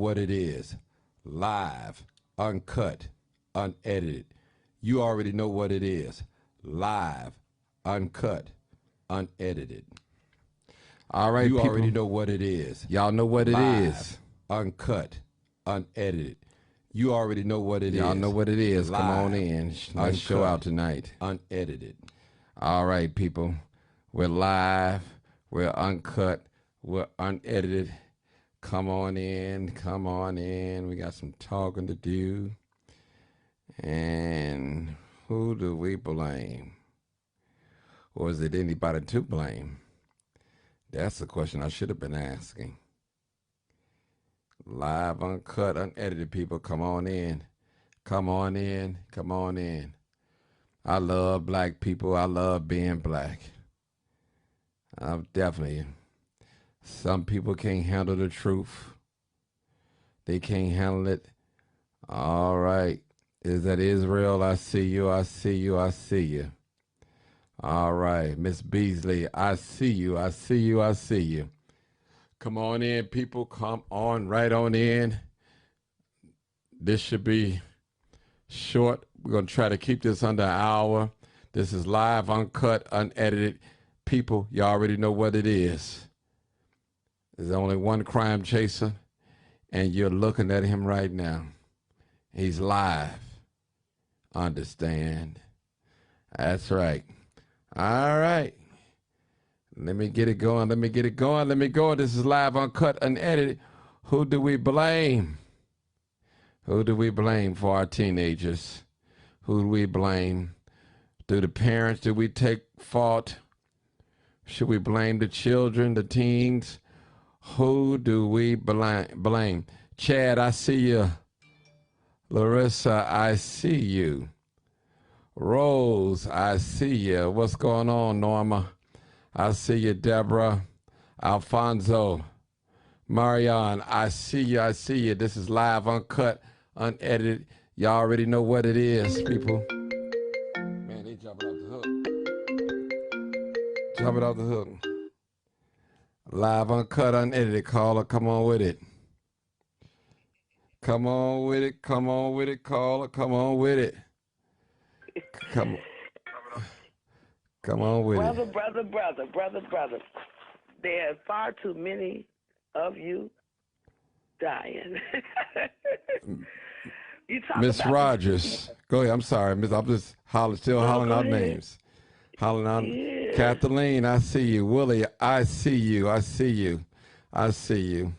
what it is. Live, uncut, unedited. You already know what it is. Live, uncut, unedited. All right, You people. already know what it is. Y'all know what it Live, is. uncut, unedited. You already know what it is. Y'all know what it is. Come on Live, in. Nice show uncut, out tonight. unedited. All right, people. We're live. We're uncut. We're unedited. Come on in. Come on in. We got some talking to do. And who do we blame? Or is it anybody to blame? That's the question I should have been asking. Live, uncut, unedited, people. Come on in. Come on in. Come on in. I love black people. I love being black. I'm definitely. Some people can't handle the truth. They can't handle it. All right. Is that Israel? I see you. I see you. I see you. All right. Miss Beasley, I see you. I see you. I see you. Come on in, people. Come on right on in. This should be short. We're going to try to keep this under an hour. This is live, uncut, unedited. People, you already know what it is. There's only one crime chaser, and you're looking at him right now. He's live. Understand? That's right. All right. Let me get it going. Let me get it going. Let me go. This is live, uncut, unedited. Who do we blame? Who do we blame for our teenagers? Who do we blame? Do the parents, do we take fault? Should we blame the children, the teens? Who do we blame? Chad, I see you. Larissa, I see you. Rose, I see you. What's going on, Norma? I see you, Deborah. Alfonso. Marianne, I see you. I see you. This is live, uncut, unedited. Y'all already know what it is, people. Man, they jumping off the hook. Jumping off the hook. Live, uncut, unedited. Caller, come on with it. Come on with it. Come on with it, caller. Come on with it. Come on with brother, it. Brother. There are far too many of you dying. Miss Rogers. Go ahead. I'm sorry, Miss. I'm just hollering out names. Hollering out. Yeah. Kathleen, I see you. Willie, I see you. I see you. I see you.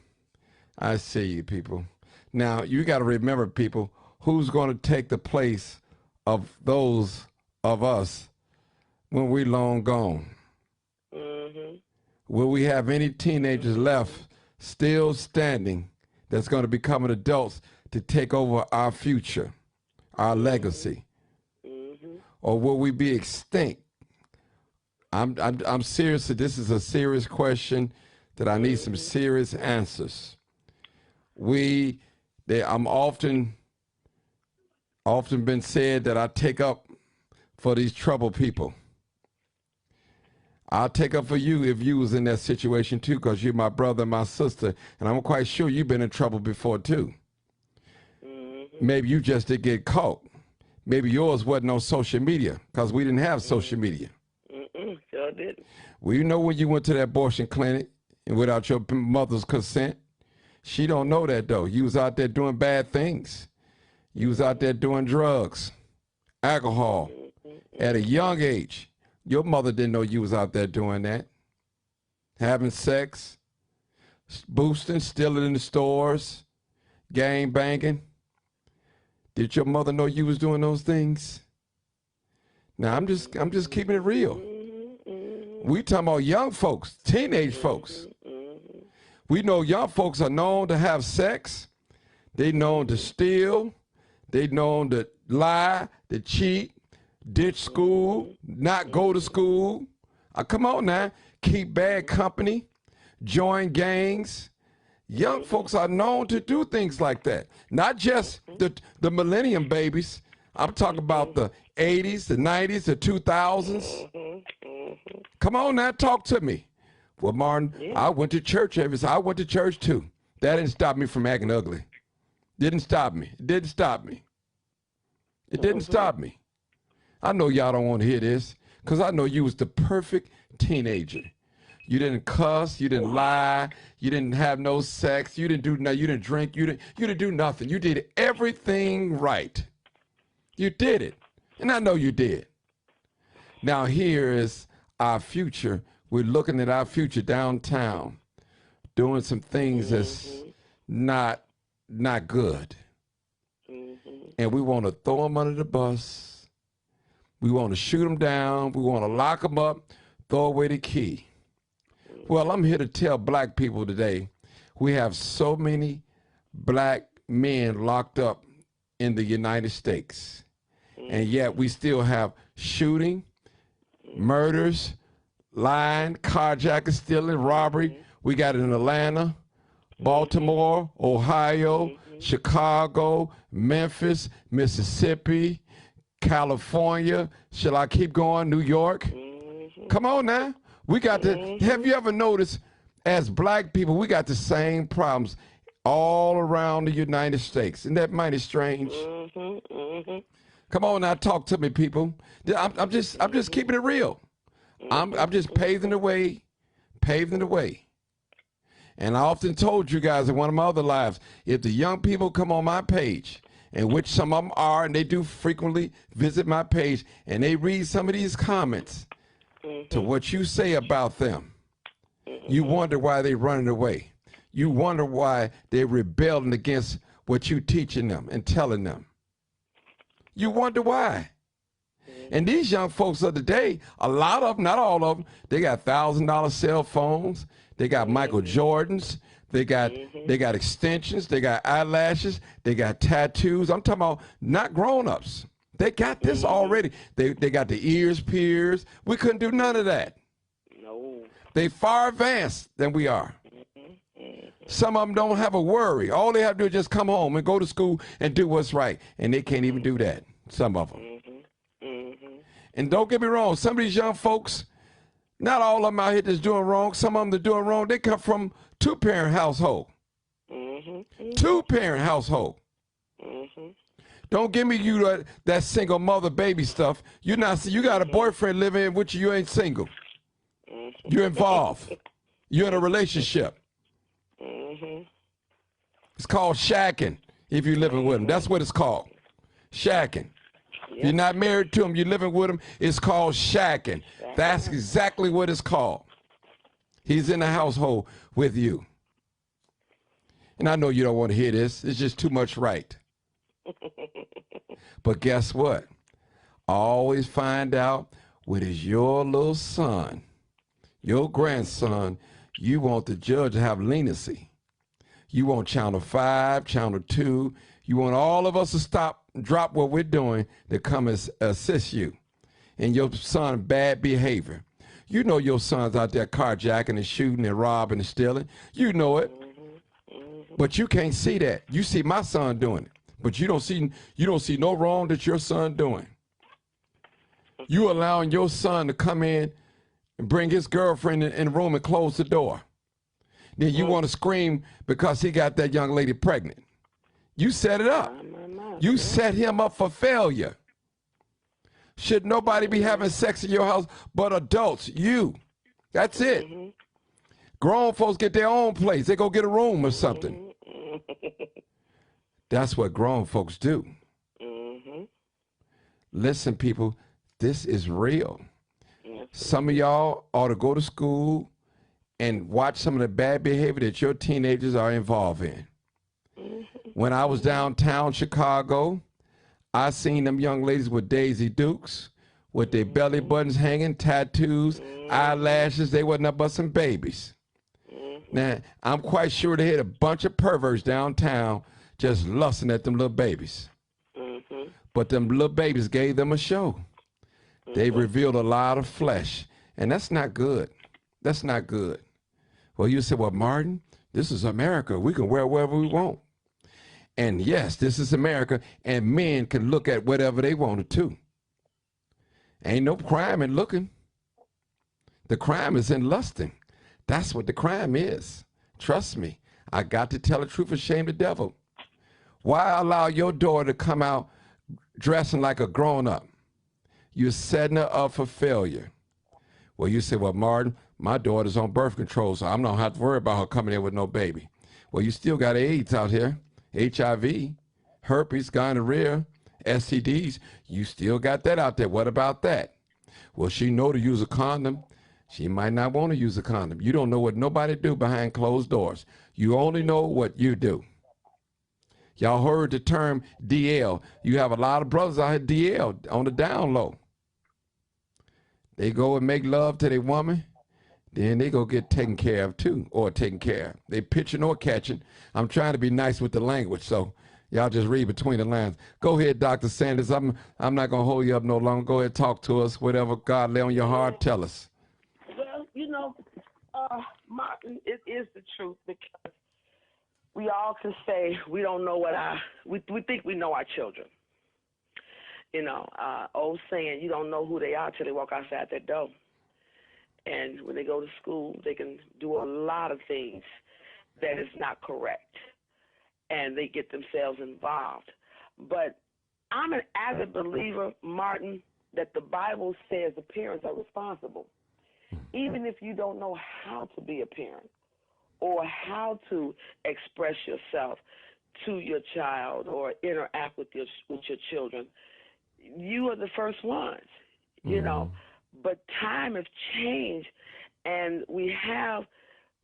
I see you, people. Now, you got to remember, people, who's going to take the place of those of us when we're long gone? Mm-hmm. Will we have any teenagers left still standing that's going to become adults to take over our future, our legacy? Mm-hmm. Or will we be extinct? I'm serious. This is a serious question that I need some serious answers. I'm often been said that I take up for these troubled people. I'll take up for you if you was in that situation too, because you're my brother and my sister, and I'm quite sure you've been in trouble before too. Mm-hmm. Maybe you just did get caught. Maybe yours wasn't on social media, because we didn't have social media. Sure didn't. Well, you know when you went to that abortion clinic and without your mother's consent? She don't know that, though. You was out there doing bad things. You was out there doing drugs, alcohol, at a young age. Your mother didn't know you was out there doing that. Having sex, boosting, stealing in the stores, gang banging. Did your mother know you was doing those things? Now, I'm just keeping it real. We talking about young folks, teenage folks. We know young folks are known to have sex. They known to steal. They known to lie, to cheat, ditch school, not go to school. Come on now. Keep bad company, join gangs. Young folks are known to do things like that. Not just the millennium babies. I'm talking about the 80s, the 90s, the 2000s. Come on now, talk to me. Well, Martin, I went to church I went to church too. That didn't stop me from acting ugly. Didn't stop me. It didn't stop me. It didn't stop me. I know y'all don't want to hear this because I know you was the perfect teenager. You didn't cuss, you didn't lie, you didn't have no sex, you didn't do nothing, you didn't drink, you didn't do nothing. You did everything right. You did it. And I know you did. Now here is our future. We're looking at our future downtown, doing some things that's not good. And we want to throw them under the bus. We want to shoot them down. We want to lock them up, throw away the key. Well, I'm here to tell black people today, we have so many black men locked up in the United States. And yet we still have shooting, murders, lying, carjacking, stealing, robbery. We got it in Atlanta, Baltimore, Ohio, Chicago, Memphis, Mississippi, California. Shall I keep going? New York? Come on now. We got to, have you ever noticed as black people, we got the same problems all around the United States. Isn't that mighty strange? Come on now, talk to me, people. I'm just keeping it real. I'm just paving the way. And I often told you guys in one of my other lives, if the young people come on my page, and which some of them are, and they do frequently visit my page, and they read some of these comments to what you say about them, you wonder why they're running away. You wonder why they're rebelling against what you're teaching them and telling them. You wonder why. And these young folks of the day, a lot of them, not all of them, they got $1,000 cell phones. They got Michael Jordans. They got extensions. They got eyelashes. They got tattoos. I'm talking about not grown-ups. They got this already. They got the ears pierced. We couldn't do none of that. No. They far advanced than we are. Some of them don't have a worry. All they have to do is just come home and go to school and do what's right. And they can't even do that, some of them. And don't get me wrong, some of these young folks, not all of them out here that's doing wrong. Some of them that doing wrong, they come from two-parent household. Two-parent household. Don't give me you that single mother baby stuff. You got a boyfriend living with you ain't single. You're involved. You're in a relationship. It's called shacking if you're living with him. That's what it's called. Shacking. If you're not married to him, you're living with him, it's called shacking. That's exactly what it's called. He's in the household with you. And I know you don't want to hear this. It's just too much right. But guess what? I always find out what is your little son, your grandson, you want the judge to have leniency. You want Channel 5, Channel 2. You want all of us to drop what we're doing to come and assist you in your son's bad behavior. You know your son's out there carjacking and shooting and robbing and stealing. You know it. But you can't see that. You see my son doing it. But you don't see no wrong that your son doing. You allowing your son to come in and bring his girlfriend in the room and close the door. Then you want to scream because he got that young lady pregnant. You set it up. You set him up for failure. Should nobody be having sex in your house but adults? You. That's it. Grown folks get their own place. They go get a room or something. That's what grown folks do. Listen, people, this is real. Some of y'all ought to go to school and watch some of the bad behavior that your teenagers are involved in. When I was downtown Chicago, I seen them young ladies with Daisy Dukes, with their belly buttons hanging, tattoos, eyelashes. They wasn't but some babies. Now, I'm quite sure they had a bunch of perverts downtown just lusting at them little babies. But them little babies gave them a show. They revealed a lot of flesh, and that's not good. That's not good. Well, you say, well, Martin, this is America. We can wear whatever we want. And yes, this is America, and men can look at whatever they wanted to. Ain't no crime in looking. The crime is in lusting. That's what the crime is. Trust me. I got to tell the truth and shame the devil. Why allow your daughter to come out dressing like a grown-up? You're setting her up for failure. Well, you say, well, Martin, my daughter's on birth control, so I'm not have to worry about her coming in with no baby. Well, you still got AIDS out here, HIV, herpes, gonorrhea, STDs. You still got that out there. What about that? Well, she know to use a condom. She might not want to use a condom. You don't know what nobody do behind closed doors. You only know what you do. Y'all heard the term DL. You have a lot of brothers out here DL on the down low. They go and make love to their woman, then they go get taken care of too, or taken care of. They pitching or catching. I'm trying to be nice with the language, so y'all just read between the lines. Go ahead, Dr. Sanders. I'm not gonna hold you up no longer. Go ahead, talk to us. Whatever God lay on your heart, tell us. Well, Martin, it is the truth, because we all can say we don't know we think we know our children. Old saying, you don't know who they are till they walk outside that door. And when they go to school, they can do a lot of things that is not correct, and they get themselves involved. But I'm an avid believer, Martin, that the Bible says the parents are responsible. Even if you don't know how to be a parent or how to express yourself to your child or interact with your children, you are the first ones, But time has changed, and we have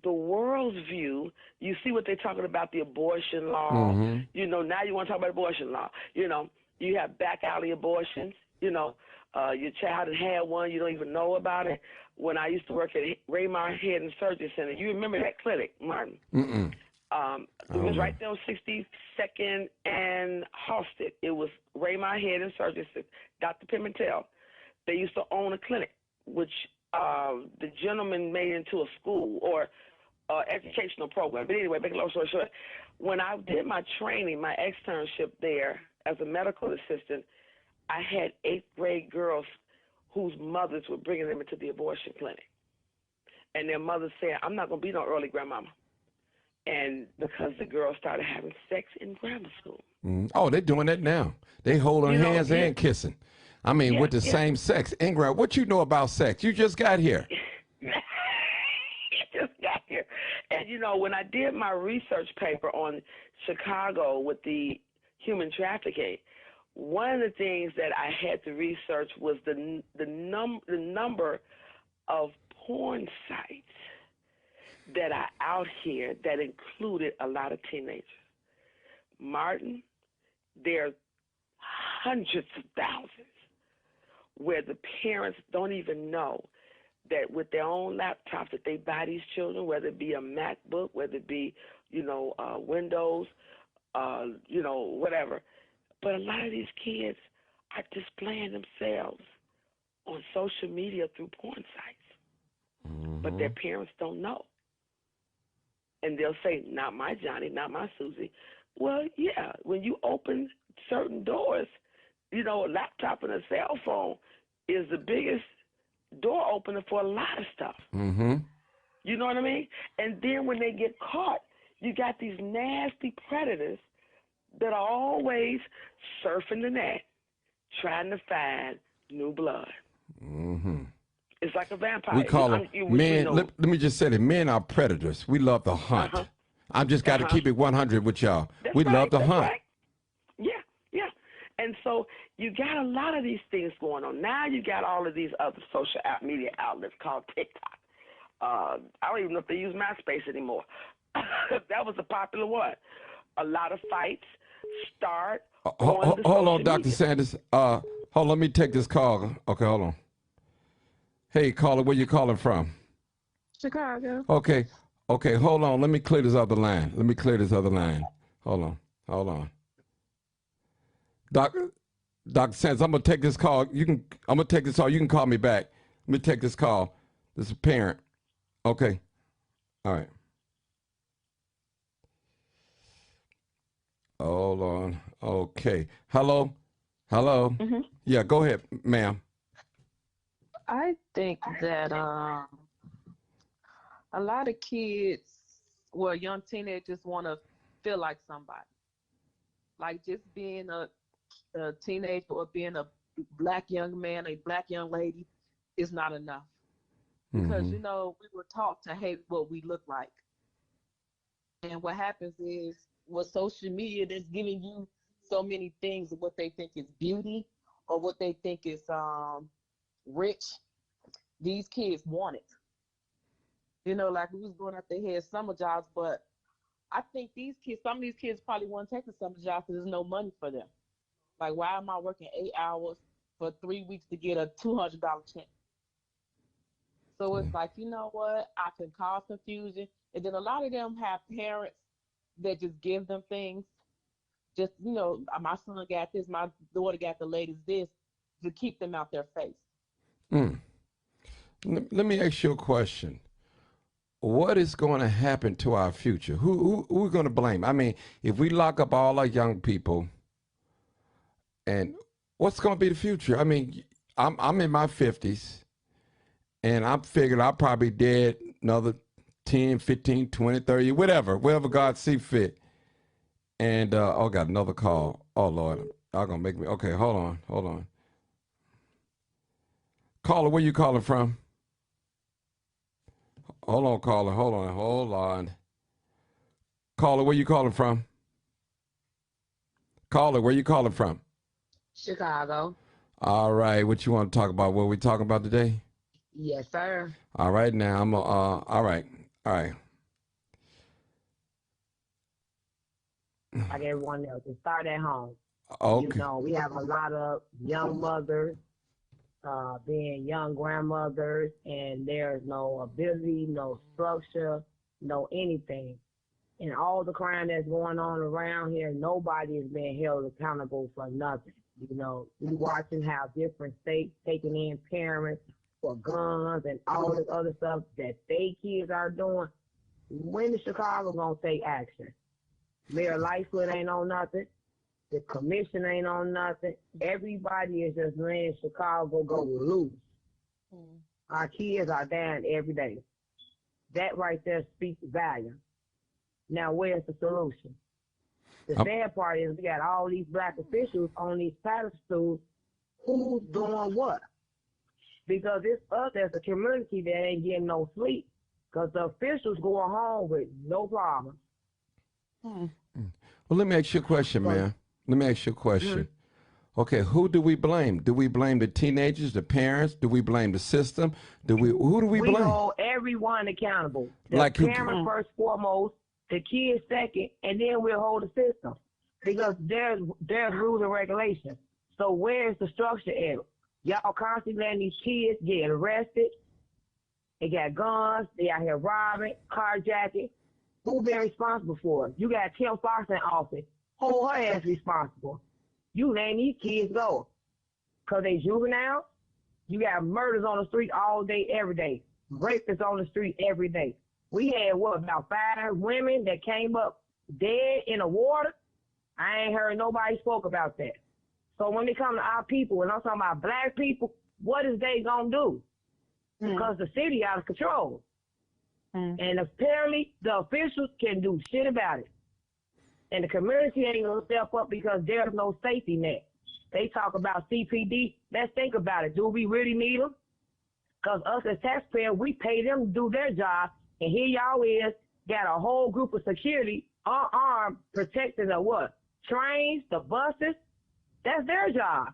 the world's view. You see what they're talking about, the abortion law. Now you want to talk about abortion law. You have back alley abortions. Your child had one, you don't even know about it. When I used to work at Raymar Head and Surgery Center, you remember that clinic, Martin? It was right there on 62nd and Halsted. It was Raymar Head and Surgery Center. Dr. Pimentel. They used to own a clinic, which the gentleman made into a school or educational program. But anyway, make a long story short, when I did my training, my externship there as a medical assistant, I had 8th grade girls whose mothers were bringing them into the abortion clinic. And their mothers said, I'm not going to be no early grandmama. And because the girls started having sex in grammar school. Oh, they're doing that now. They holding hands and kissing. I mean, with the same sex. Ingrid, what you know about sex? You just got here. And, when I did my research paper on Chicago with the human trafficking, one of the things that I had to research was the number of porn sites that are out here that included a lot of teenagers. Martin, there are hundreds of thousands where the parents don't even know that with their own laptops that they buy these children, whether it be a MacBook, whether it be, Windows, whatever. But a lot of these kids are displaying themselves on social media through porn sites. But their parents don't know. And they'll say, not my Johnny, not my Susie. Well, yeah, when you open certain doors, a laptop and a cell phone is the biggest door opener for a lot of stuff. You know what I mean? And then when they get caught, you got these nasty predators that are always surfing the net, trying to find new blood. It's like a vampire. We call them men. Let me just say that men are predators. We love to hunt. I've just got to keep it 100 with y'all. We love to hunt. Right. Yeah. And so you got a lot of these things going on. Now you got all of these other social media outlets called TikTok. I don't even know if they use MySpace anymore. That was a popular one. A lot of fights start on hold on, Dr. Sanders. Hold on, let me take this call. Okay, hold on. Hey, caller, where you calling from? Chicago. Okay, hold on. Let me clear this other line. Hold on. Dr. Sanders, I'm gonna take this call. I'm gonna take this call. You can call me back. Let me take this call. This is a parent. Okay. All right. Hold on. Okay. Hello? Yeah, go ahead, ma'am. I think that a lot of kids where young teenagers want to feel like somebody. Like just being a teenager or being a black young man, a black young lady is not enough. Because, Mm-hmm. you know, we were taught to hate what we look like. And what happens is with social media, that's giving you so many things of what they think is beauty or what they think is rich. These kids want it. You know, like we was going out there had summer jobs, but I think these kids, some of these kids probably want to take the summer jobs because there's no money for them. Like, why am I working 8 hours for 3 weeks to get a $200 check? So it's like, you know what? I can cause confusion. And then a lot of them have parents that just give them things. Just, you know, my son got this, my daughter got the latest this to keep them out their face. Mm. Let me ask you a question. What is going to happen to our future? Who are we going to blame? I mean, if we lock up all our young people, and what's going to be the future? I mean, I'm in my 50s, and I'm figuring I'll probably dead another 10, 15, 20, 30, whatever God see fit. And, oh, got another call. Oh, Lord, y'all going to make me. Okay, hold on. Caller, where you calling from? Hold on, caller. Hold on. Caller, where you calling from? Caller, where you calling from? Chicago. All right, what you want to talk about? What we talking about today? Yes, sir. All right, now all right. Like everyone else, it start at home. Okay. You know, we have a lot of young mothers being young grandmothers, and there's no ability, no structure, no anything. And all the crime that's going on around here, nobody is being held accountable for nothing. You know, we watching how different states taking in parents for guns and all this other stuff that they kids are doing. When is Chicago gonna take action? Mayor Lightfoot ain't on nothing. The commission ain't on nothing. Everybody is just letting Chicago go loose. Our kids are dying every day. That right there speaks volume. Now, where's the solution? The sad part is we got all these black officials on these pedestals. Who's doing what? Because it's us as a community that ain't getting no sleep. Because the officials going home with no problem. Well, let me ask you a question, man. Let me ask you a question. Okay, who do we blame? Do we blame the teenagers, the parents? Do we blame the system? Who do we blame? We hold everyone accountable. The Like parents first, foremost, the kids second, and then we'll hold the system. Because there's rules and regulations. So where's the structure at? Y'all constantly letting these kids get arrested. They got guns. They out here robbing, carjacking. Who been responsible for it? You got Kim Fox in office. Hold her ass responsible. You letting these kids go. Because they juvenile. You got murders on the street all day, every day. Rapists on the street every day. We had, about 5 women that came up dead in the water? I ain't heard nobody spoke about that. So when it comes to our people, and I'm talking about black people, what is they going to do? Because the city out of control. And apparently the officials can do shit about it. And the community ain't going to step up because there's no safety net. They talk about CPD. Let's think about it. Do we really need them? Because us as taxpayers, we pay them to do their job. And here y'all is, got a whole group of security, unarmed, protecting the what? Trains, the buses. That's their job.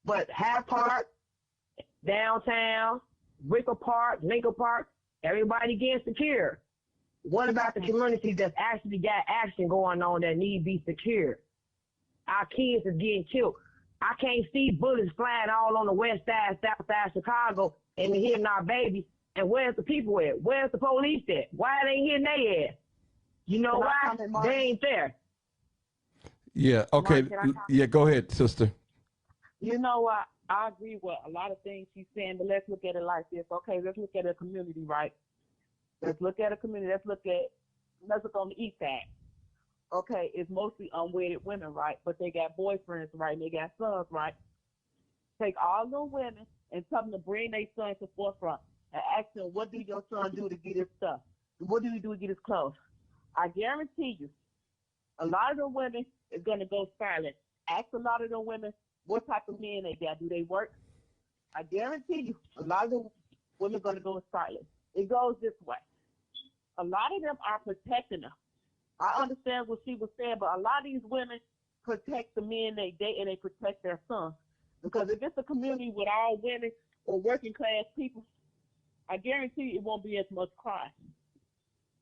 But Half Park, downtown, Wicker Park, Lincoln Park, everybody getting secure. What about the community that's actually got action going on that need to be secured? Our kids is getting killed. I can't see bullets flying all on the west side, south side of Chicago, and hitting our babies. And where's the people at? Where's the police at? Why they ain't hitting their ass? You know why? They ain't there. Yeah, okay. Mark, Yeah, go ahead, sister. You know what? I agree with a lot of things she's saying, but let's look at it like this. Okay, let's look at a community, right? Let's look at a community. Let's look on the east side. Okay, it's mostly unwedded women, right? But they got boyfriends, right? And they got sons, right? Take all the women and tell them to bring their son to the forefront and ask them, what do your son do to get his stuff? what do we do to get his clothes? I guarantee you, a lot of the women is going to go silent. Ask a lot of the women what type of men they got. Do they work? I guarantee you, a lot of the women are going to go silent. It goes this way. A lot of them are protecting them. I understand what she was saying, but a lot of these women protect the men they date and they protect their sons. Because if it's a community with all women or working class people, I guarantee you it won't be as much crime.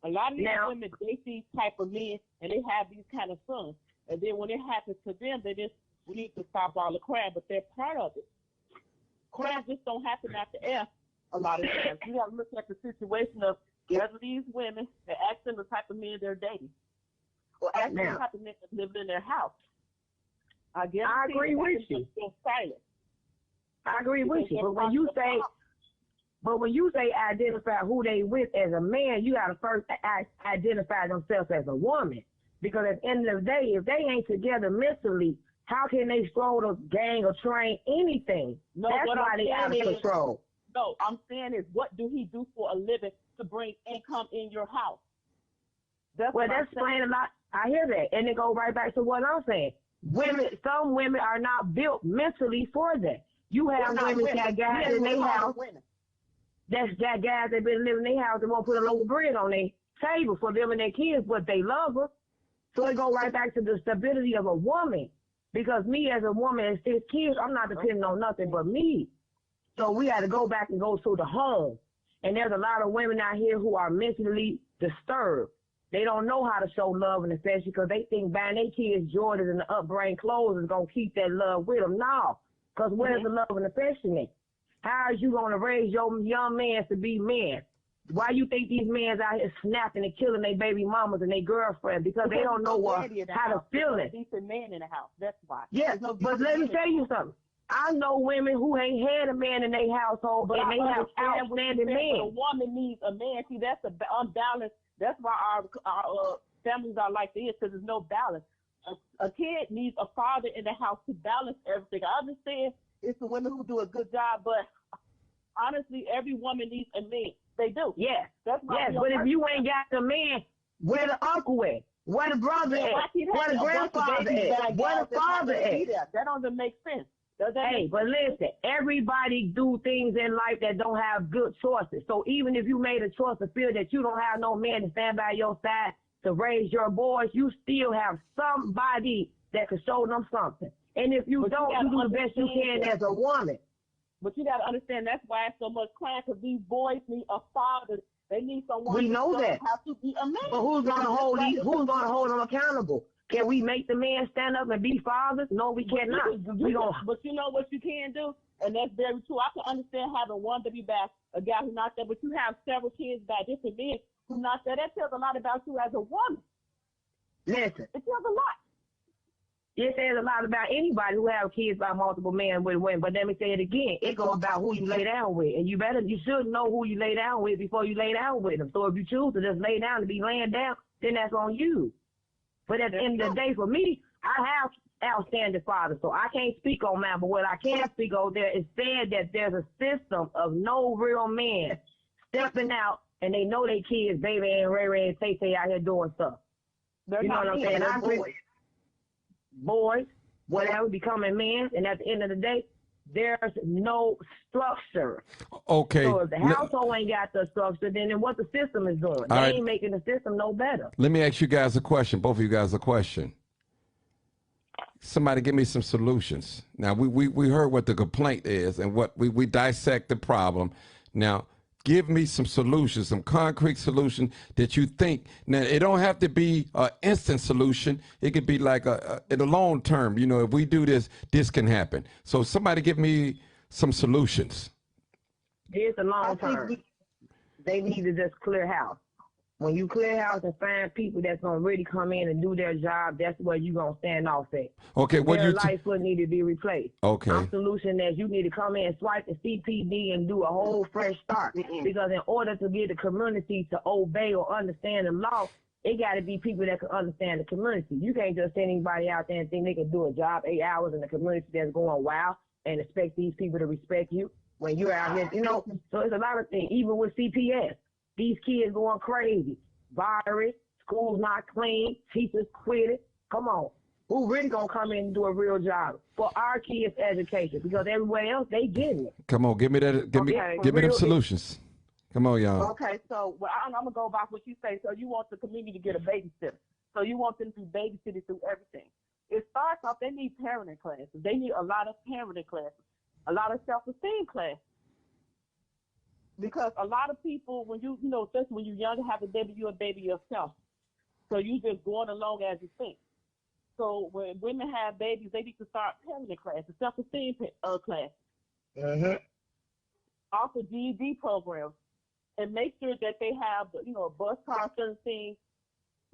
A lot of these women date these type of men and they have these kind of sons. And then when it happens to them, they just, we need to stop all the crime, but they're part of it. Crime just don't happen out the air a lot of times. You got to look at the situation of gather these women and ask them the type of men they're dating. Or ask them the type of men that live in their house. I agree with you. Silent. I agree with you. But when you say identify who they with as a man, you got to first identify themselves as a woman. Because at the end of the day, if they ain't together mentally, how can they stroll the gang or train anything? No, that's why they out of control. No, I'm saying is, what do he do for a living to bring income in your house? That's explained a lot. I hear that. And it goes right back to what I'm saying. Some women are not built mentally for that. You have women that got guys in their house. That's got guys that been living in their house and won't put a loaf of bread on their table for them and their kids, but they love her. So it goes right back to the stability of a woman. Because me as a woman and 6 kids, I'm not depending on nothing but me. So we got to go back and go to the home. And there's a lot of women out here who are mentally disturbed. They don't know how to show love and affection because they think buying their kids Jordans and the upbrain clothes is going to keep that love with them. No, because where's the love and affection at? How are you going to raise your young men to be men? Why you think these men out here snapping and killing their baby mamas and their girlfriends? Because they don't know how to feel it. Decent man in the house. That's why. Yes, but let me tell you something. I know women who ain't had a man in their household, but they have outstanding men. A woman needs a man. See, that's the unbalanced. That's why our families are like this, because there's no balance. A kid needs a father in the house to balance everything. I understand it's the women who do a good job, but honestly, every woman needs a man. They do. Yes. But if you ain't got the man, where the uncle at? Where the brother at? Where the grandfather at? Where the father at? That doesn't make sense. Hey, but listen, everybody do things in life that don't have good choices. So even if you made a choice to feel that you don't have no man to stand by your side to raise your boys, you still have somebody that can show them something. And if you don't, you do the best you can as a woman. But you got to understand that's why it's so much crime, because these boys need a father. They need someone. We know that. Have to be a man. But who's going to hold them accountable? Can we make the man stand up and be fathers? No, we cannot. But you know what you can do? And that's very true. I can understand having one baby by a guy who's not there, but you have several kids by different men who's not there. That tells a lot about you as a woman. Listen. It tells a lot. It says a lot about anybody who have kids by multiple men with women. But let me say it again. It goes about who you lay down with. And you should know who you lay down with before you lay down with them. So if you choose to just lay down to be laying down, then that's on you. But at the end of the day, for me, I have outstanding fathers, so I can't speak on that. But what I can speak on there is said that there's a system of no real men stepping out, and they know they kids, baby and Ray and Tay out here doing stuff. You know what I'm saying? I agree. Boys, whatever, becoming men, and at the end of the day, there's no structure. Okay. So if the household ain't got the structure, then what the system is doing? They ain't making the system no better. Let me ask you guys a question, both of you guys a question. Somebody give me some solutions. Now, we heard what the complaint is and what we dissect the problem. Now, give me some solutions, some concrete solution that you think. Now, it don't have to be an instant solution. It could be like in the long term. You know, if we do this, this can happen. So somebody give me some solutions. It's a long term. They need to just clear house. When you clear house and find people that's going to really come in and do their job, that's where you're going to stand off at. Okay, what their life would need to be replaced. Okay. Our solution is you need to come in and swipe the CPD and do a whole fresh start. Because in order to get the community to obey or understand the law, it got to be people that can understand the community. You can't just send anybody out there and think they can do a job 8 hours in the community that's going wild and expect these people to respect you when you're out here, you know. So it's a lot of things, even with CPS. These kids going crazy. Virus, school's not clean, teachers quitting. Come on. Who really gonna come in and do a real job for our kids' education? Because everywhere else they getting it. Come on, give me that. Give me them real- solutions. Come on, y'all. Okay, so I'm gonna go back what you say. So you want the community to get a babysitter. So you want them to be babysitted through everything. It starts off. They need parenting classes. They need a lot of parenting classes, a lot of self-esteem classes. Because a lot of people, when you know, especially when you're young, have a baby, you're a baby yourself. So you just going along as you think. So when women have babies, they need to start parenting classes, self-esteem classes. Mm-hmm. Also GED programs, and make sure that they have, a bus car, certain things,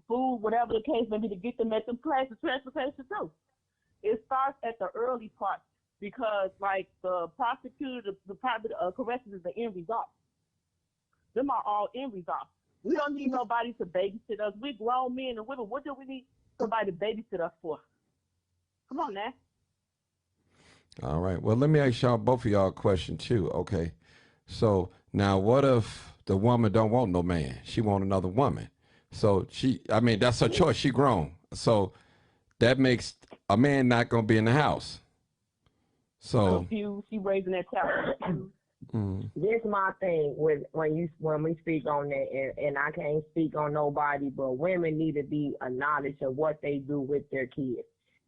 food, whatever the case may be, to get them at the classes, transportation too. It starts at the early part because, like the prosecutor, the private corrections is the end result. Them are all end results. We don't need nobody to babysit us. We're grown men and women. What do we need somebody to babysit us for? Come on now. All right. Well, let me ask y'all, both of y'all, a question too. Okay. So now, what if the woman don't want no man? She want another woman. So that's her choice. She grown. So that makes a man not gonna be in the house. So confused. She raising that child. This my thing with when we speak on that, and I can't speak on nobody, but women need to be acknowledged of what they do with their kids.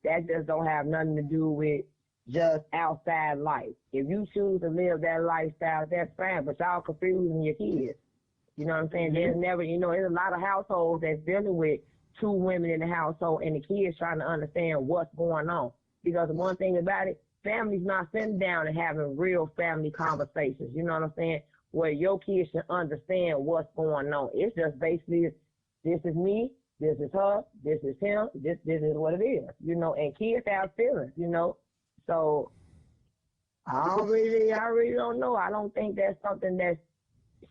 That just don't have nothing to do with just outside life. If you choose to live that lifestyle, that's fine, but y'all confusing your kids. You know what I'm saying? There's never, there's a lot of households that's dealing with two women in the household and the kids trying to understand what's going on. Because one thing about it, families not sitting down and having real family conversations. You know what I'm saying? Where your kids should understand what's going on. It's just basically, this is me, this is her, this is him, this is what it is. And kids have feelings, So I really don't know. I don't think that's something that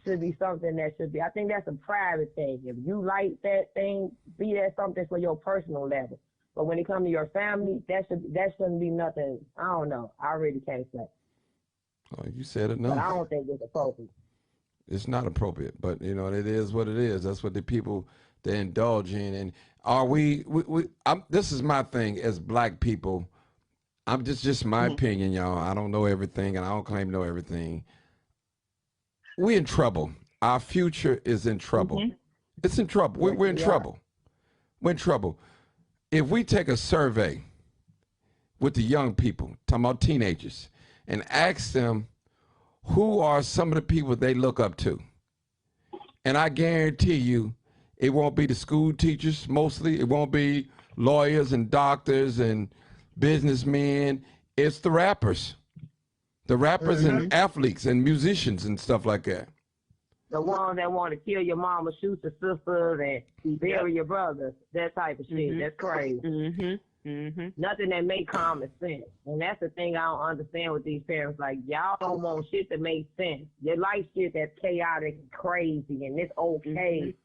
should be something that should be. I think that's a private thing. If you like that thing, be that something for your personal level. But when it comes to your family, that shouldn't be nothing. I don't know. I really can't say. Oh, you said enough. But I don't think it's appropriate. It's not appropriate, but it is what it is. That's what the people they indulge in. And are we this is my thing as black people. I'm just my opinion, y'all. I don't know everything, and I don't claim to know everything. We in trouble. Our future is in trouble. It's in trouble. We're in trouble. We're in trouble. If we take a survey with the young people, talking about teenagers, and ask them who are some of the people they look up to, and I guarantee you it won't be the school teachers mostly. It won't be lawyers and doctors and businessmen. It's the rappers. The rappers and athletes and musicians and stuff like that. The ones that want to kill your mama, shoot your sisters, and bury your brothers, that type of shit. That's crazy. Nothing that make common sense. And that's the thing I don't understand with these parents. Like, y'all don't want shit that makes sense. You like shit that's chaotic and crazy, and it's okay.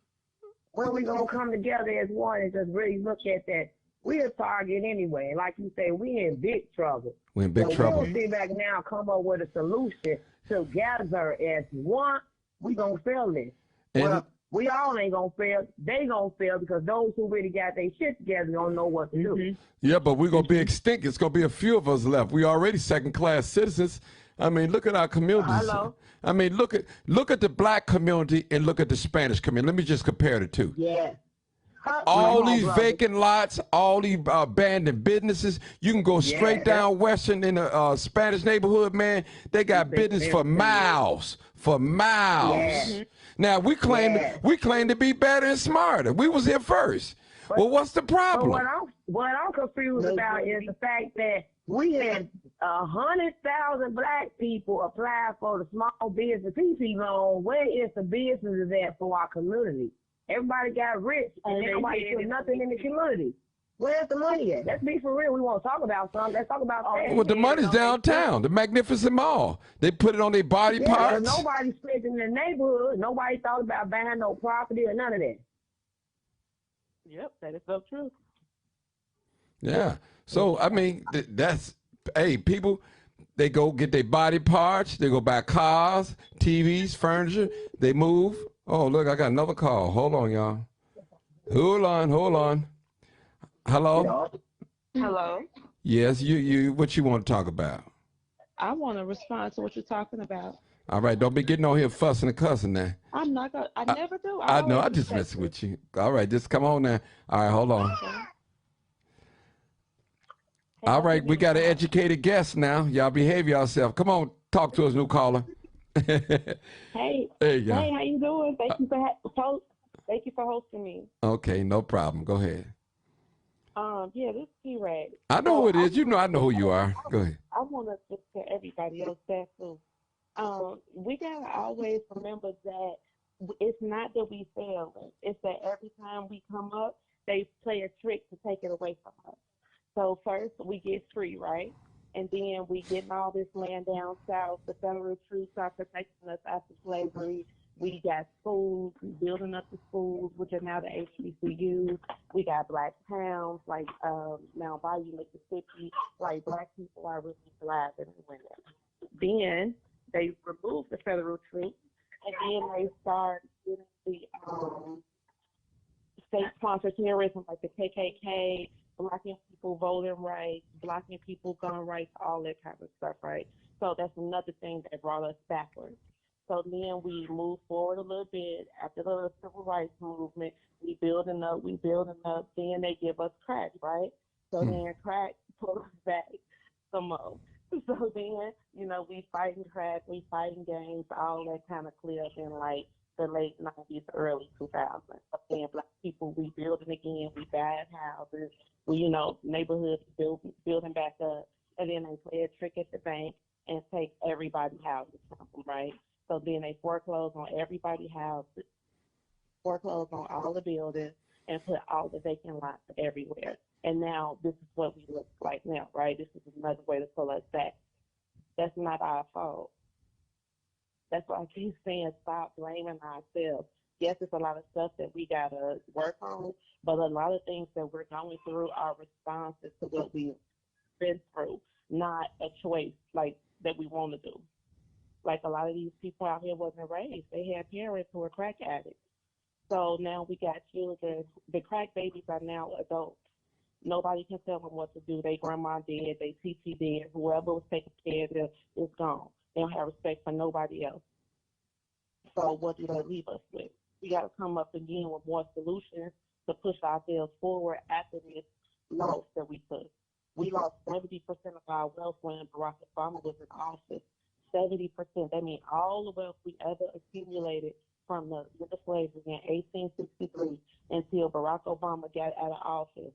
When we gonna come together as one and just really look at that? We're a target anyway. And like you say, we in big trouble. We're in big trouble. We'll sit back now and come up with a solution together as one. We gonna fail this. Well, we all ain't gonna fail. They gonna fail because those who really got their shit together don't know what to do. Yeah, but we're gonna be extinct. It's gonna be a few of us left. We already second-class citizens. I mean, look at our communities. Hello. I mean, look at the black community and look at the Spanish community. Let me just compare the two. Yeah. All these vacant lots, all these abandoned businesses. You can go straight down Western in a Spanish neighborhood, man. They got business for miles. Now we claim to be better and smarter. We was here first. Well, what's the problem? What I'm confused about is the fact that we had 100,000 black people apply for the small business PPP loan. Where is the businesses at for our community? Everybody got rich and nobody put nothing in the community. Where's the money at? Let's be for real. We want to talk about something. Let's talk about that. Well, the money's downtown, the Magnificent Mall. They put it on their body parts. Nobody spent in the neighborhood. Nobody thought about buying no property or none of that. Yep, that is so true. Yeah. So, I mean, people, they go get their body parts. They go buy cars, TVs, furniture. They move. Oh, look, I got another call. Hold on, y'all. Hold on. Hello? Hello. Yes, what you want to talk about? I want to respond to what you're talking about. All right, don't be getting on here fussing and cussing now. I'm not gonna. I never do. I know, I always just respect messing with you. All right, just come on now. All right, hold on. you. All right, we got an educated guest now. Y'all behave yourself. Come on, talk to us, new caller. Hey, There you go. hey, how you doing? Thank you for hosting me. Okay, no problem. Go ahead. Yeah, this is T-Rag. I know who it is. You know I know who you are. Go ahead. I want to just tell everybody else that too. We gotta always remember that it's not that we fail. It's that every time we come up, they play a trick to take it away from us. So first we get free, right? And then we getting all this land down south. The federal troops are protecting us after slavery. We got schools, we building up the schools, which are now the HBCUs. We got black towns like Mount Bayou, Mississippi. Like black people are really thriving and winning. Then they removed the federal troops, and then they start getting the state-sponsored terrorism like the KKK, blocking people voting rights, blocking people gun rights, all that kind of stuff, right? So that's another thing that brought us backwards. So then we move forward a little bit after the civil rights movement. We building up. Then they give us crack, right? So then crack pulls us back some more. So then, we fighting crack, we fighting gangs, all that kind of clear up in like the late 90s, early 2000s. But then black people, we building again, we buying houses, we, neighborhoods building back up. And then they play a trick at the bank and take everybody's houses from them, right? So then they foreclose on everybody's houses, foreclose on all the buildings, and put all the vacant lots everywhere. And now this is what we look like now, right? This is another way to pull us back. That's not our fault. That's why I keep saying stop blaming ourselves. Yes, it's a lot of stuff that we got to work on, but a lot of things that we're going through are responses to what we've been through, not a choice like that we want to do. Like a lot of these people out here wasn't raised. They had parents who were crack addicts. So now we got children. The crack babies are now adults. Nobody can tell them what to do. They grandma dead, they TT dead, whoever was taking care of them is gone. They don't have respect for nobody else. So what do they leave us with? We got to come up again with more solutions to push ourselves forward after this loss that we took. We lost 70% of our wealth when Barack Obama was in office. 70%. That means all the wealth we ever accumulated from the end of slavery in 1863 until Barack Obama got out of office.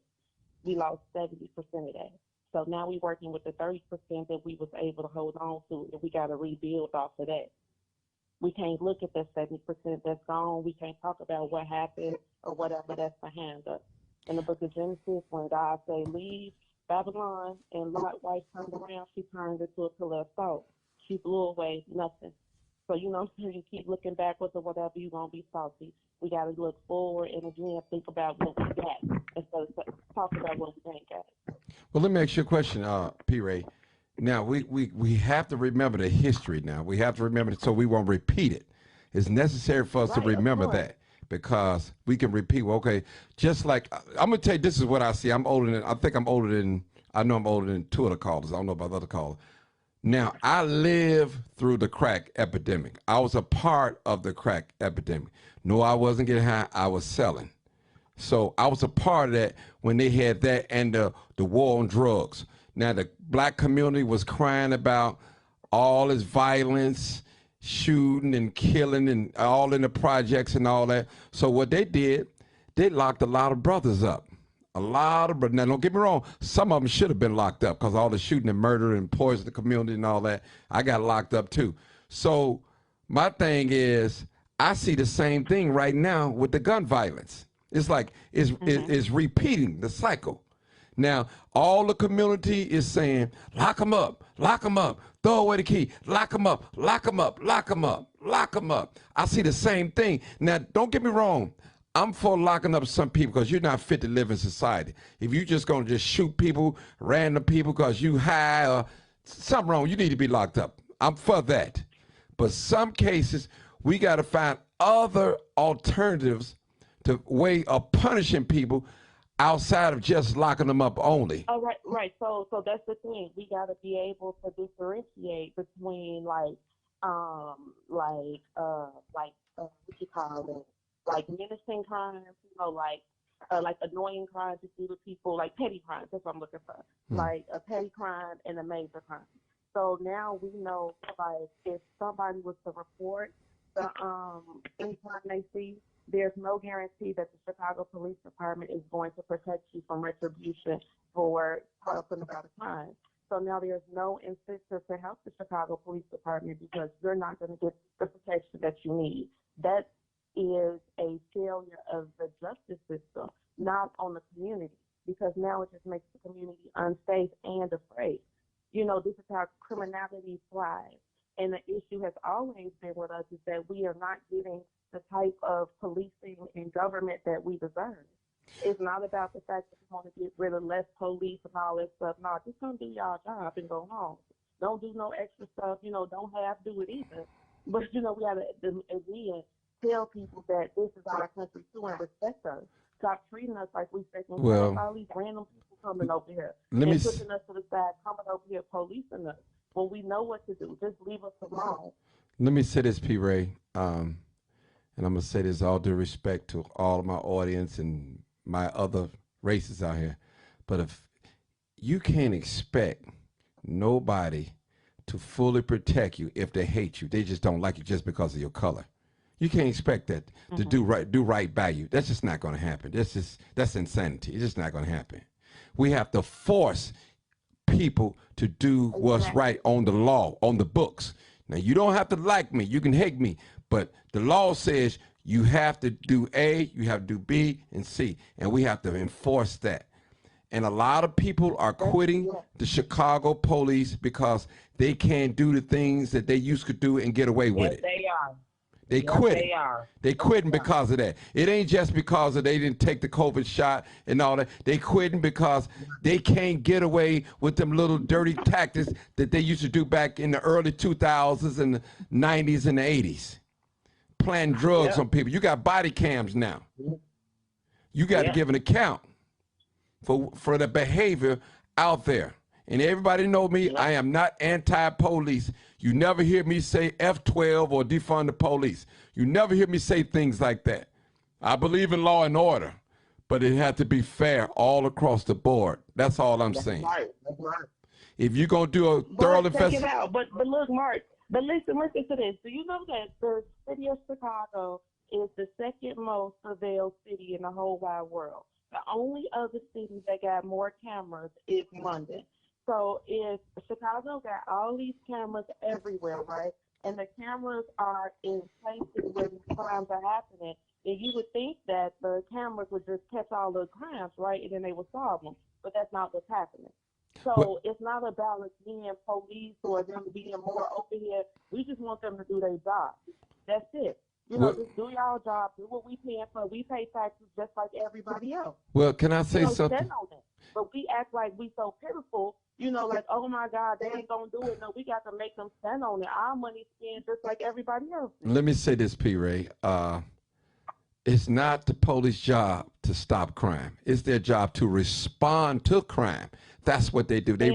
We lost 70% of that. So now we're working with the 30% that we was able to hold on to, and we got to rebuild off of that. We can't look at that 70% that's gone. We can't talk about what happened or whatever that's behind us. In the book of Genesis, when God said, leave Babylon, and Lot's wife turned around, she turned into a pillar of salt. She blew away nothing. So, you keep looking backwards or whatever, you're going to be salty. We got to look forward and again think about what we got instead of talk about what we ain't got. Well, let me ask you a question, P. Ray. Now, we have to remember the history now. We have to remember it so we won't repeat it. It's necessary for us to remember that because we can repeat, just like, I'm going to tell you, this is what I see. I know I'm older than two of the callers. I don't know about the other callers. Now, I lived through the crack epidemic. I was a part of the crack epidemic. No, I wasn't getting high. I was selling. So I was a part of that when they had that and the war on drugs. Now, the black community was crying about all this violence, shooting and killing and all in the projects and all that. So what they did, they locked a lot of brothers up. Now, don't get me wrong. Some of them should have been locked up because all the shooting and murder and poison the community and all that. I got locked up too. So my thing is, I see the same thing right now with the gun violence. It's like it's repeating the cycle. Now, all the community is saying, lock them up, throw away the key, lock them up, lock them up, lock them up, lock them up. I see the same thing. Now, don't get me wrong. I'm for locking up some people because you're not fit to live in society. If you're just going to just shoot people, random people because you high or something wrong, you need to be locked up. I'm for that. But some cases We got to find other alternatives to way of punishing people outside of just locking them up only. Oh, right, right. So that's the thing. We got to be able to differentiate between what you call it, like menacing crimes, like annoying crimes you do to people, like petty crimes. That's what I'm looking for. Like a petty crime and a major crime. So now we know, like, if somebody was to report the any crime they see, there's no guarantee that the Chicago Police Department is going to protect you from retribution for talking about a crime. So now there's no incentive to help the Chicago Police Department because you're not going to get the protection that you need. That is a failure of the justice system, not on the community, because now it just makes the community unsafe and afraid. You know, this is how criminality thrives. And the issue has always been with us is that we are not getting the type of policing and government that we deserve. It's not about the fact that we want to get rid of less police and all that stuff. No, just come do y'all job and go home. Don't do no extra stuff. You know, don't do it either. But, you know, we got to, again, tell people that this is our country too and respect us. Stop treating us like we second class. All these random people coming over here and pushing us to the side, coming over here policing us when we know what to do. Just leave us alone. Let me say this, P. Ray, and I'm going to say this all due respect to all of my audience and my other races out here. But if you can't expect nobody to fully protect you if they hate you, they just don't like you just because of your color. You can't expect that to do right by you. That's just not going to happen. That's insanity. It's just not going to happen. We have to force people to do what's right on the law, on the books. Now, you don't have to like me. You can hate me. But the law says you have to do A, you have to do B, and C. And we have to enforce that. And a lot of people are quitting the Chicago police because they can't do the things that they used to do and get away with it. They are. They quit. They are. They quitting because of that. It ain't just because of they didn't take the COVID shot and all that. They quitting because they can't get away with them little dirty tactics that they used to do back in the early 2000s and the 90s and the 80s. Planting drugs on people. You got body cams now. You got to give an account for the behavior out there. And everybody know me, I am not anti-police. You never hear me say F12 or defund the police. You never hear me say things like that. I believe in law and order, but it had to be fair all across the board. That's all I'm saying. That's right. If you're going to do a thorough investigation. But look, Mark, but listen to this. Do you know that the city of Chicago is the second most surveilled city in the whole wide world? The only other city that got more cameras is London. So if Chicago got all these cameras everywhere, right, and the cameras are in places where these crimes are happening, then you would think that the cameras would just catch all the crimes, right, and then they would solve them. But that's not what's happening. So it's not about us being police or them being more open here. We just want them to do their job. That's it. You know, just do y'all job, do what we paying for. We pay taxes just like everybody else. Well, can I say something? Stand on it. But we act like we so pitiful, you know, like, oh my God, they ain't gonna do it. No, we got to make them stand on it. Our money spent just like everybody else. Let me say this, P. Ray. It's not the police job to stop crime. It's their job to respond to crime. That's what they do. Say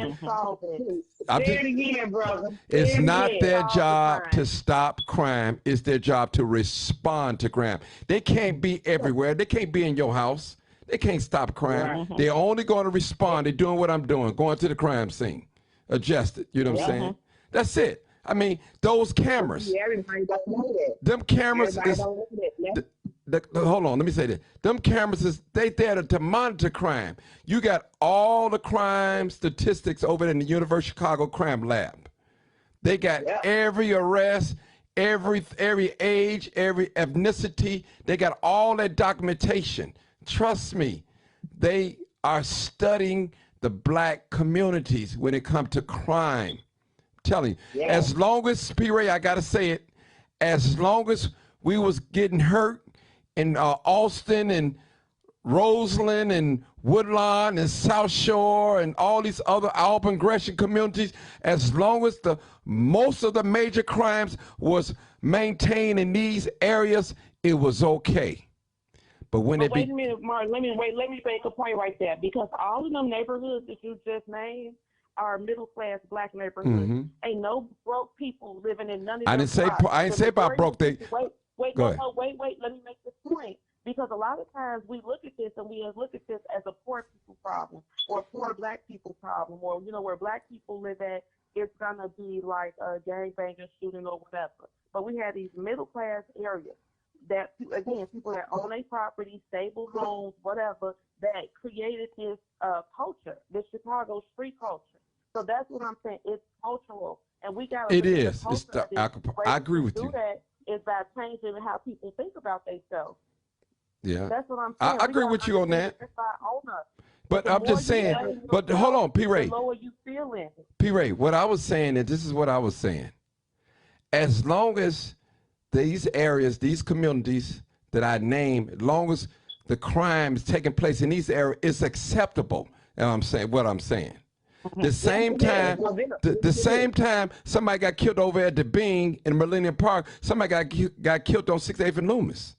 it again, brother. It's not their job to stop crime. It's their job to respond to crime. They can't be everywhere. They can't be in your house. They can't stop crime. They're only going to respond. They're doing what I'm doing, going to the crime scene, adjust it. You know what I'm saying? That's it. I mean, those cameras. Them cameras is. Hold on, let me say this. Them cameras is they there to monitor crime. You got all the crime statistics over in the University of Chicago Crime Lab. They got every arrest, every age, every ethnicity. They got all that documentation. Trust me, they are studying the black communities when it comes to crime. I'm telling you, as long as, P. Ray, I gotta say it, as long as we was getting hurt in Austin and Roseland and Woodlawn and South Shore and all these other Auburn Gresham communities, as long as most of the major crimes was maintained in these areas, it was okay. But when But it wait be a minute, Mark. Let me make a point right there because all of them neighborhoods that you just named are middle class black neighborhoods. Ain't no broke people living in none of I them didn't say spots. I didn't say about broke. They Wait, go ahead. wait. Let me make this point. Because a lot of times we look at this and we look at this as a poor people problem or a poor black people problem, or where black people live at, it's gonna be like a gangbanging shooting or whatever. But we have these middle class areas that, again, people that own a property, stable homes, whatever, that created this culture, this Chicago street culture. So that's what I'm saying. It's cultural, and we got to. It is. I agree with you. Do that is by changing how people think about themselves. Yeah, that's what I'm saying. I agree with you on that. But I'm just saying. But hold on, P. Ray. The lower you feeling. P. Ray, what I was saying is, this is what I was saying. As long as these areas, these communities that I named, as long as the crime is taking place in these areas, it's acceptable. And I'm saying what I'm saying. The same time, somebody got killed over at the Bing in Millennium Park. Somebody got killed on 6th and Loomis.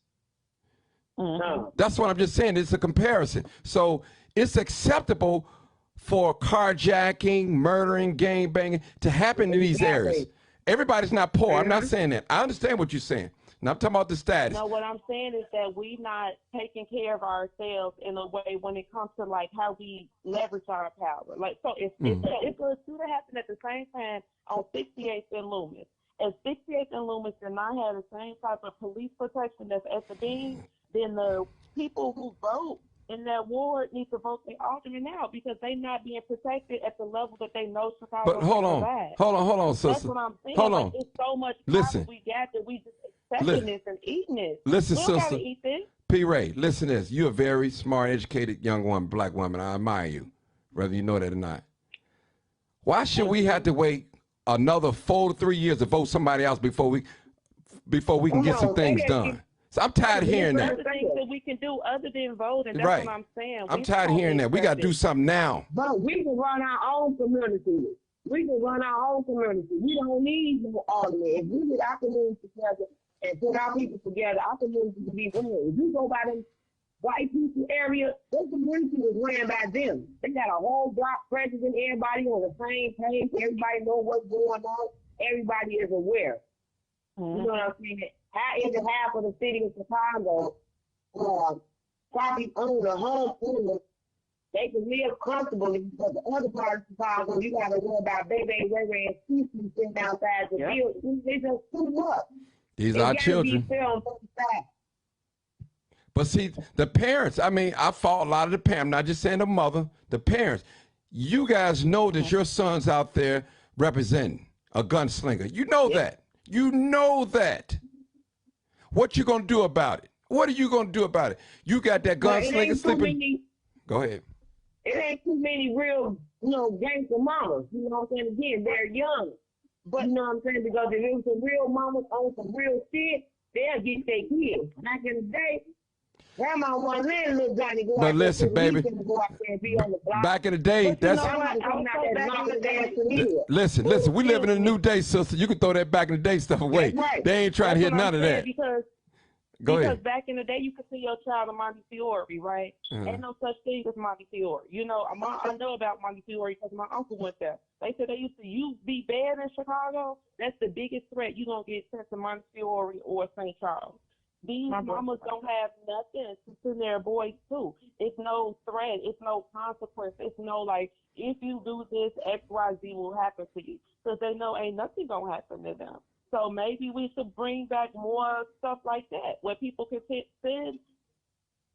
That's what I'm just saying. It's a comparison. So it's acceptable for carjacking, murdering, gangbanging to happen in these areas. Everybody's not poor. I'm not saying that. I understand what you're saying. And I'm talking about the status. No, what I'm saying is that we not taking care of ourselves in a way when it comes to like how we leverage our power. Like, so if it was to happen at the same time on 68th and Loomis, if 68th and Loomis did not have the same type of police protection that's at the Bean, then the people who vote in that ward need to vote their alderman out because they're not being protected at the level that they know Chicago. But hold on, sister. That's what I'm saying. Hold like, on. It's so much Listen. we got that we just accepting this and eating this. Listen, we don't sister. gotta eat this. P. Ray, listen to this. You're a very smart, educated young woman, black woman. I admire you, whether you know that or not. Why should we have to wait another 4 to 3 years to vote somebody else before we can get some things done? So I'm tired of hearing that. There's things that we can do other than vote, and that's Right. what I'm saying. I'm tired of hearing that. We got to do something now. But we can run our own community. We can run our own community. We don't need no alderman. If we get our community together and put our people together, our community will be winning. If you go by them white people area, their community was ran by them. They got a whole block president, everybody on the same page. Everybody know what's going on. Everybody is aware. You know what I'm saying? How is it half of the city of Chicago probably own a home owner? They can live comfortably because the other part of Chicago, you got to worry about baby, Ray, and Cece sitting outside the building. They just too much. These are children. But see, the parents, I mean, I fault a lot of the parents. I'm not just saying the mother, the parents. You guys know that your son's out there representing a gunslinger. You know that. You know that. What you gonna do about it? What are you gonna do about it? You got that gunslinger sleeping. Go ahead. It ain't too many real, gangster mamas. You know what I'm saying? Again, they're young. But you know what I'm saying? Because if it was some real mamas on some real shit, they'll get their kids. Back in the day, grandma wasn't letting little Johnny go But out listen, there. baby. Go out there and be on the block. Back in the day, that's. Listen. We living in a new day, sister. You can throw that back in the day stuff away. Right. They ain't trying to hear none of that. Go ahead. Because back in the day, you could see your child in Montefiore, right? Ain't no such thing as Montefiore. I know about Montefiore because my uncle went there. They said you be bad in Chicago, that's the biggest threat. You're going to get sent to Montefiore or St. Charles. These mamas don't have nothing to send their boys to. It's no threat. It's no consequence. It's no like, if you do this, X, Y, Z will happen to you. Because they know ain't nothing going to happen to them. So maybe we should bring back more stuff like that, where people can send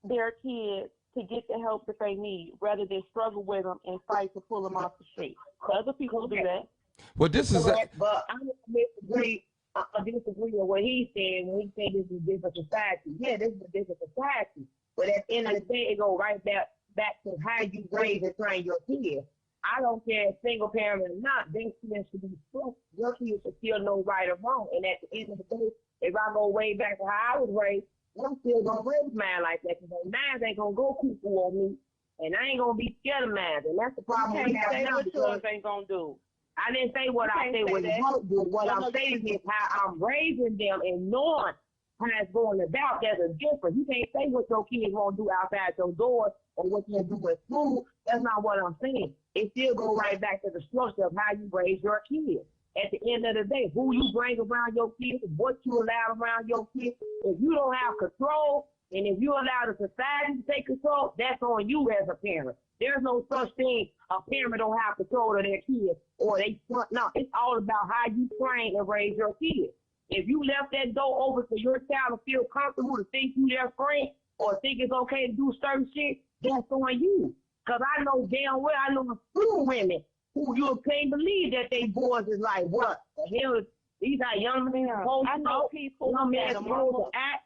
their kids to get the help that they need, rather than struggle with them and fight to pull them off the street. So other people do that. Well, this is. But I disagree. I disagree with what he's saying when he said this is a different society. Yeah, this is a different society. But at the end of the day, it goes right back to how you raise and train your kids. I don't care if single parent or not, they kids should be strong. Your kids should still know right or wrong. And at the end of the day, if I go way back to how I was raised, I'm still going to raise mine like that. Because mine ain't going to go cuckoo on me. And I ain't going to be scared of mine. And that's the problem we have now. What yours ain't going to do. I didn't say what I said was help you. What I'm saying is how I'm raising them and knowing how it's going about. There's a difference. You can't say what your kids won't do outside your door or what you do at school. That's not what I'm saying. It still goes right back to the structure of how you raise your kids. At the end of the day, who you bring around your kids, what you allow around your kids. If you don't have control, and if you allow the society to take control, that's on you as a parent. There's no such thing a parent don't have control of their kids or they no. It's all about how you train and raise your kids. If you left that door open for your child to feel comfortable to think you their friend or think it's okay to do certain shit, that's on you. Because I know damn well, I know a few women who you can't believe that they boys is like, what the hell is, these are young men supposed to know, people, young men supposed to act.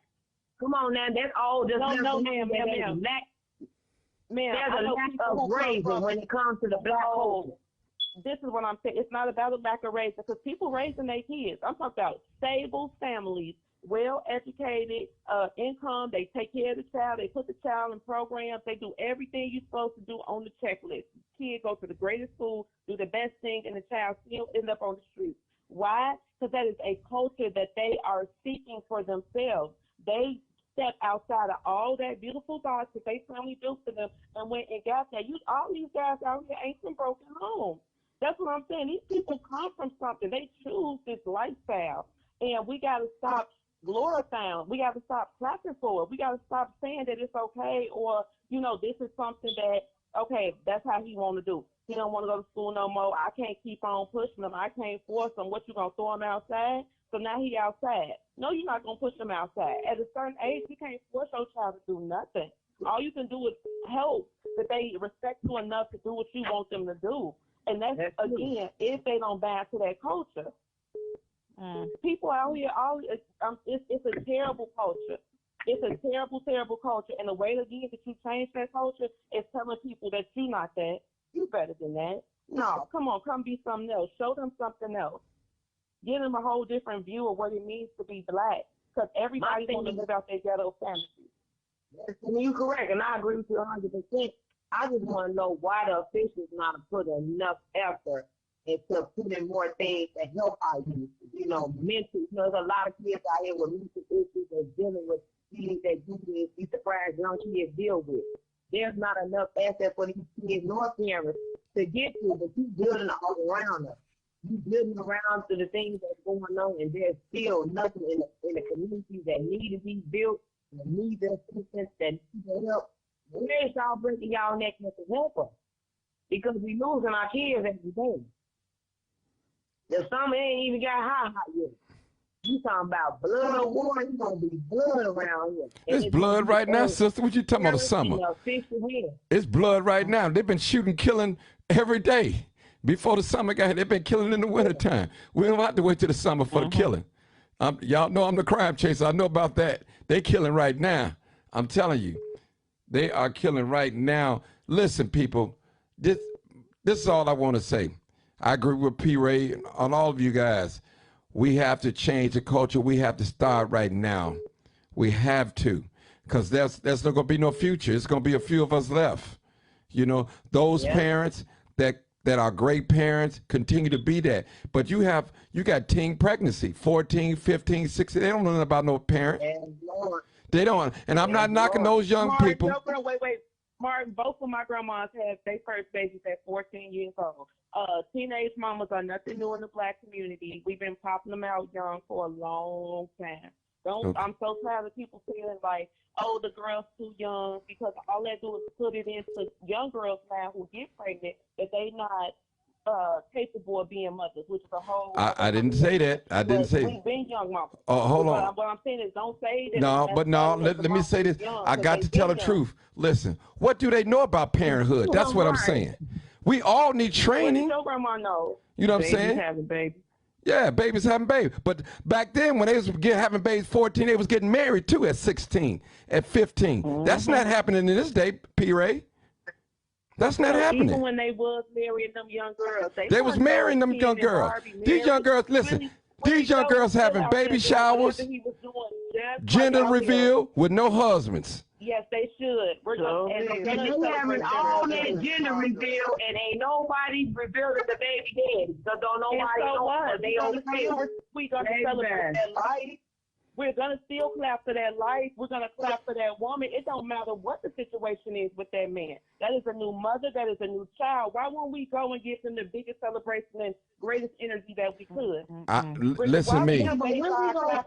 Come on now, that's all just no, ma'am. There's a lack of raising when it comes to the black culture. This is what I'm saying. It's not about a lack of raising because people raising their kids. I'm talking about stable families, well-educated, income. They take care of the child. They put the child in programs. They do everything you're supposed to do on the checklist. Kids go to the greatest school, do the best thing, and the child still end up on the street. Why? Because that is a culture that they are seeking for themselves. They step outside of all that beautiful thoughts that they family built for them and went and got that. All these guys out here ain't from broken homes. That's what I'm saying. These people come from something. They choose this lifestyle. And we got to stop glorifying. We got to stop clapping for it. We got to stop saying that it's okay or, this is something that, okay, that's how he want to do. He don't want to go to school no more. I can't keep on pushing him. I can't force him. What, you going to throw him outside? So now he outside. No, you're not going to push him outside. At a certain age, you can't force your child to do nothing. All you can do is help that they respect you enough to do what you want them to do. And that's again, if they don't buy into that culture. People out here, it's a terrible culture. It's a terrible, terrible culture. And the way, again, that you change that culture is telling people that you're not that. You're better than that. No, come on, come be something else. Show them something else. Give them a whole different view of what it means to be black. Because everybody wants to live out their ghetto fantasy. You're correct, and I agree with you 100%. I just want to know why the officials not put enough effort into putting more things to help our youth. Mental. There's a lot of kids out here with mental issues that's dealing with things that you would be surprised young kids deal with. There's not enough asset for these kids nor parents to get to, but you building all around us. You building around to the things that's going on, and there's still nothing in the communities that need to be built, that need the assistance, that need help. Where is y'all breaking y'all neck to help us? Because we losing our kids every day. The summer ain't even got hot yet. You talking about blood or war? It's gonna be blood around here. It's blood right now, sister. What you talking about the summer? It's blood right now. They've been shooting, killing every day. Before the summer got here, they've been killing in the wintertime. We don't have to wait till the summer for the killing. Y'all know I'm the crime chaser. I know about that. They killing right now. I'm telling you. They are killing right now. Listen, people, this is all I want to say. I agree with P. Ray and all of you guys. We have to change the culture. We have to start right now. We have to, because there's not going to be no future. It's going to be a few of us left. Those parents that are great parents continue to be that. But you got teen pregnancy, 14, 15, 16. They don't know nothing about no parent. They don't. And I'm not knocking those young people. Wait. Martin, both of my grandmas had their first babies at 14 years old. Teenage mamas are nothing new in the black community. We've been popping them out young for a long time. I'm so tired of people feeling like, oh, the girl's too young, because all they do is put it into young girls now who get pregnant that they not capable of being mothers, which is a whole. I didn't say that. I didn't say. We've been young mamas. Oh, hold on. What I'm saying is, don't say that. No, let me say this. I got to tell the truth. Listen, what do they know about parenthood? That's what I'm saying. We all need training. What does your grandma know? You know what I'm saying? Babies having babies. Yeah, babies having babies. But back then, when they was having babies 14, they was getting married too at 16, at 15. That's not happening in this day, P. Ray. That's not happening. Even when they was marrying them young girls. They was marrying them young girls. These young girls, listen, these young girls having baby showers. He was doing Just Gender like out here. reveal with no husbands. Yes, they should. We're So, gonna, and and they're they gonna having celebrate all gender that reveal. gender reveal, and ain't nobody revealing the baby daddy. So don't And nobody so know what? what they on the field. We're gonna celebrate that life. We're gonna still clap for that life. We're gonna clap for that woman. It don't matter what the situation is with that man. That is a new mother. That is a new child. Why won't we go and give them the biggest celebration and greatest energy that we could? Listen to me. Yeah, but when we gonna stop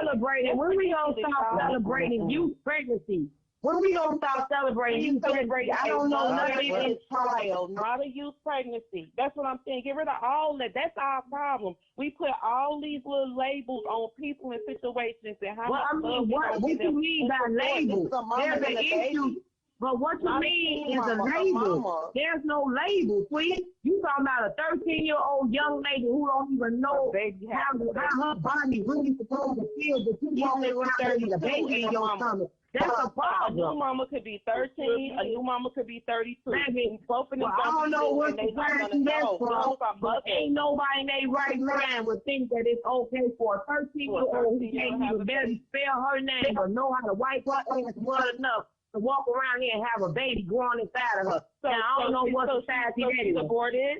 celebrating? When we gonna stop celebrating youth pregnancy? When we gonna stop celebrating youth pregnancy? I don't know nothing. in trial, not a youth pregnancy. That's what I'm saying. Get rid of all that. That's our problem. We put all these little labels on people and situations and how Well, I much mean, love we what don't you give them. mean by This label? is a mama There's an and a issue. baby. But what you Not a mean teen is a mama, a label. mama. There's no label, sweetie. You talking about a 13-year-old young lady who don't even know Baby how her body really supposed to feel, but you want to carry the baby in your stomach. That's a A new problem. mama could be 13. A new mama could be 32. Baby, Both of them well, I don't know what and they not society gonna that's know. from, Those are but mothers. ain't nobody in their right mind would think that it's okay for a 13-year-old who can't even barely spell her name or know how to wipe her ass well enough to walk around here and have a baby growing inside of her. So, Now, I don't know what so society so that she's is. aborted.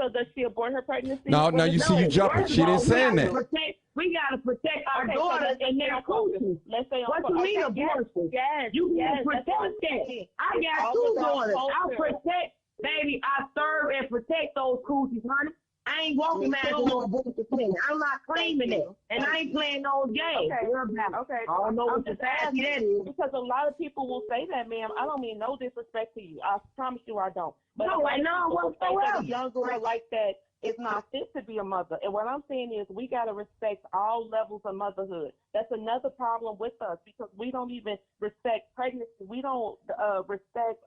So does she abort her pregnancy? No, you see, you jumping. She didn't say that. We gotta protect our Okay, so daughters let's and say their on focus. coochies. Let's say on What focus. you mean Okay, yes, abortion? yes, You yes, can protect that's what I'm that. saying. I got All two about daughters. I culture. protect, baby. I serve and protect those coochies, honey. I ain't walking around with no abortion clinic. I'm not claiming it, and I ain't playing those games. Okay. Worry about it. Okay. I don't know I'm what just society that asking is. because a lot of people will say that, ma'am. I don't mean no disrespect to you. I promise you I don't. But No, a lot and of none people will say that whatsoever. a young girl like that is not fit to be a mother. And what I'm saying is we got to respect all levels of motherhood. That's another problem with us because we don't even respect pregnancy. We don't respect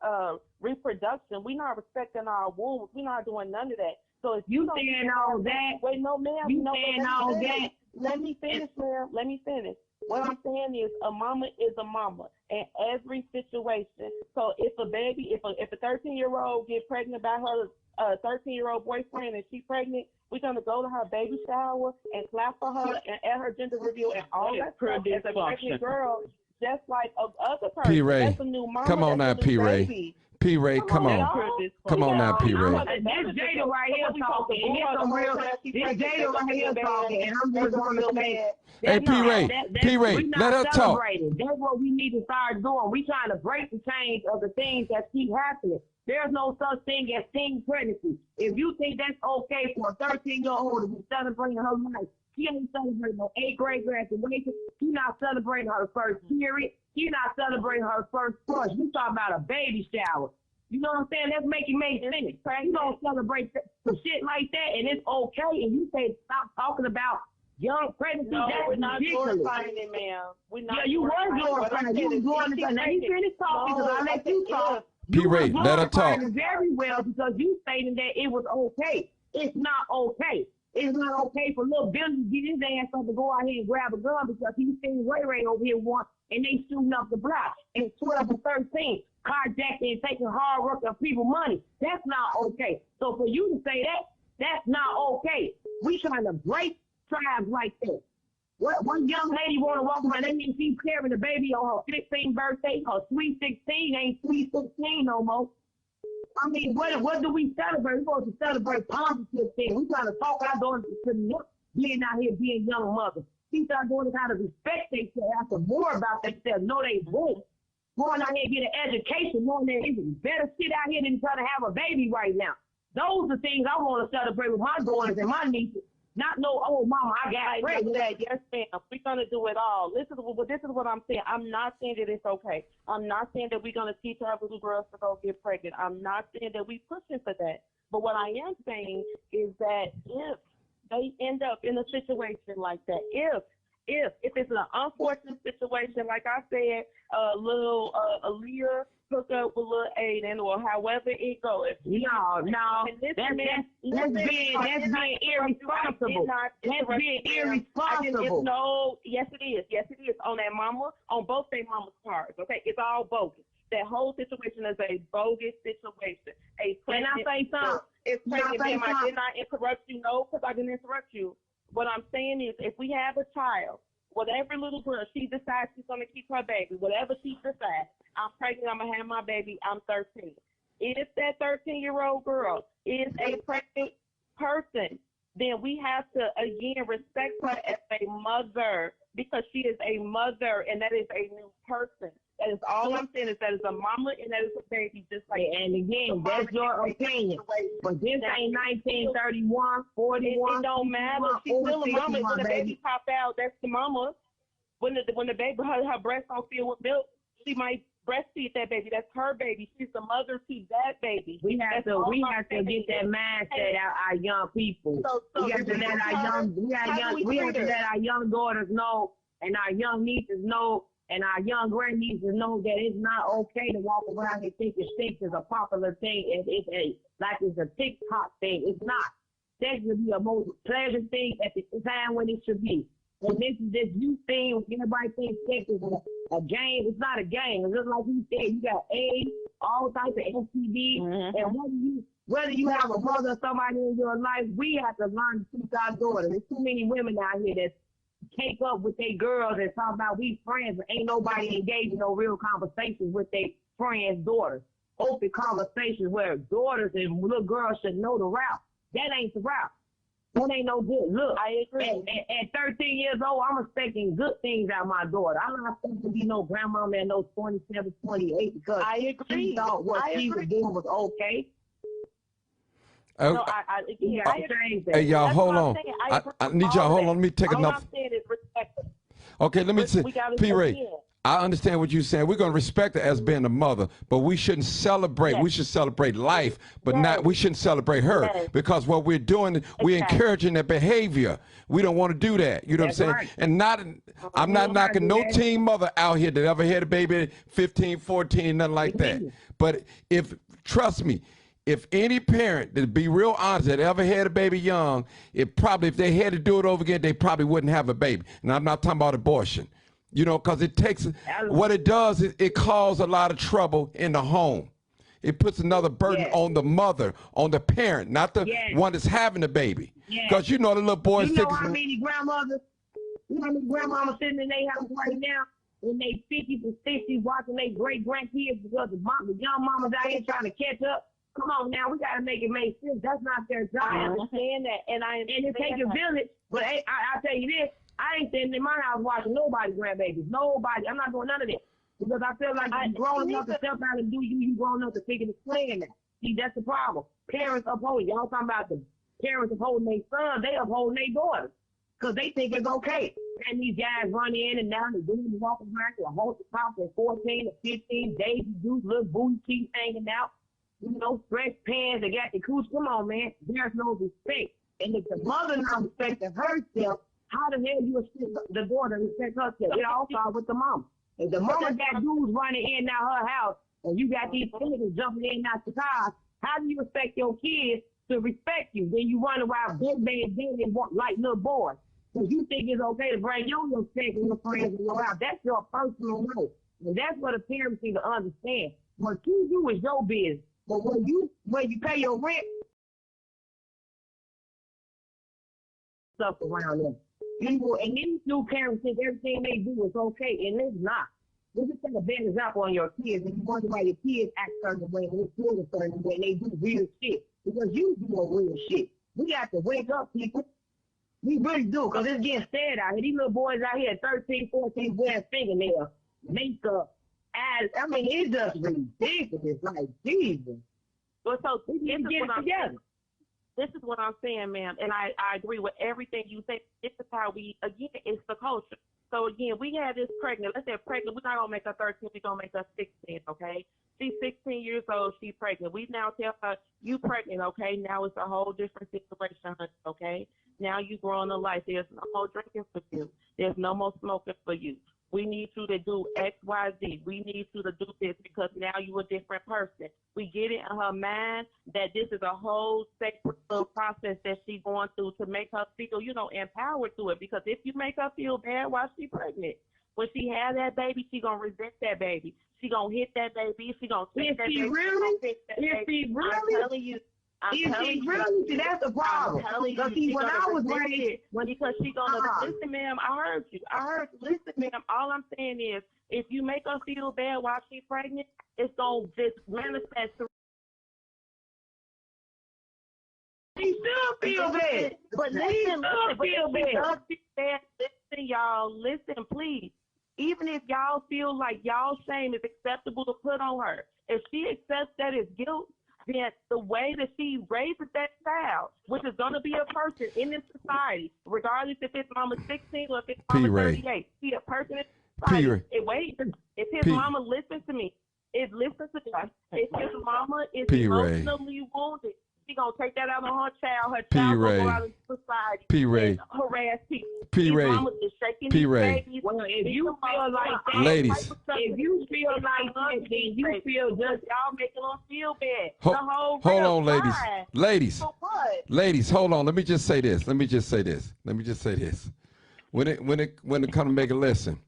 reproduction. We're not respecting our wombs. We're not doing none of that. So if You don't saying even all have that? wait, no, ma'am. You no, saying let me all finish. that? Let me finish, ma'am. Let me finish. What I'm saying is a mama is a mama in every situation. So if a baby, if a 13-year-old get pregnant by her 13-year-old boyfriend and she's pregnant, we're gonna go to her baby shower and clap for her and at her gender reveal and all that stuff as a pregnant girl, just like a other person. P-Ray, That's a new mama. come on that's now, a new P-Ray. baby. P-Ray, come on. Come on now, P-Ray. This Jada right here talking, and it's some real. This Jada right here talking, and I'm just going to say, Hey, P-Ray, P-Ray, we not let her talk. celebrating. That's what we need to start doing. We trying to break the chains of the things that keep happening. There's no such thing as teen pregnancy. If you think that's okay for a 13-year-old to be celebrating her life, she ain't celebrating no 8th grade graduation. She's not celebrating her first period. She's not celebrating her first crush. We talking about a baby shower. You know what I'm saying? Let's make it make sense. You don't celebrate some shit like that, and it's okay. And you say stop talking about young pregnancy. No, that's we're not ridiculous. glorifying it, ma'am. We're not Yeah, you were glorifying. You was glorifying. Let me finish talking because I let you talk. P-Ray, let her talk. Very well because you stated that it was okay. It's not okay. It's not okay for little Billy to get his ass up and go out here and grab a gun because he seen Ray Ray over here once and they shooting up the block. And 12 and 13, carjacking and taking hard work of people money. That's not okay. So for you to say that, that's not okay. We trying to break tribes like that. What one young lady want to walk around, that means she's carrying the baby on her 15th birthday. Her sweet 16 ain't sweet 16 no more. I mean, what do we celebrate? We're supposed to celebrate positive things. We're trying to talk our daughters to being out here being young mothers. Teach our daughters how to respect themselves, after more about themselves, know they won't. Going out here and get an education, knowing there is better shit out here than trying to have a baby right now. Those are things I want to celebrate with my daughters and my nieces. Not no, oh, mama, I got pregnant. Yes, ma'am. We're going to do it all. This is what I'm saying. I'm not saying that it's okay. I'm not saying that we're going to teach our little girls to go get pregnant. I'm not saying that we pushing for that. But what I am saying is that if they end up in a situation like that, if it's an unfortunate situation, like I said, little Aaliyah hook up with little Aiden or however it goes. No, that's being irresponsible. That's being irresponsible. No, yes it is. Yes it is. On that mama, on both their mama's parts. Okay, it's all bogus. That whole situation is a bogus situation. Can I say something? It's pregnant. Ma'am, I did not interrupt you. No, because I didn't interrupt you. What I'm saying is, if we have a child whatever little girl she decides she's gonna keep her baby, whatever she decides, I'm pregnant, I'm gonna have my baby, I'm 13. If that 13-year-old girl is a pregnant person, then we have to again respect her as a mother because she is a mother and that is a new person. That is all I'm saying is that is a mama and that is a baby just like. And again, that's your opinion. But this ain't 1931, 41. It don't matter. She's still a mama. When the baby pop out, that's the mama. When the baby her breast don't fill with milk, she might breastfeed that baby. That's her baby. She's the mother to that baby. We have to get that mindset out our young people. We have to let our young daughters know and our young nieces know and our young grandnieces know that it's not okay to walk around and think that sex is a popular thing. It's a TikTok thing. It's not. Sex should be a most pleasure thing at the time when it should be. And this is this youth thing. Everybody thinks sex is a game. It's not a game. It's just like you said, you got AIDS, all types of STD. Mm-hmm. And whether you have a brother or somebody in your life, we have to learn to teach our daughters. There's too many women out here that take up with their girls and talk about we friends, but ain't nobody engaged in no real conversations with their friends' daughters. Open conversations where daughters and little girls should know the route. That ain't the route. That ain't no good. Look, I agree. At 13 years old, I'm expecting good things out of my daughter. I'm not expecting to be no grandmama at no 27, 28 because she thought what she was doing was okay. No, hey, y'all, hold on. I need y'all, hold on. Let me take enough. All I'm saying is respect. Okay, let me say, P-Ray, I understand what you're saying. We're going to respect her as being a mother, but we shouldn't celebrate. Yes. We should celebrate life, but we shouldn't celebrate her because what we're doing, we're encouraging that behavior. We don't want to do that. You know what I'm saying? Right. And I'm not knocking no teen mother out here that ever had a baby at 15, 14, nothing like that. But trust me, if any parent, to be real honest, that ever had a baby young, if they had to do it over again, they probably wouldn't have a baby. And I'm not talking about abortion. You know, because it takes, what it does is it causes a lot of trouble in the home. It puts another burden on the mother, on the parent, not the one that's having the baby. Because you know the little boys. You know how many grandmothers, sitting in their house right now, in their 50s and 60s, watching their great-grandkids because the young mamas out here trying to catch up. Come on now, we got to make it make sense. That's not their job. I understand that. And it takes a village. But I'll tell you this. I ain't sitting in my house watching nobody's grandbabies. Nobody. I'm not doing none of that. Because I feel like you're grown enough to step out and do you grown enough to figure the plan now. See, that's the problem. Parents upholding. Y'all talking about the parents upholding their sons. They upholding their daughters. Because they think it's okay. And these guys run in and down and doing the walking around to a whole house at 14 or 15, Daisy Dukes, little booty teeth hanging out. You know, stretch pants, they got the cooch. Come on, man. There's no respect. And if the mother not respecting herself, how the hell you expect the daughter to respect herself? It all starts with the mama. If the mama got dudes running in and out her house, and you got these niggas jumping in and out the cars, how do you expect your kids to respect you? Then you run around big man, they want like little boys. Because you think it's okay to bring your little sex and your friends in your house. That's your personal life. And that's what the parents need to understand. What you do is your business. But when you pay your rent, stuff around them. You know, and these new parents think everything they do is okay, and it's not. They just take advantage up on your kids, and you wonder why your kids act certain way, and they feel a certain way, and they do real shit. Because you do a real shit. We got to wake up, people. We really do, because it's getting sad out here. These little boys out here at 13, 14 wearing fingernails, makeup, eyes. I mean, it's just ridiculous. Like, Jesus. Well, so this is what I'm saying, ma'am, and I agree with everything you say. This is how it's the culture. So, again, we have this pregnant. Let's say pregnant. We're not going to make her 13. We're going to make her 16, okay? She's 16 years old. She's pregnant. We now tell her, you pregnant, okay? Now it's a whole different situation, okay? Now you growing a life. There's no more drinking for you. There's no more smoking for you. We need you to do X, Y, Z. We need you to do this because now you're a different person. We get it in her mind that this is a whole separate process that she's going through to make her feel, empowered to it. Because if you make her feel bad while she's pregnant, when she has that baby, she's going to resent that baby. She's going to hit that baby. She's going to take that baby. Really? I'm I'm telling you, really, see, that's the problem. I'm telling Because you, see, she's when gonna I was resist raised, it because she's gonna Uh-uh. listen, ma'am. I heard you. Listen, ma'am. All I'm saying is, if you make her feel bad while she's pregnant, it's gonna just manifest. she still feel bad. But She listen, still but feel if she bad. does feel bad, listen, y'all. Listen, please. Even if y'all feel like y'all shame is acceptable to put on her, if she accepts that as guilt, then the way that she raises that child, which is going to be a person in this society, regardless if his mama's 16 or if his mama's P-Ray. 38, she a person in P-Ray. society. If his P- mama listens to me, if his mama is P-Ray. emotionally wounded, she gonna take that out on her child. Her P-Ray. child gonna go out into society P-Ray. and harass people. P-Ray. These mamas is shaking P-Ray. these babies. Well, if you feel like that, Ladies. if you feel like that, then you feel just y'all making them feel bad. Hold whole real on, ladies. lie. Ladies. For what? Ladies, hold on. Let me just say this. When it comes to make a lesson,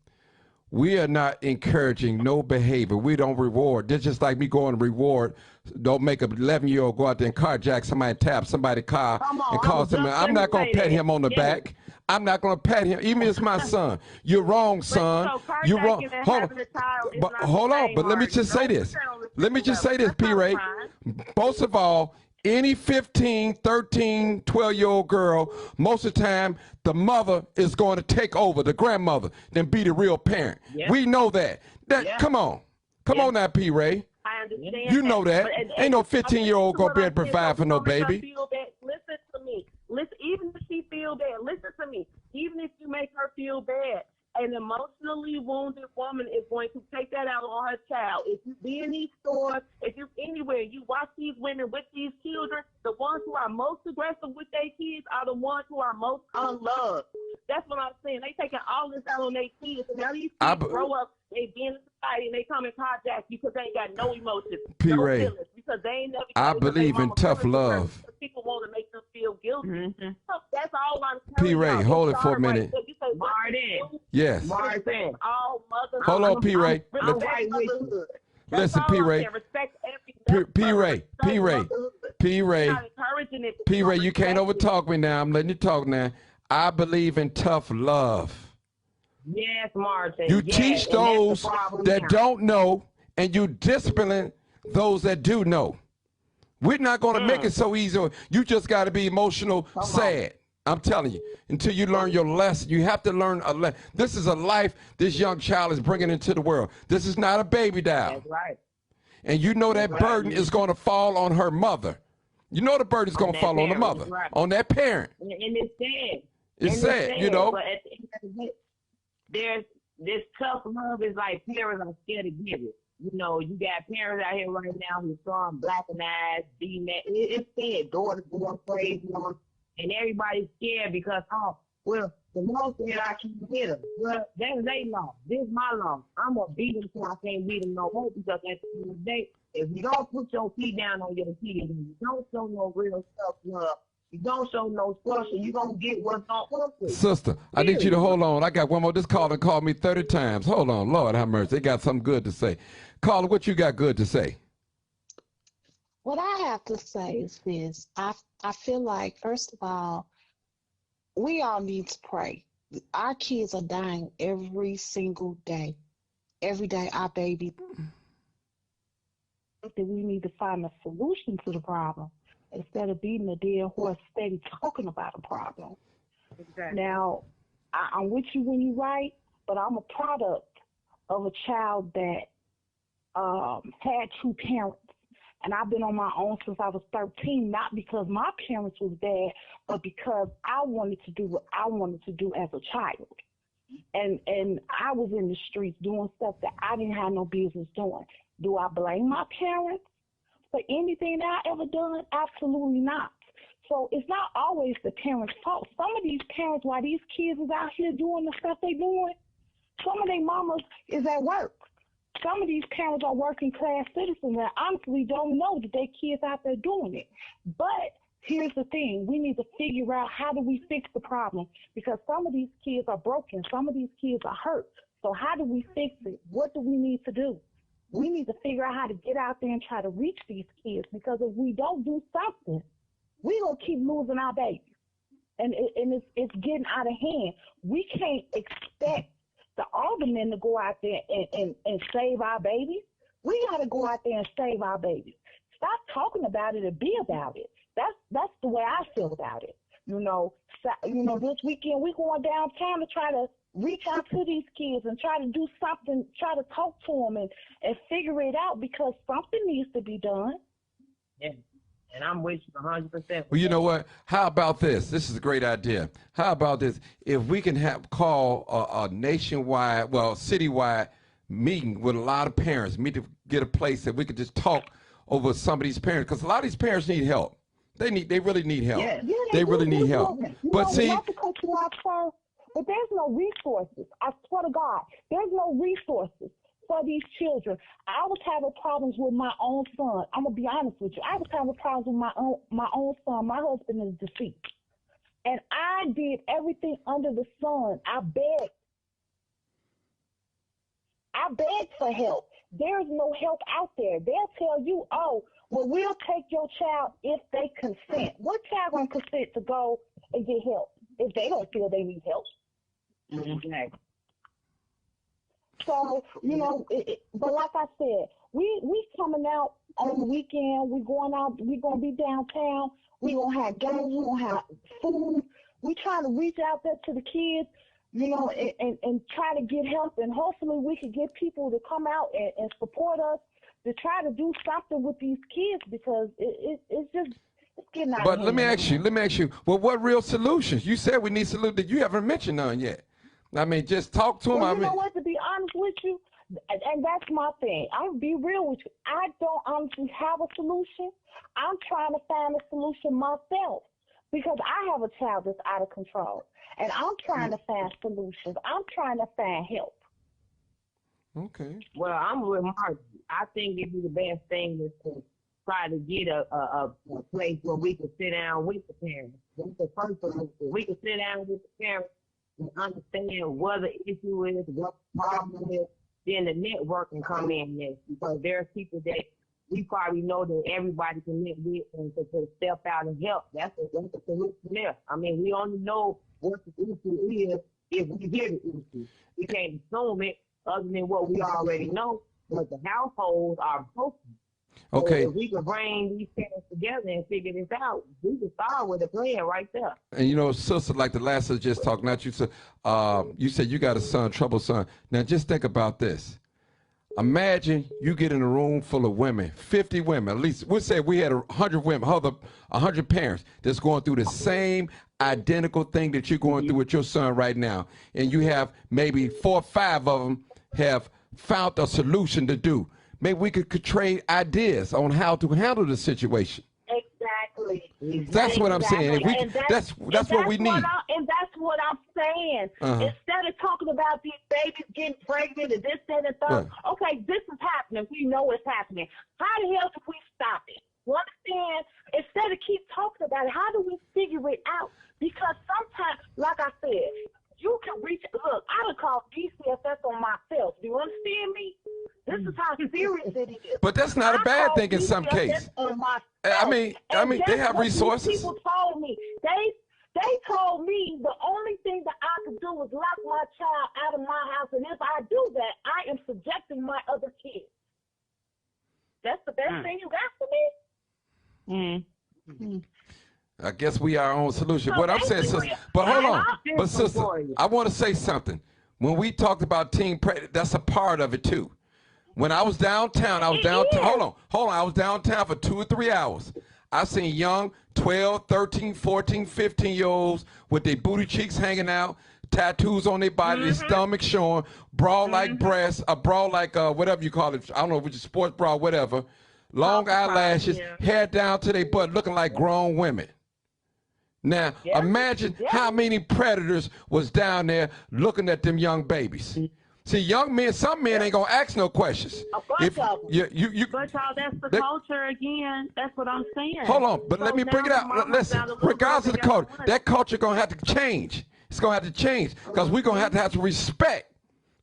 we are not encouraging no behavior. We don't reward. It's just like me going to reward. Don't make an 11-year-old go out there and carjack somebody, tap somebody's car, Come on, and I cause was them. just I'm not gonna going to say pat that. him on the Yeah. back. I'm not going to pat him, even if it's my son. You're wrong, son. So You're wrong. carjacking and Hold having on. a child is But not hold the on. same, But let me Marty. just say Don't this. put that on the Let me same just say level. this, That's not P-Ray. fine. Most of all, any 15, 13, 12-year-old girl, most of the time, the mother is going to take over, the grandmother, than be the real parent. Yeah. We know that. Yeah. Come on. Come on now, P-Ray. I understand. You know that. But Ain't no 15-year-old going to be able to provide for no baby. Listen to me. Listen, even if she feel bad, listen to me. Even if you make her feel bad, an emotionally wounded woman is going to take that out on her child. If you be in these stores, if you anywhere, you watch these women with these children, the ones who are most aggressive with their kids are the ones who are most unloved. That's what I'm saying. They taking all this out on their kids. And now these kids grow up, they be in society, and they come and carjack you because they ain't got no emotions, P-Ray, no feelings, because they ain't never. I believe in tough love. People want to make them feel guilty. Mm-hmm. That's all I'm telling you. P-Ray, hold it for a minute. Marty. Yes. Marty. All mothers. Hold on, P-Ray. I'm right with you. Listen, P-Ray. P-Ray. P-Ray, you can't overtalk me now. I'm letting you talk now. I believe in tough love. Yes, Marty. You yes. teach those that don't know, and you discipline those that do know. We're not going to make it so easy. You just got to be emotional, sad. I'm telling you, until you learn your lesson. You have to learn a lesson. This is a life this young child is bringing into the world. This is not a baby doll. That's right. And you know that burden is going to fall on her mother. You know the burden is going to fall on the mother, on that parent. And it's sad. It's sad, you know. But at the end of the day, there's this tough love is like parents are scared to give it. You know, you got parents out here right now who's throwing black and eyes, it's sad. Daughters going crazy on, and everybody's scared because, oh, well, the law said I can get them. Well, that's their law. This is my law. I'm going to beat them till I can't beat them no more because at the end of the day, if you don't put your feet down on your feet and you don't show no real self-love, you don't show no structure, you're going to get what's on purpose. Sister, I need you to hold on. I got one more. This caller called me 30 times. Hold on. Lord have mercy. They got something good to say. Caller, what you got good to say? What I have to say is this. I feel like, first of all, we all need to pray. Our kids are dying every single day. Every day, our baby. We need to find a solution to the problem instead of beating a dead horse steady talking about a problem. Exactly. Now, I'm with you when you write, but I'm a product of a child that had two parents. And I've been on my own since I was 13, not because my parents was bad, but because I wanted to do what I wanted to do as a child. And I was in the streets doing stuff that I didn't have no business doing. Do I blame my parents for anything that I ever done? Absolutely not. So it's not always the parents' fault. Some of these parents, while these kids is out here doing the stuff they doing, some of their mamas is at work. Some of these parents are working class citizens and honestly don't know that their kids out there doing it. But here's the thing. We need to figure out how do we fix the problem because some of these kids are broken. Some of these kids are hurt. So how do we fix it? What do we need to do? We need to figure out how to get out there and try to reach these kids, because if we don't do something, we're going to keep losing our babies. And it's getting out of hand. We can't expect the aldermen to go out there and save our babies. We got to go out there and save our babies. Stop talking about it and be about it. That's the way I feel about it. This weekend we're going downtown to try to reach out to these kids and try to do something, try to talk to them and figure it out, because something needs to be done. Yeah. And I'm with you 100%. Well, you know what? How about this? This is a great idea. How about this? If we can call a nationwide, citywide meeting with a lot of parents, meet to get a place that we could just talk over some of these parents, because a lot of these parents need help. They really need help. Yeah, they really need help. But see, not to cut you off, sir, but there's no resources. I swear to God, there's no resources for these children. I was having problems with my own son. I'm gonna be honest with you. I was having problems with my own son. My husband is deceased, and I did everything under the sun. I begged for help. There's no help out there. They'll tell you, oh, well, we'll take your child if they consent. What child gonna consent to go and get help if they don't feel they need help? Okay. So, but like I said, we coming out on the weekend. We going out. We gonna be downtown. We gonna have games. We gonna have food. We trying to reach out there to the kids, and try to get help. And hopefully we can get people to come out and support us to try to do something with these kids, because it's getting out of hand. But let me ask you. Well, what real solutions? You said we need solutions. You haven't mentioned none yet. I mean, just talk to them. Well, you know what, to be honest with you, and that's my thing. I'll be real with you. I don't honestly have a solution. I'm trying to find a solution myself, because I have a child that's out of control, and I'm trying to find solutions. I'm trying to find help. Okay. Well, I'm with Margie. I think it'd be the best thing is to try to get a place where we can sit down with the parents. That's the first solution. We can sit down with the parents and understand what the issue is, what the problem is. Then the network can come in next, because there are people that we probably know that everybody can meet with and to step out and help. That's the solution there. I mean, we only know what the issue is if we hear the issue. We can't assume it other than what we already know, but the households are broken. Okay. So if we can bring these parents together and figure this out, we can start with a plan right there. And sister, like the last sister just talked, not you, sir. You said you got a son, troubled son. Now just think about this. Imagine you get in a room full of women, 50 women, at least we'll say we had 100 women, 100 parents that's going through the same identical thing that you're going through with your son right now. And you have maybe 4 or 5 of them have found a solution to do. Maybe we could trade ideas on how to handle the situation. Exactly. That's what I'm saying. That's what we need. And that's what I'm saying. Instead of talking about these babies getting pregnant and this, that, and third, okay, this is happening. We know it's happening. How the hell do we stop it? You understand? Instead of keep talking about it, how do we figure it out? Because sometimes, like I said, you can reach. Look, I would call DCFS on myself. Do you understand me? This is how serious it is. But that's not a bad thing in some cases. I mean, they have resources. People told me they told me the only thing that I could do was lock my child out of my house, and if I do that, I am subjecting my other kids. That's the best thing you got for me. I guess we are our own solution. What I'm saying, sister, but hold on. But sister, I want to say something. When we talked about teen pregnancy, that's a part of it too. When I was downtown, hold on. I was downtown for 2 or 3 hours. I seen young 12, 13, 14, 15-year-olds with their booty cheeks hanging out, tattoos on their body, their stomach showing, bra-like breasts, a bra-like whatever you call it, I don't know, which is sports bra, whatever, long eyelashes, hair down to their butt, looking like grown women. Now, imagine how many predators was down there looking at them young babies. See, young men, some men ain't gonna ask no questions. A bunch of them. But y'all, that's the culture again. That's what I'm saying. Hold on, but let me bring it out. Listen, regardless of the culture, that culture gonna have to change. It's gonna have to change because we're gonna have to respect.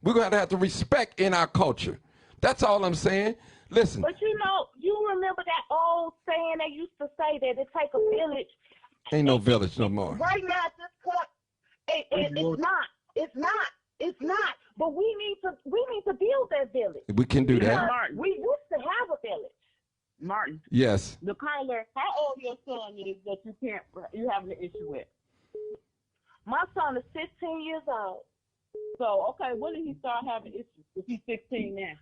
We're gonna have to respect in our culture That's all I'm saying. Listen. But you know, you remember that old saying they used to say that it take a village. Ain't no village no more. Right now, this cut, it's not. But we need to build that village. We can do that. Martin. We used to have a village. Martin, Yes. the caller, how old your son is that you having an issue with? My son is 15 years old. So, okay, when did he start having issues? If he's 16 now.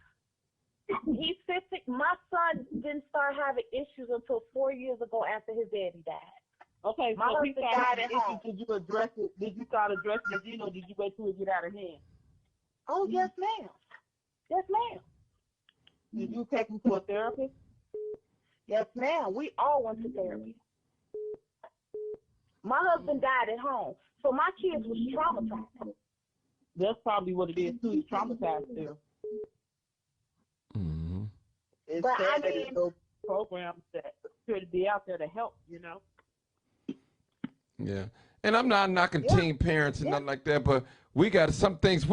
He's 15. My son didn't start having issues until 4 years ago after his daddy died. Okay, My so he husband started died having at issues. home. Did you address it? Did you start addressing it? Or did you wait till it get out of hand? Oh, yes, ma'am. Yes, ma'am. Did you take him to a therapist? Yes, ma'am. We all went to therapy. My husband died at home, so my kids was traumatized. That's probably what it is too. He's traumatized still. Mm-hmm. It's But sad I that there's mean- no programs that should be out there to help, you know. Yeah. And I'm not knocking teen parents and nothing like that, but we got some things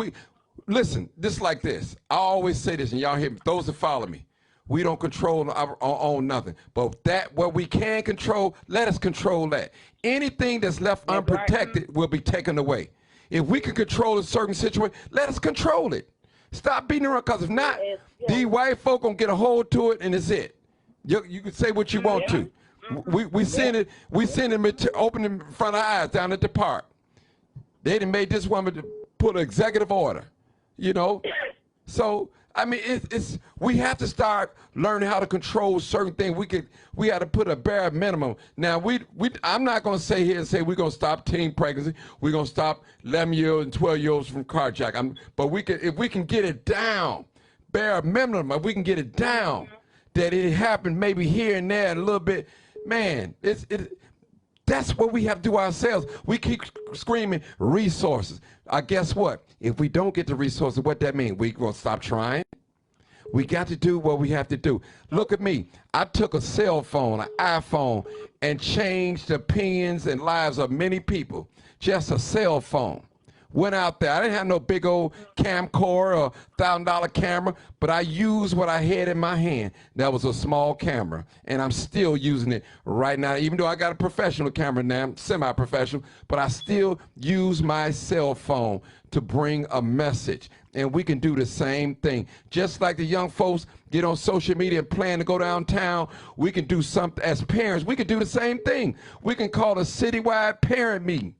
listen, this like this. I always say this, and y'all hear me, those that follow me. We don't control our own nothing. But that what we can control, let us control that. Anything that's left unprotected will be taken away. If we can control a certain situation, let us control it. Stop beating around, because if not, these white folk gonna get a hold to it, and it's it. You can say what you want to. We send it open in front of our eyes down at the park. They done made this woman to put an executive order, you know. So I mean, we have to start learning how to control certain things. We got to put a bare minimum. Now I'm not gonna say here and say we're gonna stop teen pregnancy. We're gonna stop 11-year-olds and 12-year-olds from carjacking. But if we can get it down, bare minimum, if we can get it down, that it happened maybe here and there a little bit. Man, that's what we have to do ourselves. We keep screaming resources. Guess what? If we don't get the resources, what that mean? We gonna stop trying? We got to do what we have to do. Look at me. I took a cell phone, an iPhone, and changed the opinions and lives of many people. Just a cell phone. Went out there. I didn't have no big old camcorder or $1,000 camera, but I used what I had in my hand. That was a small camera, and I'm still using it right now. Even though I got a professional camera now, semi-professional, but I still use my cell phone to bring a message. And we can do the same thing. Just like the young folks get on social media and plan to go downtown, we can do something as parents. We can do the same thing. We can call a citywide parent meeting.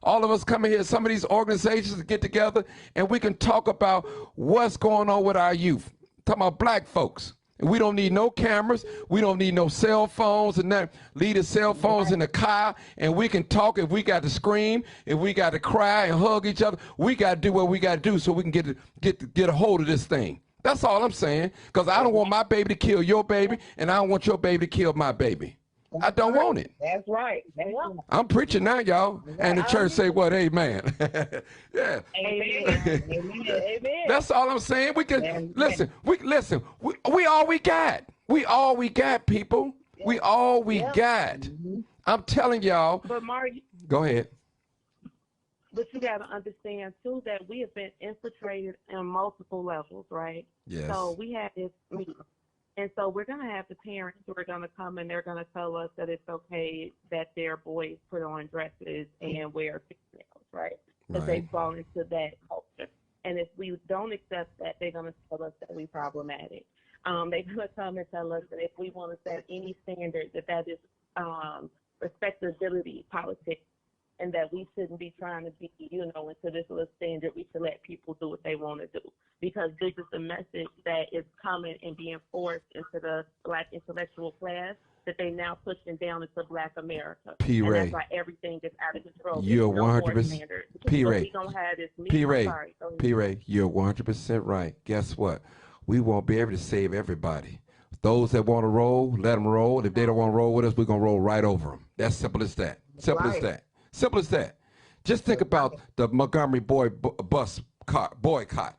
All of us come in here, some of these organizations get together, and we can talk about what's going on with our youth. Talking about black folks. And we don't need no cameras. We don't need no cell phones and that. Leave the cell phones in the car, and we can talk. If we got to scream, if we got to cry and hug each other, we got to do what we got to do so we can get a hold of this thing. That's all I'm saying. Because I don't want my baby to kill your baby, and I don't want your baby to kill my baby. I don't want it. That's right. I'm preaching now, y'all. And the church say what? Amen. Yeah. Amen. Amen. That's all I'm saying. We can listen. We all we got. We all we got, people. We all we got. I'm telling y'all. But Marty, Go ahead. But you got to understand, too, that we have been infiltrated on multiple levels, right? Yes. So we had this meeting. And so we're going to have the parents who are going to come and they're going to tell us that it's okay that their boys put on dresses and wear females, right? Because they fall into that culture. And if we don't accept that, they're going to tell us that we're problematic. They're going to come and tell us that if we want to set any standard, that is respectability politics, and that we shouldn't be trying to be, into this little standard. We should let people do what they want to do, because this is the message that is coming and being forced into the black intellectual class that they now pushing down into black America. P. And Ray, that's why everything is out of control. you're There's no more 100%. standards. P. So Ray, we gonna have this meeting. P. Ray, Sorry, go ahead. P. Ray, you're 100% right. Guess what? We won't be able to save everybody. Those that want to roll, let them roll. If they don't want to roll with us, we're going to roll right over them. That's simple as that. Simple as that. Simple as that. Just think about the Montgomery bus boycott.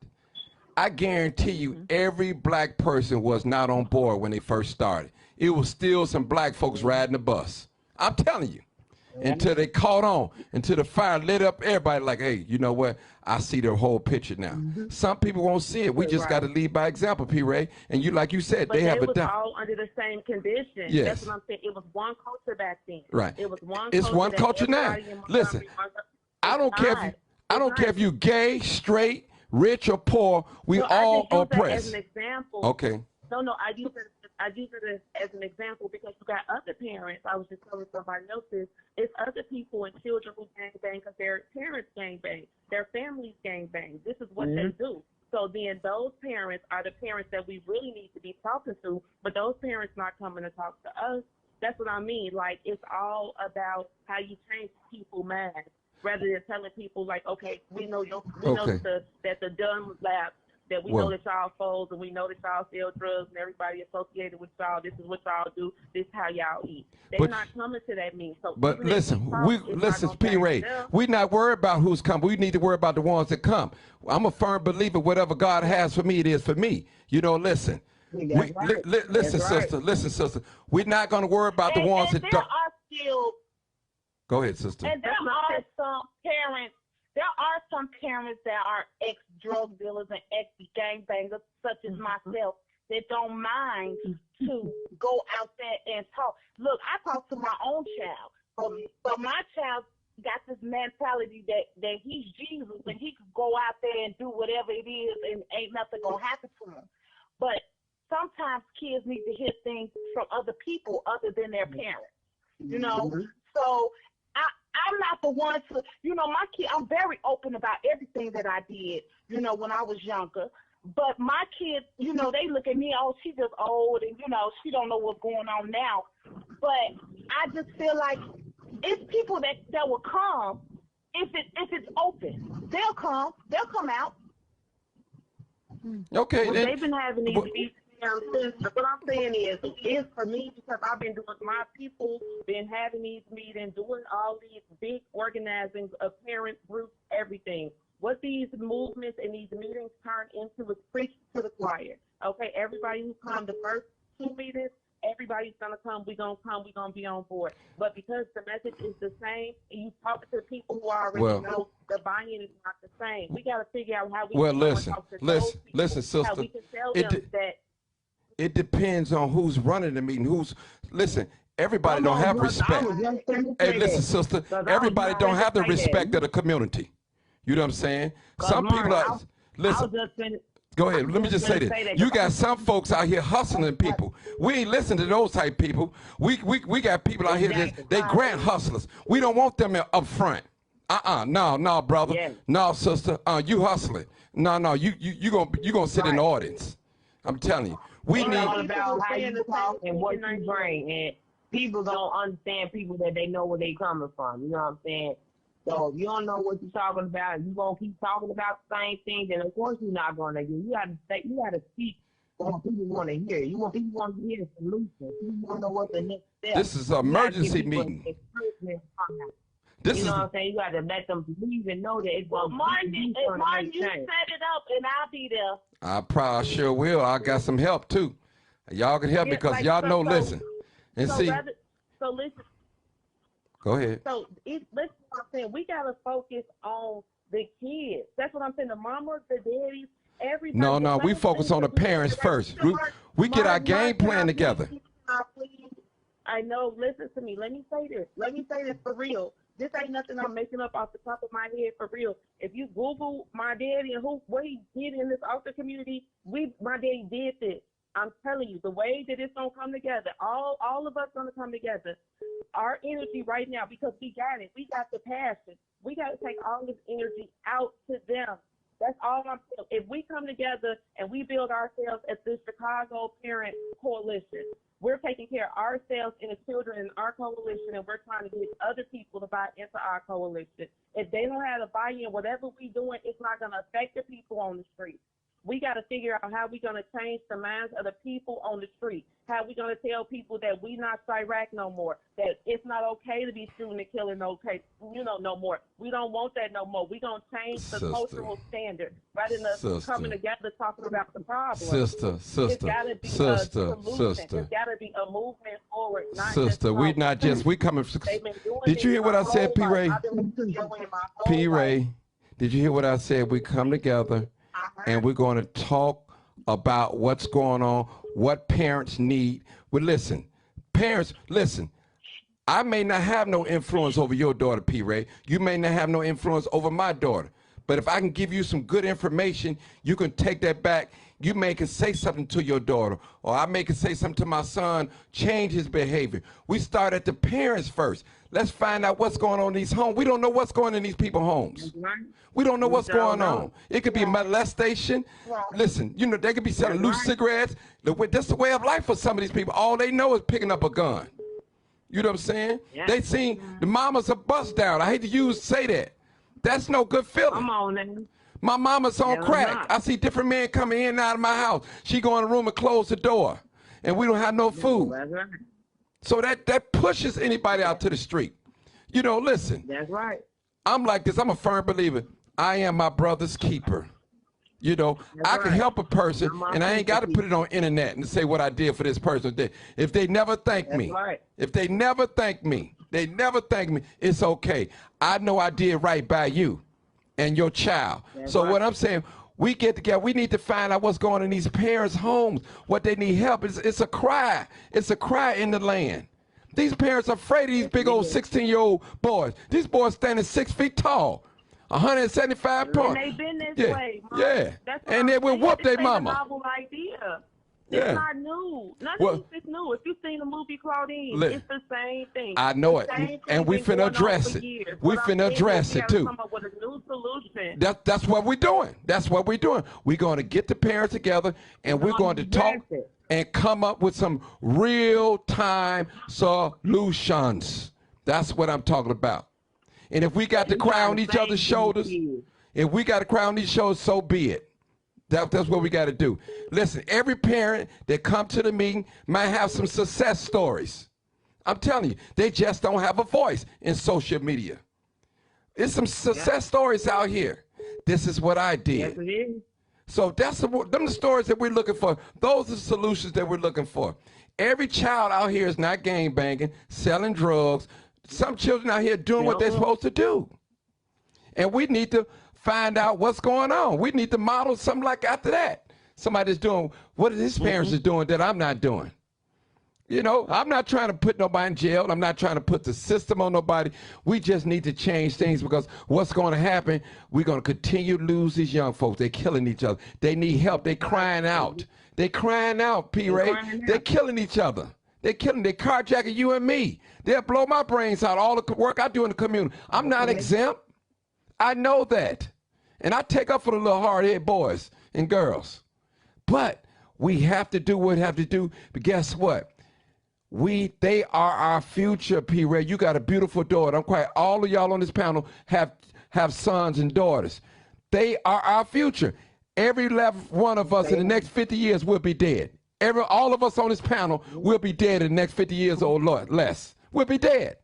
I guarantee you every black person was not on board when they first started. It was still some black folks riding the bus. I'm telling you. until they caught on, until the fire lit up everybody like, hey, you know what? I see the whole picture now. Some people won't see it. We just got to lead by example, P. Ray. And you, like you said, But they have a was all under the same conditions. Yes. That's what I'm saying. It was one culture back then. Right. It was one It's culture one that culture now. everybody in Listen, Montgomery I don't care if you, I don't care if you gay, straight, rich or poor. We Well, all I just use that oppressed. as an example. Okay. No, I use it as an example because you got other parents. I was just telling somebody else this. It's other people and children who gangbang because their parents gangbang, their families gangbang. This is what they do. So then those parents are the parents that we really need to be talking to, but those parents not coming to talk to us. That's what I mean. Like, it's all about how you change people's minds rather than telling people like, okay, we know that the gun was lapsed, that we know that y'all foes and we know that y'all sell drugs and everybody associated with y'all. This is what y'all do. This is how y'all eat. They're not coming to that meeting. So but listen, listen, P. Ray, we're not worried about who's coming. We need to worry about the ones that come. I'm a firm believer. Whatever God has for me, it is for me. You know, listen. Listen, sister. We're not going to worry about the ones that don't. Are still. Go ahead, sister. And there are some parents that are ex-drug dealers and ex-gangbangers, such as myself, that don't mind to go out there and talk. Look, I talk to my own child, but my child got this mentality that he's Jesus and he could go out there and do whatever it is and ain't nothing gonna happen to him. But sometimes kids need to hear things from other people other than their parents, you know. So I'm not the one to, you know, my kid, I'm very open about everything that I did, you know, when I was younger. But my kids, you know, they look at me, oh, she's just old and, you know, she don't know what's going on now. But I just feel like it's people that will come if it's open. They'll come out. Okay. Well, they've been having these meetings. What I'm saying is for me, because I've been doing, my people been having these meetings, doing all these big organizings of parent groups, everything. What these movements and these meetings turn into is preach to the choir. Okay, everybody who come the first 2 meetings, everybody's gonna come. We're gonna be on board. But because the message is the same, and you talk to people who already know the buy-in is not the same. We gotta figure out how we can talk to those people, sister. how we can tell them that. It depends on who's running the meeting. Listen, everybody don't have respect. Hey, listen, sister, everybody don't have the respect of the community. You know what I'm saying? Some people are, listen, go ahead. Let me just say this. You got some folks out here hustling people. We ain't listen to those type people. We got people out here that they grant hustlers. We don't want them up front. No, brother. Yeah. No, sister. You hustling. No, you gonna sit in the audience. I'm telling you. We need all about how you talk and what you bring, and people don't understand people that they know where they coming from. You know what I'm saying? So if you don't know what you're talking about, you gonna keep talking about the same thing, then of course you're not gonna get. You gotta speak what people want to hear. People want to hear a solution. You want to know what the next step. This is an emergency meeting. You know what I'm saying? You got to let them believe and know that it's going to Martin, you set it up, and I'll be there. I sure will. I got some help, too. Y'all can help me because y'all know, listen. And see. So listen. Go ahead. So listen what I'm saying. We got to focus on the kids. That's what I'm saying. The mamas, the daddies, everybody. No, we focus on the parents first. We get our game plan together. I know. Listen to me. Let me say this for real. This ain't nothing I'm making up off the top of my head, for real. If you Google my daddy and what he did in this author community, my daddy did this. I'm telling you, the way that it's gonna come together, all of us gonna come together. Our energy right now, because we got it. We got the passion. We got to take all this energy out to them. That's all I'm saying. If we come together and we build ourselves as the Chicago Parent Coalition, we're taking care of ourselves and the children in our coalition, and we're trying to get other people to buy into our coalition. If they don't have a buy-in, whatever we're doing, it's not going to affect the people on the street. We got to figure out how we're going to change the minds of the people on the street. How we going to tell people that we not Iraq no more, that it's not okay to be shooting and killing, okay, no more. We don't want that no more. We going to change the cultural standard rather than us coming together talking about the problem. It's got to be a solution. It's got to be a movement forward. We coming. Did you hear what I said, P. Ray? P. Ray, did you hear what I said? We come together and we're going to talk about what's going on, what parents need. Well, listen, parents, listen. I may not have no influence over your daughter, P. Ray. You may not have no influence over my daughter. But if I can give you some good information, you can take that back. You may can say something to your daughter, or I may can say something to my son, change his behavior. We start at the parents first. Let's find out what's going on in these homes. We don't know what's going on in these people's homes. We don't know what's going on. It could be molestation. Listen, they could be selling loose cigarettes. That's the way of life for some of these people. All they know is picking up a gun. You know what I'm saying? Yeah. They seen the mama's a bust down. I hate to say that. That's no good feeling. Come on, man. My mama's on crack. I see different men coming in and out of my house. She go in the room and close the door, and we don't have no food. That's right. So that pushes anybody out to the street. Listen. That's right. I'm like this. I'm a firm believer. I am my brother's keeper. I can help a person, and I ain't got to put it on internet and say what I did for this person. If they never thank me, if they never thank me, it's okay. I know I did right by you and your child. So what I'm saying, we get together. We need to find out what's going on in these parents' homes, what they need help. It's a cry. It's a cry in the land. These parents are afraid of these big old 16-year-old boys. These boys standing 6 feet tall. 175 pounds. And they've been this way, Mom. Yeah. And they will whoop their mama. It's a novel idea. It's not new. Nothing is new. If you've seen the movie Claudine, it's the same thing. I know it. And we finna address it. We finna address it too. Come up with a new solution. That's what we're doing. That's what we're doing. We're going to get the parents together and we're going to talk and come up with some real-time solutions. That's what I'm talking about. And if we got to cry on each other's shoulders, so be it. That's what we got to do. Listen, every parent that come to the meeting might have some success stories. I'm telling you, they just don't have a voice in social media. There's some success stories out here. This is what I did. Yes, so them the stories that we're looking for. Those are the solutions that we're looking for. Every child out here is not gang banging, selling drugs. Some children out here doing what they're supposed to do. And we need to find out what's going on. We need to model something like after that. Somebody's doing what his parents are doing that I'm not doing. I'm not trying to put nobody in jail. I'm not trying to put the system on nobody. We just need to change things because what's going to happen, we're going to continue to lose these young folks. They're killing each other. They need help. They're crying out. They're crying out, P. Ray. They're killing each other. They're carjacking you and me. They'll blow my brains out, all the work I do in the community. I'm not exempt. I know that. And I take up for the little hard-headed boys and girls. But we have to do what we have to do. But guess what? They are our future, P. Ray. You got a beautiful daughter. I'm quite all of y'all on this panel have sons and daughters. They are our future. Every last one of us in the next 50 years will be dead. All of us on this panel will be dead in the next 50 years or less. We'll be dead.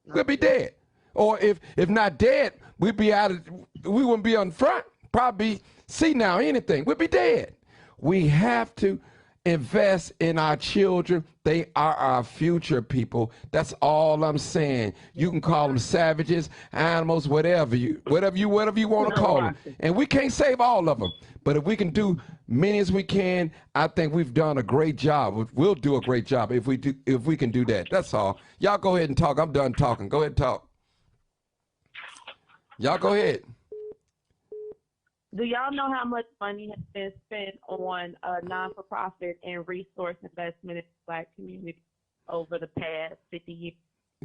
We'll be dead. Or if not dead, we wouldn't be on front, probably see now anything. We'd be dead. We have to invest in our children. They are our future, people. That's all I'm saying. You can call them savages, animals, whatever you want to call them. And we can't save all of them. But if we can do many as we can, I think we've done a great job. We'll do a great job if we can do that. That's all. Y'all go ahead and talk. I'm done talking. Go ahead and talk. Y'all go ahead. Do y'all know how much money has been spent on non-for-profit and resource investment in the Black community over the past 50 years?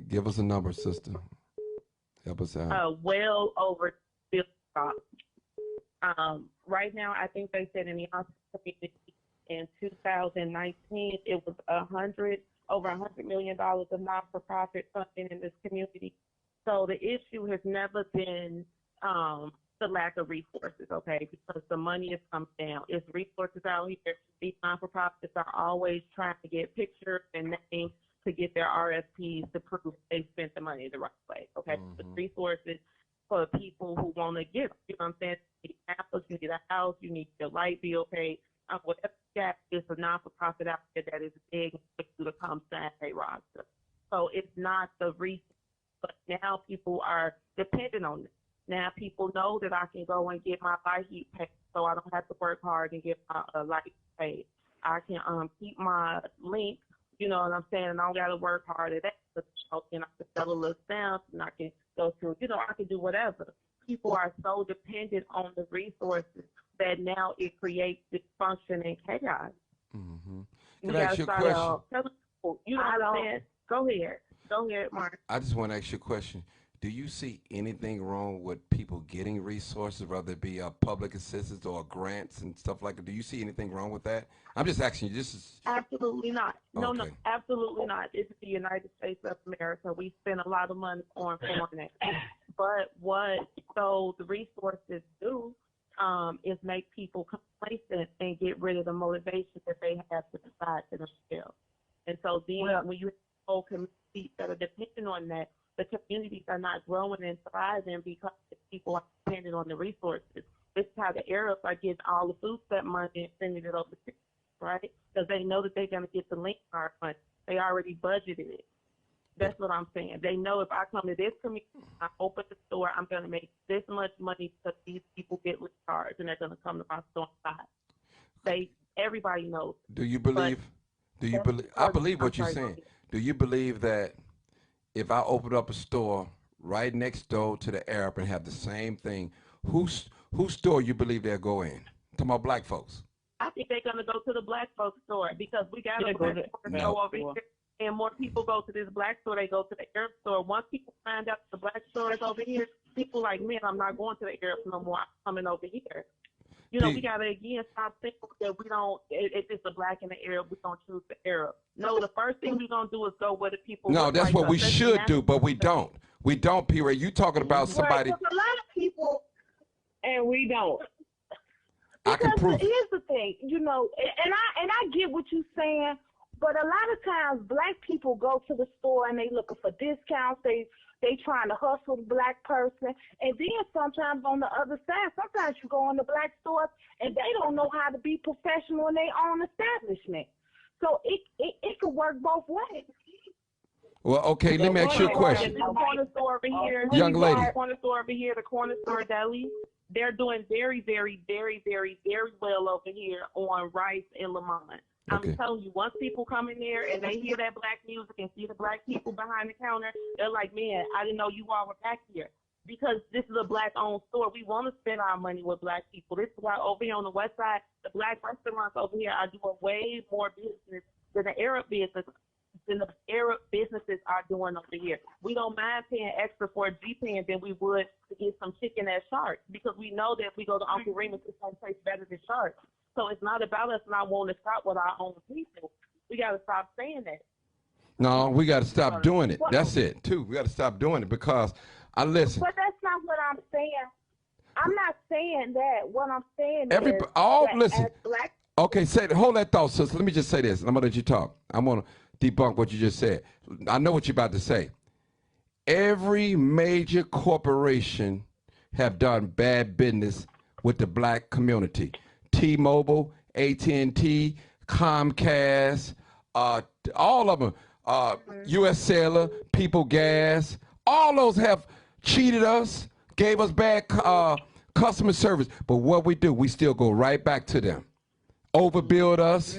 Give us a number, sister. Help us out. Well over $1 billion. Right now, I think they said in the community in 2019, it was over $100 million of non-for-profit funding in this community. So the issue has never been the lack of resources, okay, because the money is coming down. It's resources out here. These non-for-profits are always trying to get pictures and names to get their RFPs to prove they spent the money the right way, okay? The resources for people who want to give, you know what I'm saying? You need apples, you need a house, you need your light bill paid. Whatever you got, it's a non-for-profit out there that is big for you to come sign a roster. So it's not the reason, but now people are dependent on it. Now people know that I can go and get my light heat paid, so I don't have to work hard and get my light paid. I can keep my link, you know what I'm saying, and I don't got to work hard at that. And I can sell a little stamp, and I can go through, you know, I can do whatever. People are so dependent on the resources that now it creates dysfunction and chaos. Can I ask you a question? People, you know what I'm saying? Go ahead, Mark. I just want to ask you a question. Do you see anything wrong with people getting resources, whether it be public assistance or grants and stuff like that? Do you see anything wrong with that? I'm just asking you. This is absolutely not. No, okay. No, absolutely not. It's the United States of America. We spend a lot of money on foreign aid, but what so the resources do is make people complacent and get rid of the motivation that they have to decide to themselves. And so then when you have whole communities that are dependent on that, the communities are not growing and thriving because the people are dependent on the resources. This is how the Arabs are getting all the food stamp money and sending it overseas, right? Because they know that they're going to get the link card money. They already budgeted it. That's what I'm saying. They know if I come to this community, I open the store, I'm going to make this much money because these people get link cards and they're going to come to my store and buy. Everybody knows. Do you believe? I believe what you're saying. Do you believe that if I open up a store right next door to the Arab and have the same thing, whose store you believe they'll go in? I'm talking about black folks. I think they're going to go to the black folks store because we got a black store over here. And more people go to this black store, they go to the Arab store. Once people find out the black store is over here, people like, man, I'm not going to the Arab no more. I'm coming over here. You know, we got to, again, stop thinking that we don't, if it's the black and the Arab, we don't choose the Arab. No, the first thing we're going to do is go where the people. No, that's what we should do, but we don't. We don't, P-Ray. You talking about somebody. Right, a lot of people, and we don't. I can prove. Here's the thing, you know, and I get what you're saying, but a lot of times black people go to the store and they looking for discounts. They trying to hustle the black person. And then sometimes on the other side, sometimes you go in the black stores and they don't know how to be professional in their own establishment. So it could work both ways. Well, okay, let me ask you a question. The corner store over here, young lady. The corner store over here, the corner store deli, they're doing very, very, very, very, very well over here on Rice and Lamont. Okay. I'm telling you, once people come in there and they hear that black music and see the black people behind the counter, they're like, man, I didn't know you all were back here. Because this is a black-owned store. We want to spend our money with black people. This is why over here on the west side, the black restaurants over here are doing way more business than the Arab business. Than the Arab businesses are doing over here. We don't mind paying extra for a G-Pan than we would to get some chicken at Shark because we know that if we go to Uncle Remus, it's going to taste better than Shark. So it's not about us not wanting to shop with our own people. We got to stop saying that. No, we got to stop doing it. That's it, too. We got to stop doing it because I listen. But that's not what I'm saying. I'm not saying that. What I'm saying is listen. as black. Okay, hold that thought, sister. Let me just say this. I'm going to let you talk. I'm going to debunk what you just said. I know what you're about to say. Every major corporation have done bad business with the black community. T-Mobile, AT&T, Comcast, all of them, U.S. Sailor, People Gas, all those have cheated us, gave us bad customer service. But what we do, we still go right back to them. Overbuild us.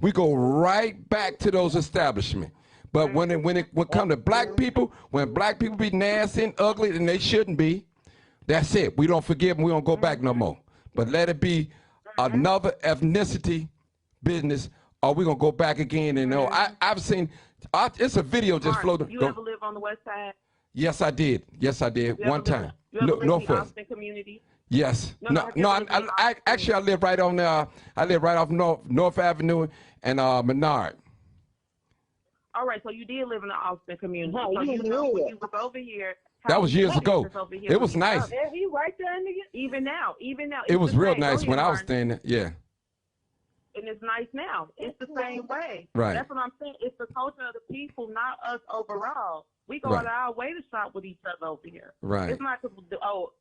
We go right back to those establishments. But when it come to black people, when black people be nasty and ugly, and they shouldn't be, that's it. We don't forgive them. We don't go back no more. But let it be another ethnicity business, or we're going to go back again. And I've seen, it's a video just floating. You ever live on the west side? Yes, I did. Yes, I did. One time. You ever live in the Northwest. Austin community? Yes. Actually, I live right on I live right off North Avenue and Menard. All right, so you did live in the Austin community. No, so you you know knew when it. you was over here That was years Chinese ago. business over here It with was each nice. other. And he right there in the Even now. It it's was the real same. Go nice ahead, when I was Martin. staying there. Yeah. And it's nice now. It's the same way. Right. That's what I'm saying. It's the culture of the people, not us overall. We go Right. out of our way to shop with each other over here. Right. It's not to,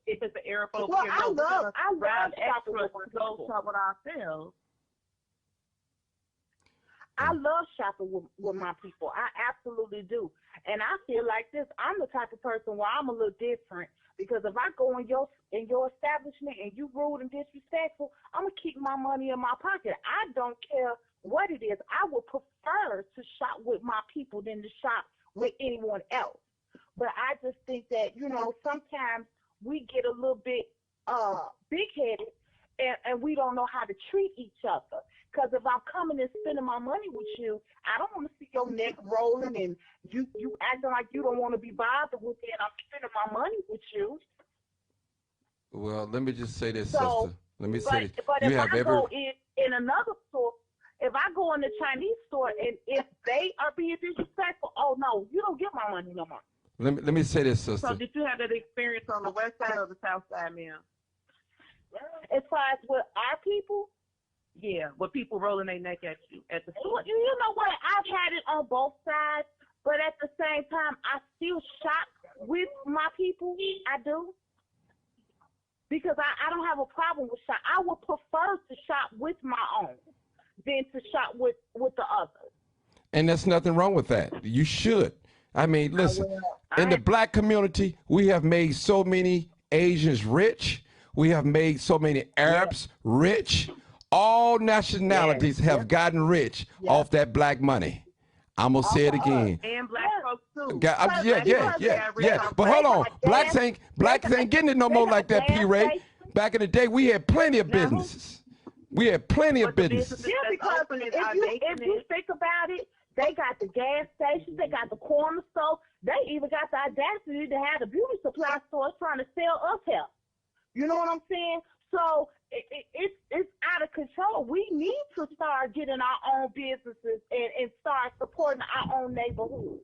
if it's an Arab over Well, here. I No, we love gotta shopping grab with extra my to go people. shop with ourselves. I love shopping with my people. I absolutely do. And I feel like this. I'm the type of person where I'm a little different because if I go in your establishment and you rude and disrespectful, I'm gonna keep my money in my pocket. I don't care what it is. I would prefer to shop with my people than to shop with anyone else. But I just think that, sometimes we get a little bit big-headed and we don't know how to treat each other. Because if I'm coming and spending my money with you, I don't want to see your neck rolling and you acting like you don't want to be bothered with it. I'm spending my money with you. Well, let me just say this, So, sister. Let me say this. But You if have I every. go in another store, if I go in the Chinese store and if they are being disrespectful, oh no, you don't get my money no more. Let me say this, So sister. did you have that experience on the west side or the south side, ma'am? As far as with our people, Yeah, with people rolling their neck at you at the store. well, you know what? I've had it on both sides, but at the same time, I still shop with my people. I do. Because I don't have a problem with shop. I would prefer to shop with my own than to shop with the others. And there's nothing wrong with that. You should. I mean, listen, in the black community, we have made so many Asians rich. We have made so many Arabs rich. All nationalities have gotten rich off that black money. I'm going to say it again. And black folks too. Yeah. But hold on. Blacks ain't getting it no more like that, P. Ray. Back in the day, we had plenty of businesses. We had plenty of businesses. Yeah, because if you think about it, they got the gas stations, they got the corner store, they even got the audacity to have the beauty supply stores trying to sell us help. You know what I'm saying? So it's out of control. We need to start getting our own businesses and start supporting our own neighborhoods.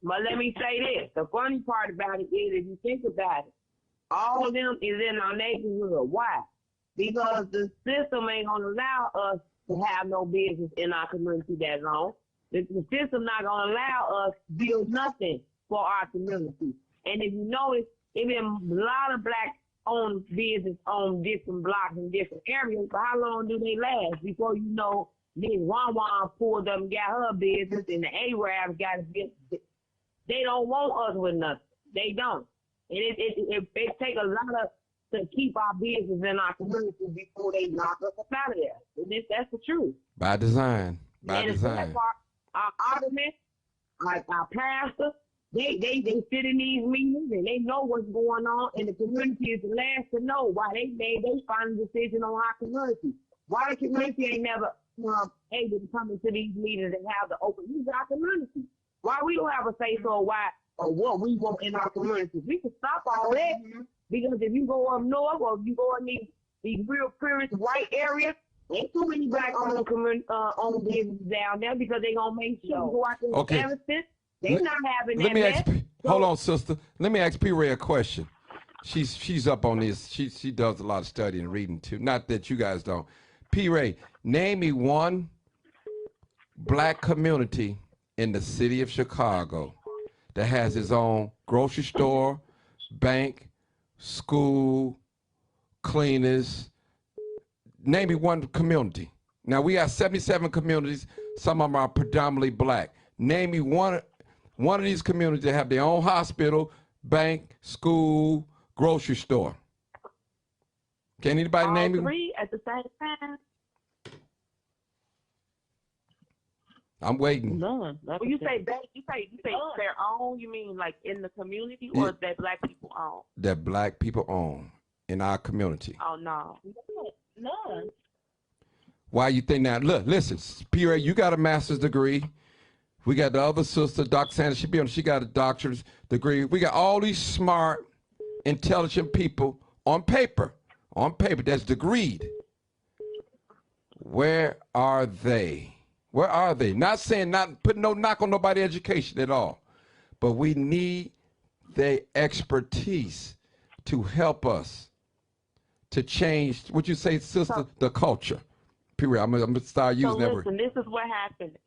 But let me say this. The funny part about it is, if you think about it, all of them is in our neighborhood. Why? Because the system ain't going to allow us to have no business in our community that long. The system not going to allow us to build nothing for our community. And if you notice, there's been a lot of black-owned business on different blocks in different areas, but how long do they last before you know then Wan pulled up and got her business and the Arabs got a business? They don't want us with nothing. They don't. And it takes a lot to keep our business in our community before they knock us up out of there. And that's the truth. By design. By and design. Our aldermen, our pastors, they sit in these meetings and they know what's going on, and the community is the last to know why they made their final decision on our community. Why the community ain't never able to come into these meetings and have the open use of our community? Why we don't have a say so why or what we want in our communities? We can stop all that because if you go up north or if you go in these real tourist white areas, ain't too many black-owned owned businesses down there because they gonna make sure you go out there Okay. and they not having Let that. me ask. mess. Hold on, sister. Let me ask P. Ray a question. She's up on this. She does a lot of studying and reading too. Not that you guys don't. P. Ray, name me one black community in the city of Chicago that has its own grocery store, bank, school, cleaners. Name me one community. Now we have 77 communities. Some of them are predominantly black. Name me one of these communities that have their own hospital, bank, school, grocery store. Can anybody name me? Three at the same time. I'm waiting. None. When you say bank, you say their own. You mean like in the community, or that black people own? That black people own in our community. Oh no, None. Why you think that? Look, listen, P. Ray, you got a master's degree. We got the other sister, Dr. Sanders. She got a doctorate degree. We got all these smart, intelligent people on paper. On paper, that's degreed. Where are they? Where are they? Not saying, not putting no knock on nobody's education at all, but we need their expertise to help us to change, would you say, sister, the culture? Period. I'm going to start using that word. Listen, this is what happened.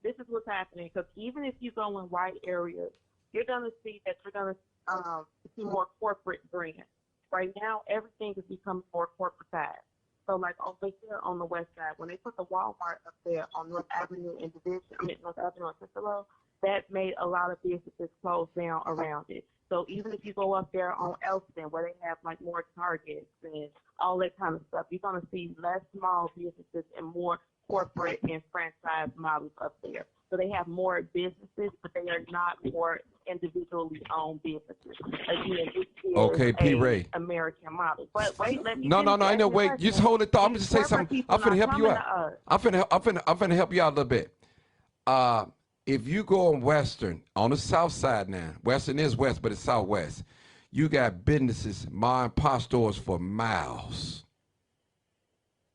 This is what's happening, because even if you go in white areas, you're going to see that you're going to see more corporate brands. Right now, everything is becoming more corporatized. So, like over here on the west side, when they put the Walmart up there on North Avenue in North Avenue in Cicero, that made a lot of businesses close down around it. So even if you go up there on Elston, where they have like more Targets and all that kind of stuff, you're going to see less small businesses and more corporate and franchise models up there. So they have more businesses, but they are not more individually owned businesses. Again, this is okay, P. Ray. American model. But wait, let me No, I know. Wait, just hold it. I'm just say something. I'm finna help you out. I'm finna help you out a little bit. If you go on Western, on the south side now, Western is west, but it's southwest. You got businesses, mom and pop stores for miles.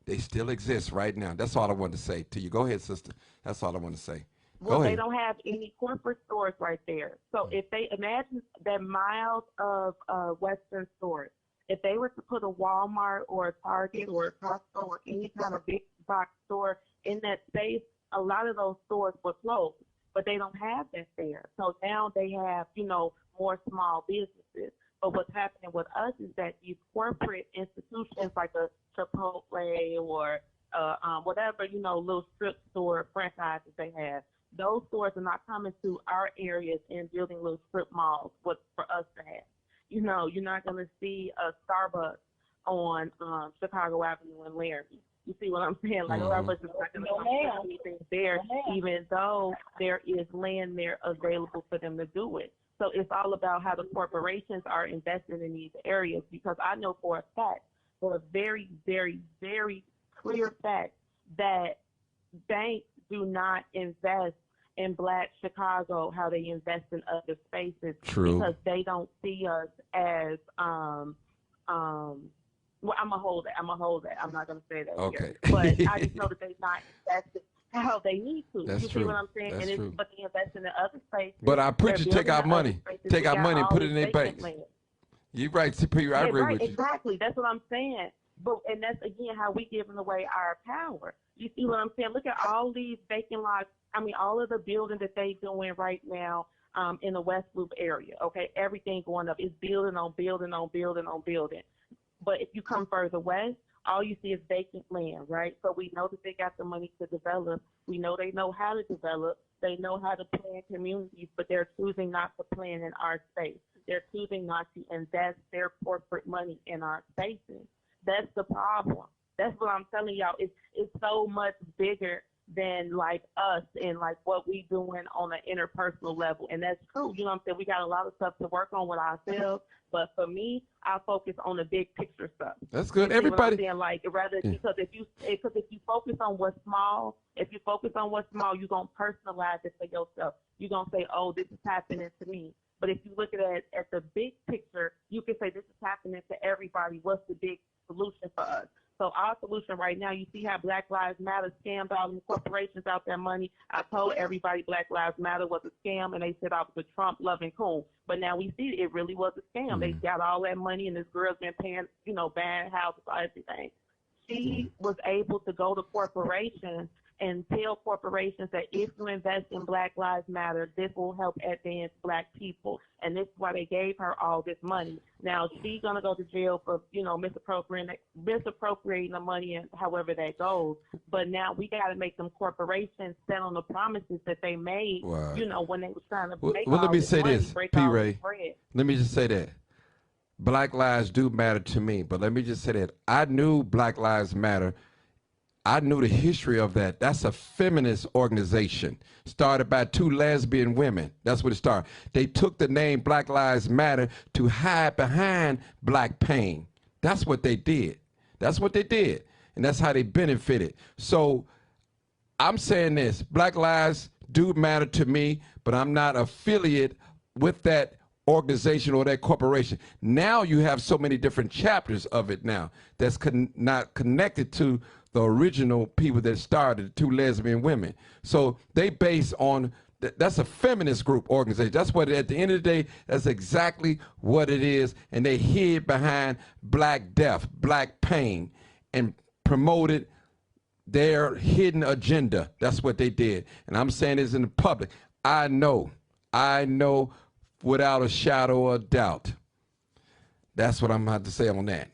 They still exist right now. That's all I wanted to say to you. Go ahead, sister. That's all I want to say. Well, they don't have any corporate stores right there. So if they imagine that miles of Western stores, if they were to put a Walmart or a Target or a Costco or any kind of big box store in that space, a lot of those stores would close. But they don't have that there. So now they have, more small businesses. But what's happening with us is that these corporate institutions like a Chipotle or whatever, little strip store franchises they have, those stores are not coming to our areas and building little strip malls for us to have. You're not going to see a Starbucks on Chicago Avenue in Laramie. You see what I'm saying? Like, Starbucks is not going to do anything there, even though there is land there available for them to do it. So it's all about how the corporations are investing in these areas, because I know for a fact, for a very, very, very clear fact, that banks do not invest in Black Chicago how they invest in other spaces. True. Because they don't see us as well, I'm gonna hold it. I'm not gonna say that here. But I just know that they're not investing how they need to. That's you true. See what I'm saying? That's and true. But they invest in the other spaces. But our preachers take our money, and put it in their banks. You're right, CP. I agree with you. Exactly. That's what I'm saying. And that's again how we giving away our power. You see what I'm saying? Look at all these vacant lots. I mean, all of the building that they doing right now in the West Loop area. Okay, everything going up. It's building on building on building on building. But if you come further west, all you see is vacant land, right? So we know that they got the money to develop. We know they know how to develop. They know how to plan communities, but they're choosing not to plan in our space. They're choosing not to invest their corporate money in our spaces. That's the problem. That's what I'm telling y'all. It's so much bigger than like us and like what we doing on an interpersonal level. And that's true. You know what I'm saying? We got a lot of stuff to work on with ourselves. But for me, I focus on the big picture stuff. That's good. You see Everybody. What I'm saying? Like rather because if you focus on what's small, you're gonna personalize it for yourself. You're gonna say, oh, this is happening to me. But if you look at it at the big picture, you can say this is happening to everybody. What's the big solution for us? So our solution right now, you see how Black Lives Matter scammed all the corporations out their money. I told everybody Black Lives Matter was a scam, and they said I was a Trump-loving coon. But now we see it really was a scam. They got all that money, and this girl's been paying, buying houses, everything. She was able to go to corporations and tell corporations that if you invest in Black Lives Matter, this will help advance Black people. And this is why they gave her all this money. Now, she's going to go to jail for, misappropriating the money and however that goes. But now we got to make them corporations stand on the promises that they made, Wow. When they were trying to make Well, all let me this say money, this, break P. all Ray. this bread. Let me just say that. Black lives do matter to me, but let me just say that I knew Black Lives Matter. I knew the history of that. That's a feminist organization started by two lesbian women. That's what it started. They took the name Black Lives Matter to hide behind Black pain. That's what they did. That's what they did. And that's how they benefited. So I'm saying this, Black lives do matter to me, but I'm not affiliate with that organization or that corporation. Now you have so many different chapters of it now that's not connected to the original people that started, two lesbian women. So they base on That's a feminist group organization. That's what, at the end of the day, that's exactly what it is. And they hid behind Black death, Black pain, and promoted their hidden agenda. That's what they did. And I'm saying this in the public. I know without a shadow of doubt. That's what I'm about to say on that.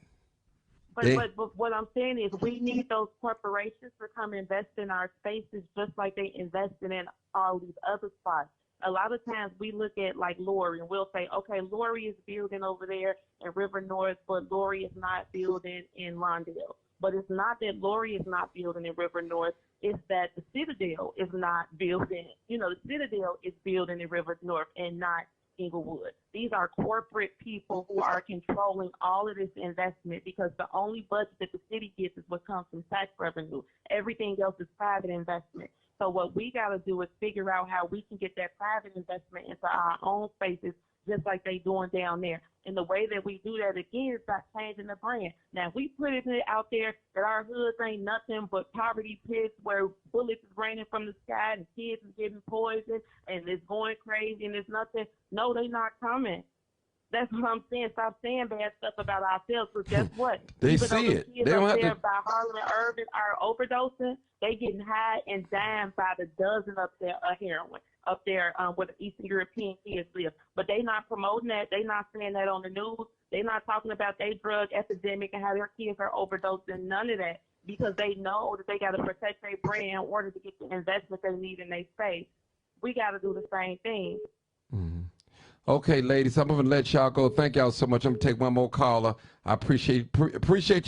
But what I'm saying is we need those corporations to come invest in our spaces just like they invested in all these other spots. A lot of times we look at like Lori and we'll say, okay, Lori is building over there in River North, but Lori is not building in Lawndale. But it's not that Lori is not building in River North. It's that the Citadel is not building. You know, the Citadel is building in River North and not Inglewood. These are corporate people who are controlling all of this investment because the only budget that the city gets is what comes from tax revenue. Everything else is private investment. So what we got to do is figure out how we can get that private investment into our own spaces just like they doing down there. And the way that we do that, again, is by changing the brand. Now, if we put it out there that our hoods ain't nothing but poverty pits where bullets is raining from the sky and kids is getting poisoned and it's going crazy and it's nothing, no, they not coming. That's what I'm saying. Stop saying bad stuff about ourselves. Because guess what? They Even see though it. The kids they don't up have there to. by Harlem and Urban are overdosing, they getting high and dying by the dozen up there of heroin up there where the Eastern European kids live. But they not promoting that. They not saying that on the news. They not talking about their drug epidemic and how their kids are overdosing. None of that, because they know that they got to protect their brand in order to get the investment they need in their space. We got to do the same thing. Mm-hmm. Okay, ladies, I'm going to let y'all go. Thank y'all so much. I'm going to take one more caller. I appreciate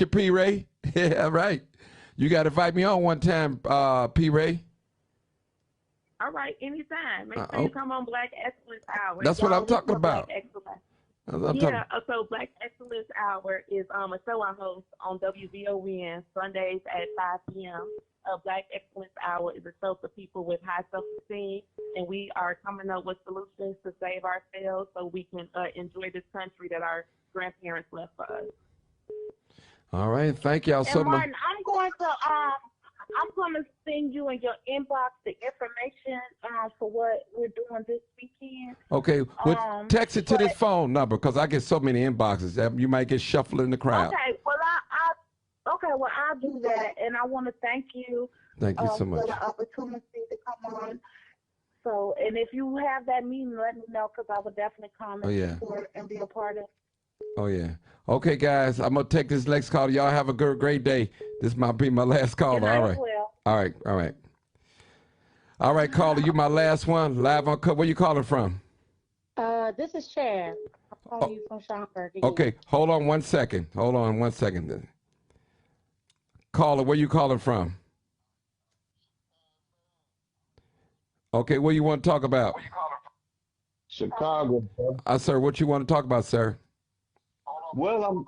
you, P. Ray. Yeah, right. You got to invite me on one time, P. Ray. All right, anytime. Make sure you come on Black Excellence Hour. That's what I'm talking about. So Black Excellence Hour is a show I host on WVON Sundays at 5 p.m. Black Excellence Hour is a show for people with high self-esteem, and we are coming up with solutions to save ourselves so we can enjoy this country that our grandparents left for us. All right, thank y'all so much. Martin, I'm going to send you in your inbox the information for what we're doing this weekend. Okay, text it to this phone number because I get so many inboxes that you might get shuffled in the crowd. Okay, well, I'll do that, and I want to thank you. Thank you so much for the opportunity to come on. So, and if you have that meeting, let me know because I would definitely come and be a part of it. Oh, yeah. Okay, guys, I'm going to take this next call. Y'all have a great day. This might be my last caller. All right. All right. All right, caller, you my last one. Live on cut. Where you calling from? This is Chad. I'm calling you from Schaumburg again. Okay, hold on one second. Caller, where you calling from? Okay, what you want to talk about? Chicago, sir. Sir, what you want to talk about, sir? Well,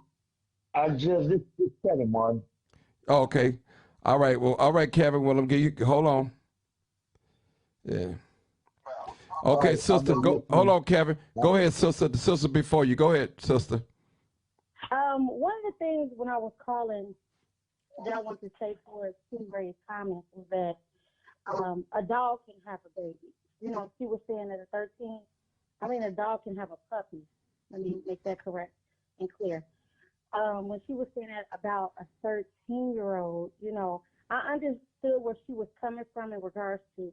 this Kevin, Martin. Oh, okay. All right. Well, all right, Kevin. Well, I'm getting you. Hold on. Yeah. Okay, right, sister. Go. Hold on, Kevin. Go ahead, sister. The sister before you. Go ahead, sister. One of the things when I was calling that I wanted to say for T. Ray's comments was that a dog can have a baby. You know, she was saying that at 13. A dog can have a puppy. Let me make that correct and clear. When she was saying that about a 13-year-old, you know, I understood where she was coming from in regards to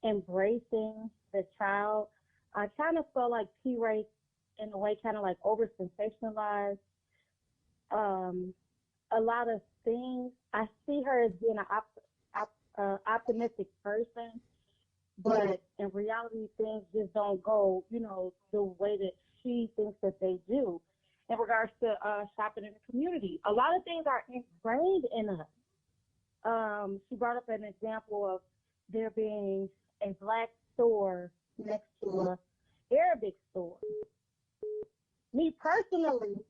embracing the child. I kind of felt like T. Ray, in a way, kind of like over-sensationalized a lot of things. I see her as being an optimistic person, but in reality, things just don't go, you know, the way that she thinks that they do. In regards to shopping in the community, a lot of things are ingrained in us. She brought up an example of there being a black store next to an Arabic store. Me personally,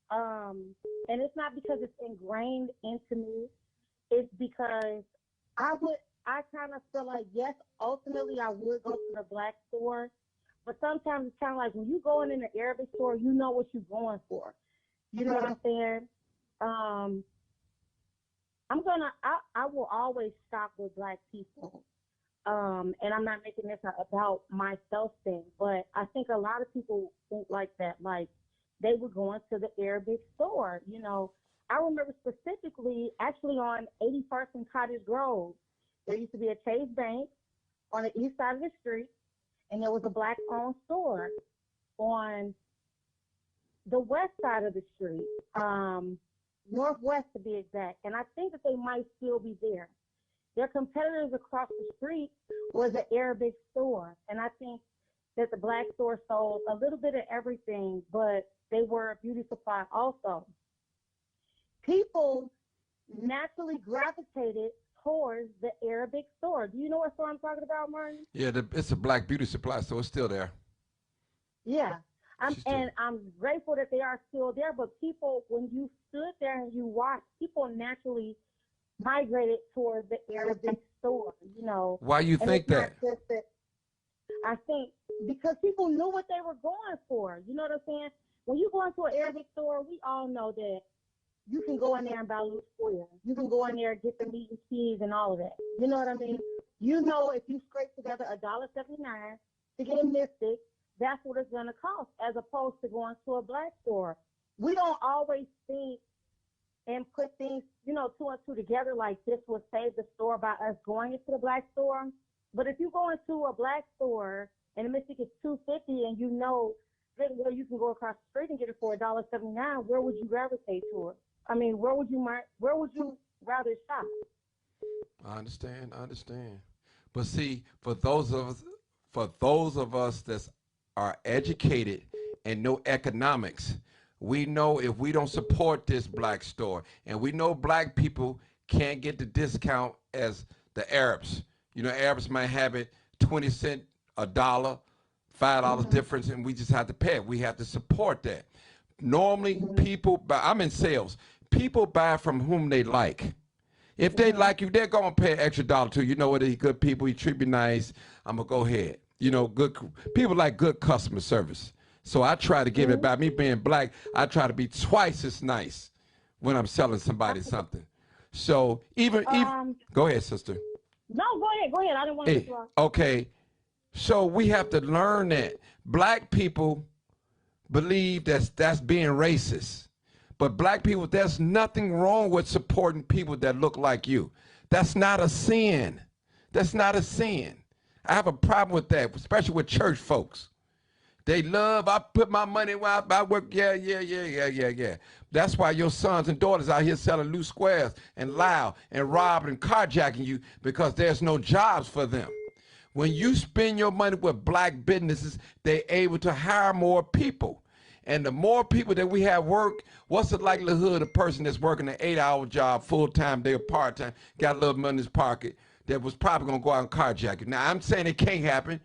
and it's not because it's ingrained into me, it's because I kind of feel like, yes, ultimately I would go to the black store, but sometimes it's kind of like when you go in the Arabic store, you know what you're going for. You know what I'm saying? I will always shop with black people. and I'm not making this about myself thing, but I think a lot of people think like that. Like they would go into the Arabic store. You know, I remember specifically actually on 81st and Cottage Grove, there used to be a Chase Bank on the east side of the street, and there was a black-owned store on the west side of the street, northwest to be exact. And I think that they might still be there. Their competitors across the street was an Arabic store. And I think that the black store sold a little bit of everything, but they were a beauty supply also. People naturally gravitated towards the Arabic store. Do you know what store I'm talking about, Martin? Yeah, it's a black beauty supply, so it's still there. Yeah. I'm grateful that they are still there, but people, when you stood there and you watched, people naturally migrated towards the Arabic store, you know. Why you think that? I think because people knew what they were going for. You know what I'm saying? When you go into an Arabic store, we all know that you can go in there and buy loose square. You can go in there and get the meat and cheese and all of that. You know what I mean? You know, if you scrape together $1.79 to get a Mystic, that's what it's going to cost, as opposed to going to a black store. We don't always think and put things, you know, two and two together, like this will save the store by us going into the black store. But if you go into a black store and the Mystic is $2.50 and you know that well, you can go across the street and get it for $1.79, where would you gravitate toward? I mean, where would you rather shop? I understand. But see, for those of us that are educated and know economics, we know if we don't support this black store, and we know black people can't get the discount as the Arabs. You know, Arabs might have it 20 cents, $1, $5 difference, and we just have to pay it. We have to support that. Normally, people buy, I'm in sales, people buy from whom they like. If they like you, they're going to pay an extra $1 to you. You know what, he's good people, he treat me nice, I'm going to go ahead. You know, good people like good customer service. So I try to give it back. Me being black, I try to be twice as nice when I'm selling somebody something. So even go ahead, sister. No, go ahead. I didn't want to interrupt. Okay. So we have to learn that black people believe that's being racist. But black people, there's nothing wrong with supporting people that look like you. That's not a sin. That's not a sin. I have a problem with that, especially with church folks. They love, I put my money where I work, yeah. That's why your sons and daughters out here selling loose squares and loud and robbing and carjacking you, because there's no jobs for them. When you spend your money with black businesses, they're able to hire more people. And the more people that we have work, what's the likelihood of a person that's working an 8-hour job, full-time, they're part-time, got a little money in his pocket, that was probably going to go out and carjack you? Now, I'm saying it can't happen,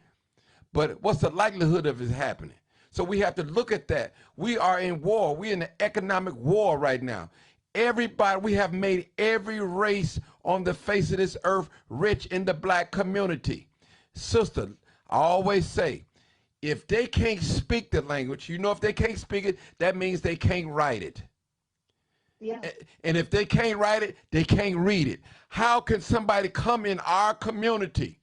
but what's the likelihood of it happening? So we have to look at that. We are in war. We're in an economic war right now. Everybody, we have made every race on the face of this earth rich in the black community. Sister, I always say, if they can't speak the language, you know, if they can't speak it, that means they can't write it. Yeah. And if they can't write it, they can't read it. How can somebody come in our community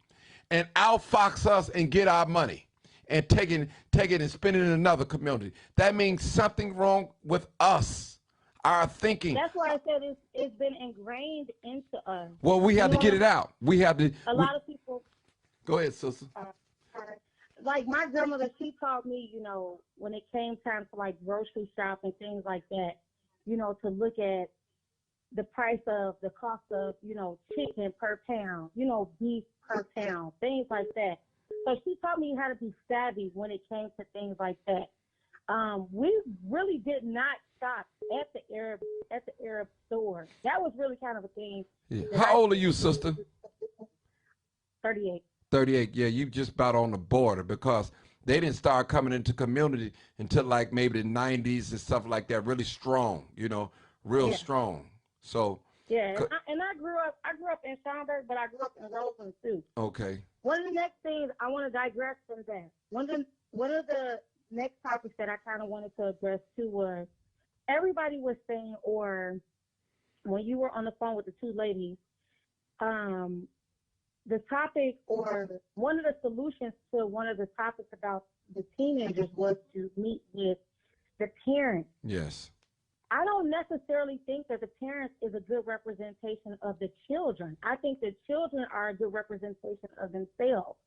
and outfox us and get our money and take it and spend it in another community? That means something wrong with us, our thinking. That's why I said it's been ingrained into us. Well, we have to get it out. We have to. A lot of people. Go ahead, sister. Like my grandmother, she taught me, you know, when it came time to like grocery shop and things like that, you know, to look at the price of the cost of, you know, chicken per pound, you know, beef per pound, things like that. So she taught me how to be savvy when it came to things like that. We really did not shop at the Arab store. That was really kind of a thing. Yeah. How old are you, sister? 38. 38, yeah, you just about on the border, because they didn't start coming into community until like maybe the 90s and stuff like that, really strong, you know, real strong. So yeah, and I grew up in Schaumburg, but I grew up in Roseland too. Okay. One of the next things I want to digress from that. One of the next topics that I kind of wanted to address too was everybody was saying, or when you were on the phone with the two ladies, the topic or one of the solutions to one of the topics about the teenagers was to meet with the parents. Yes. I don't necessarily think that the parents is a good representation of the children. I think the children are a good representation of themselves.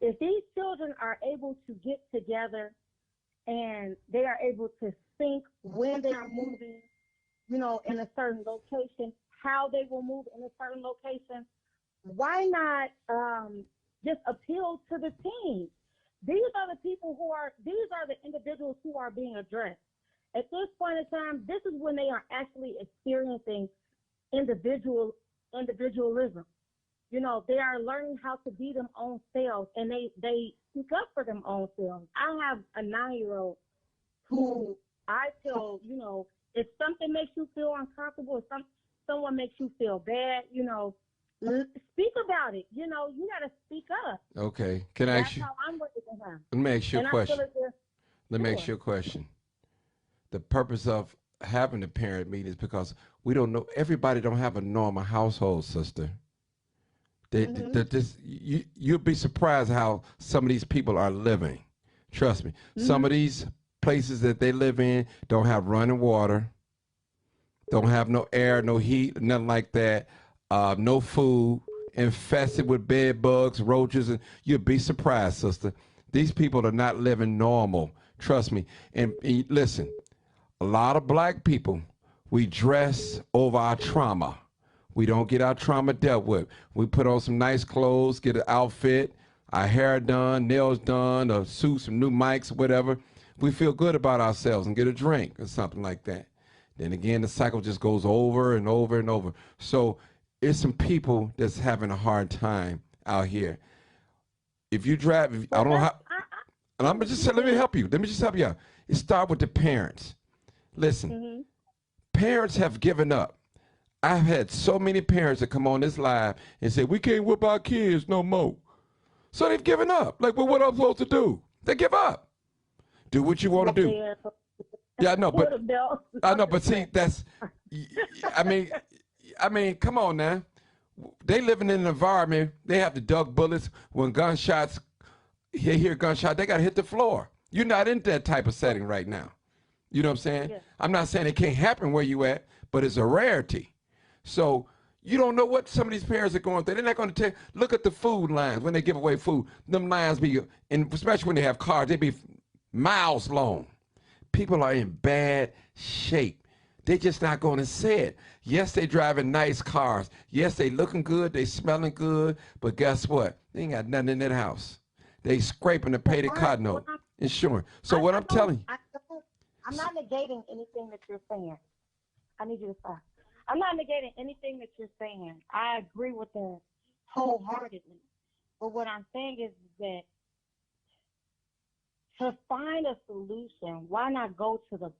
If these children are able to get together and they are able to think when they are moving, you know, in a certain location, how they will move in a certain location, why not just appeal to the teens? These are the individuals who are being addressed. At this point in time, this is when they are actually experiencing individualism. You know, they are learning how to be them own selves, and they speak up for them own selves. I have a 9-year-old who I tell, you know, if something makes you feel uncomfortable, if someone makes you feel bad, you know, speak about it. You know, you got to speak up. Okay. Can I ask you? That's how I'm working with him. Let me ask you a And I question. feel as if, Let me ask you a question. The purpose of having the parent meeting is because we don't know. Everybody don't have a normal household, sister. You'd be surprised how some of these people are living. Trust me. Some of these places that they live in don't have running water, don't have no air, no heat, nothing like that, no food, infested with bed bugs, roaches, and you'd be surprised, sister. These people are not living normal. Trust me. And listen, a lot of black people, we dress over our trauma. We don't get our trauma dealt with. We put on some nice clothes, get an outfit, our hair done, nails done, a suit, some new mics, whatever. We feel good about ourselves and get a drink or something like that. Then again, the cycle just goes over and over and over. So it's some people that's having a hard time out here. If you drive, I don't know how, and I'm just let me help you. Let me just help you out. It start with the parents. Listen, parents have given up. I've had so many parents that come on this live and say, we can't whip our kids no more. So they've given up. Like, well, what am I supposed to do? They give up. Do what you want to do. Yeah, I know, but see, that's, I mean, come on now. They living in an environment, they have to duck bullets. When gunshots, hear gunshot, they got to hit the floor. You're not in that type of setting right now. You know what I'm saying? Yeah. I'm not saying it can't happen where you at, but it's a rarity. So you don't know what some of these parents are going through. They're not going to tell. Look at the food lines when they give away food. Them lines be, and especially when they have cars, they be miles long. People are in bad shape. They just not going to say it. Yes, they driving nice cars. Yes, they looking good. They smelling good. But guess what? They ain't got nothing in that house. They scraping to pay the car note, insurance. So what I'm telling you. I'm not negating anything that you're saying. I need you to stop. I'm not negating anything that you're saying. I agree with that wholeheartedly. But what I'm saying is that to find a solution, why not go to the,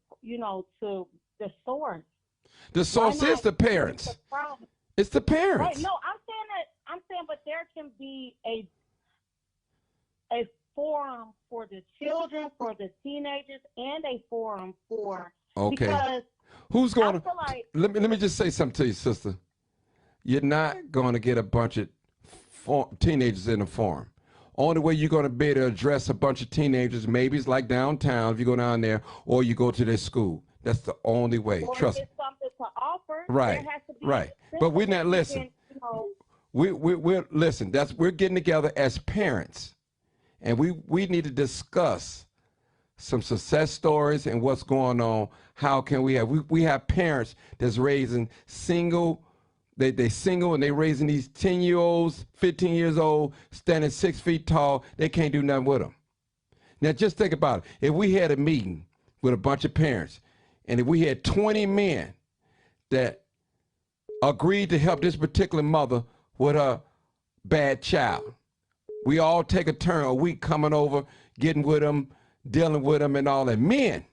to the source? The source is the parents. It's the parents. Right. No, I'm saying, but there can be a forum for the children, for the teenagers, and a forum for because who's going to let me just say something to you, sister. You're not going to get a bunch of teenagers in a forum. Only way you're going to be able to address a bunch of teenagers, maybe it's like downtown if you go down there, or you go to their school. That's the only way. Or trust me. Something to offer. Right. There has to be right. But we're not listening. We're listen. We're getting together as parents. And we need to discuss some success stories and what's going on. How can we have parents that's raising single, they single and they raising these 10-year-olds, 15 years old, standing 6 feet tall. They can't do nothing with them. Now just think about it. If we had a meeting with a bunch of parents and if we had 20 men that agreed to help this particular mother with her bad child, we all take a turn a week coming over, getting with them, dealing with them and all that. Men,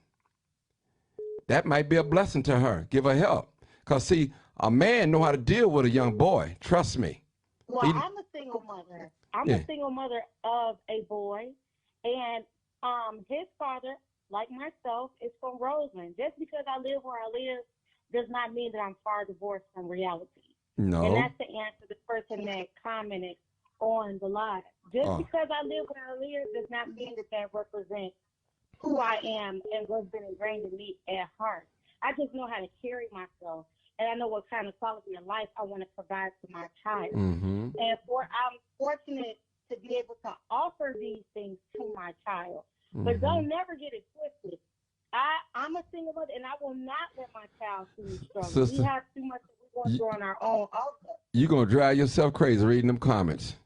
that might be a blessing to her. Give her help. Because, see, a man know how to deal with a young boy. Trust me. Well, I'm a single mother. I'm a single mother of a boy. And his father, like myself, is from Roseland. Just because I live where I live does not mean that I'm far divorced from reality. No. And that's to answer the person that commented on the live. Just Oh. because I live where I live does not mean that that represents who I am and what's been ingrained in me at heart. I just know how to carry myself, and I know what kind of quality of life I want to provide to my child. Mm-hmm. And I'm fortunate to be able to offer these things to my child. But don't never get it twisted. I'm a single mother, and I will not let my child see me struggle. Sister, We have too much that we're going through on our own also. You're going to drive yourself crazy reading them comments.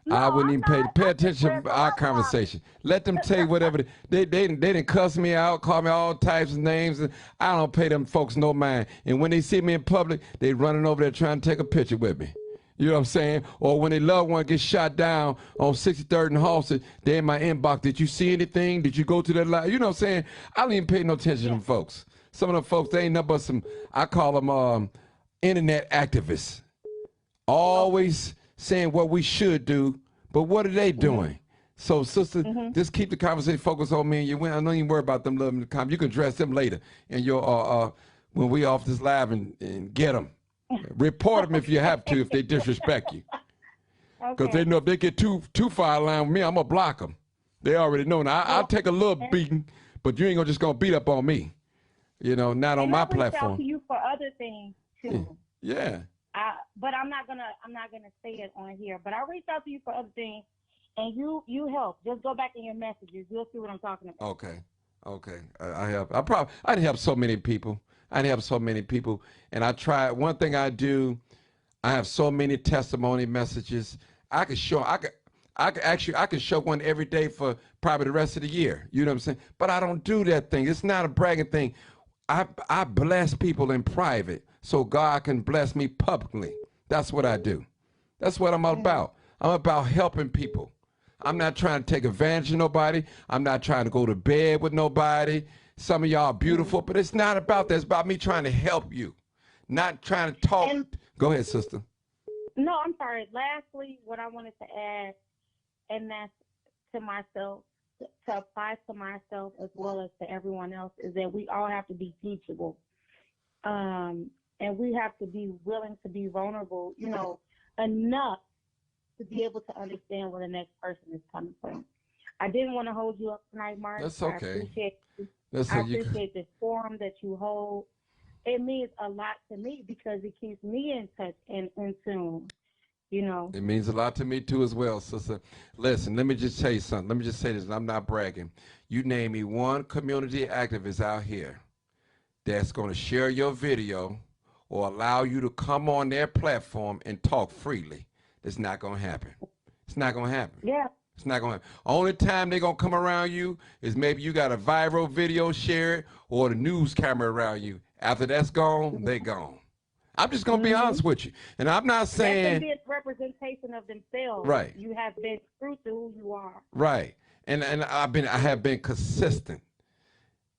No, I wouldn't I'm even not. pay I just attention read to the our whole conversation. Let them tell you whatever. They didn't cuss me out, call me all types of names. And I don't pay them folks no mind. And when they see me in public, they running over there trying to take a picture with me. You know what I'm saying? Or when their loved one gets shot down on 63rd and Halsted, they in my inbox. Did you see anything? Did you go to that live? You know what I'm saying? I don't even pay no attention to them folks. Some of them folks, they ain't nothing but some, I call them internet activists. Always saying what we should do, but what are they doing? So, sister, just keep the conversation focused on me and you. I don't even worry about them loving the comments. You can address them later in your when we off this live and get them. Report them if you have to, if they disrespect you. Because they know if they get too far along with me, I'm going to block them. They already know. Now, I'll take a little beating, but you ain't just going to beat up on me. You know, not on my platform. I'll reach out to you for other things, too. Yeah. But I'm not gonna say it on here. But I reached out to you for other things, and you help. Just go back in your messages. You'll see what I'm talking about. Okay. I'd help so many people. And I try. One thing I do, I have so many testimony messages. I can show one every day for probably the rest of the year. You know what I'm saying? But I don't do that thing. It's not a bragging thing. I bless people in private so God can bless me publicly. That's what I do. That's what I'm about. I'm about helping people. I'm not trying to take advantage of nobody. I'm not trying to go to bed with nobody. Some of y'all are beautiful, but it's not about that. It's about me trying to help you, not trying to talk. Go ahead, sister. No, I'm sorry. Lastly, what I wanted to add, and that's to myself, to apply to myself as well as to everyone else, is that we all have to be teachable. And we have to be willing to be vulnerable, enough to be able to understand where the next person is coming from. I didn't want to hold you up tonight, Mark. That's okay. I appreciate this forum that you hold. It means a lot to me because it keeps me in touch and in tune. It means a lot to me too as well, sister. Listen, let me just tell you something. Let me just say this, and I'm not bragging. You name me one community activist out here that's going to share your video or allow you to come on their platform and talk freely. It's not going to happen. It's not going to happen. Yeah. It's not going to happen. Only time they're going to come around you is maybe you got a viral video, share it, or the news camera around you. After that's gone, they gone. I'm just going to be honest with you. And I'm not saying... That can be a representation of themselves. Right. You have been true to who you are. Right. And I have been consistent.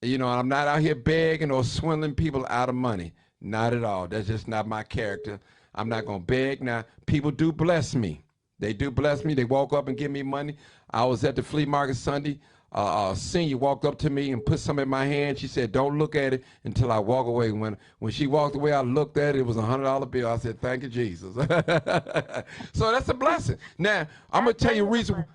I'm not out here begging or swindling people out of money. Not at all. That's just not my character. I'm not going to beg. Now, people do bless me. They do bless me. They walk up and give me money. I was at the flea market Sunday. A senior walked up to me and put some in my hand. She said, "Don't look at it until I walk away." When she walked away, I looked at it. It was a $100 bill. I said, "Thank you, Jesus." So that's a blessing. Now, I'm gonna tell you a reason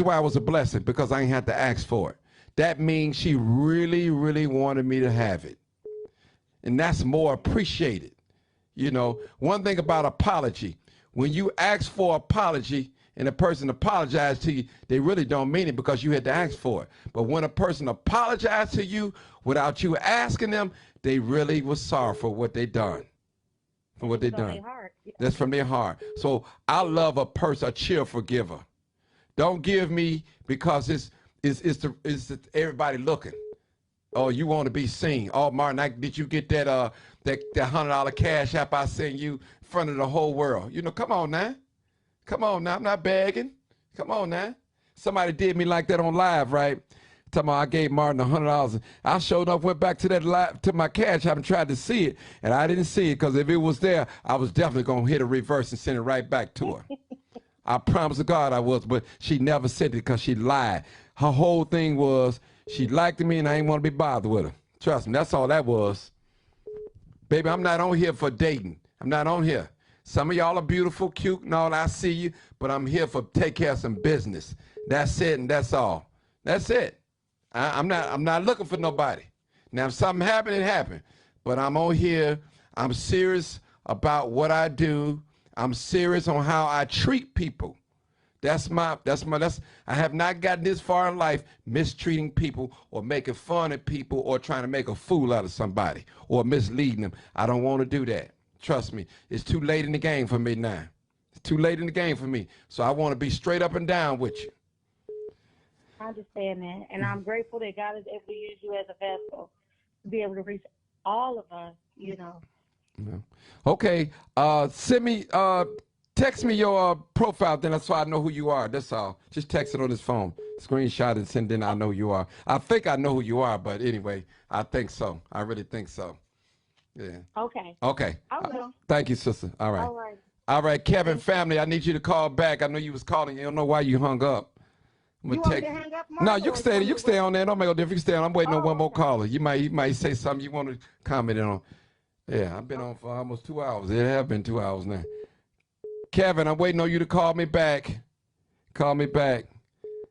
why it was a blessing, because I ain't had to ask for it. That means she really, really wanted me to have it. And that's more appreciated. One thing about apology, when you ask for apology and a person apologizes to you, they really don't mean it because you had to ask for it. But when a person apologizes to you without you asking them, they really was sorry for what they done. For what they done. That's from their heart. So I love a cheerful giver. Don't give me because it's everybody looking. Oh, you want to be seen. Oh, Martin, did you get that $100 cash app I sent you in front of the whole world? Come on now. Come on now. I'm not begging. Come on now. Somebody did me like that on live, right? Talking about I gave Martin $100. I showed up, went back to that live, to my cash app and tried to see it, and I didn't see it because if it was there, I was definitely going to hit a reverse and send it right back to her. I promise to God I was, but she never sent it because she lied. Her whole thing was she liked me and I didn't want to be bothered with her. Trust me, that's all that was. Baby, I'm not on here for dating. I'm not on here. Some of y'all are beautiful, cute, and all. I see you, but I'm here for take care of some business. That's it, and that's all. That's it. I'm not looking for nobody. Now, if something happened, it happened. But I'm on here. I'm serious about what I do. I'm serious on how I treat people. I have not gotten this far in life mistreating people or making fun of people or trying to make a fool out of somebody or misleading them. I don't want to do that. Trust me, it's too late in the game for me now. It's too late in the game for me. So I want to be straight up and down with you. I understand that. And I'm grateful that God is able to use you as a vessel to be able to reach all of us, you know. Yeah. Okay. Text me your profile, then that's why I know who you are. That's all. Just text it on this phone. Screenshot it, and then I know who you are. I think I know who you are, but anyway, I think so. I really think so. Yeah. Okay. Okay. I will. Thank you, sister. All right. All right. All right, Kevin family, I need you to call back. I know you was calling. You don't know why you hung up. You want me to hang up, Mark? No, you can stay there. You can stay on there. Don't make no difference. You can stay on. I'm waiting on one more caller. He might say something you want to comment on. Yeah, I've been on for almost 2 hours. It have been 2 hours now. Kevin, I'm waiting on you to call me back. Call me back.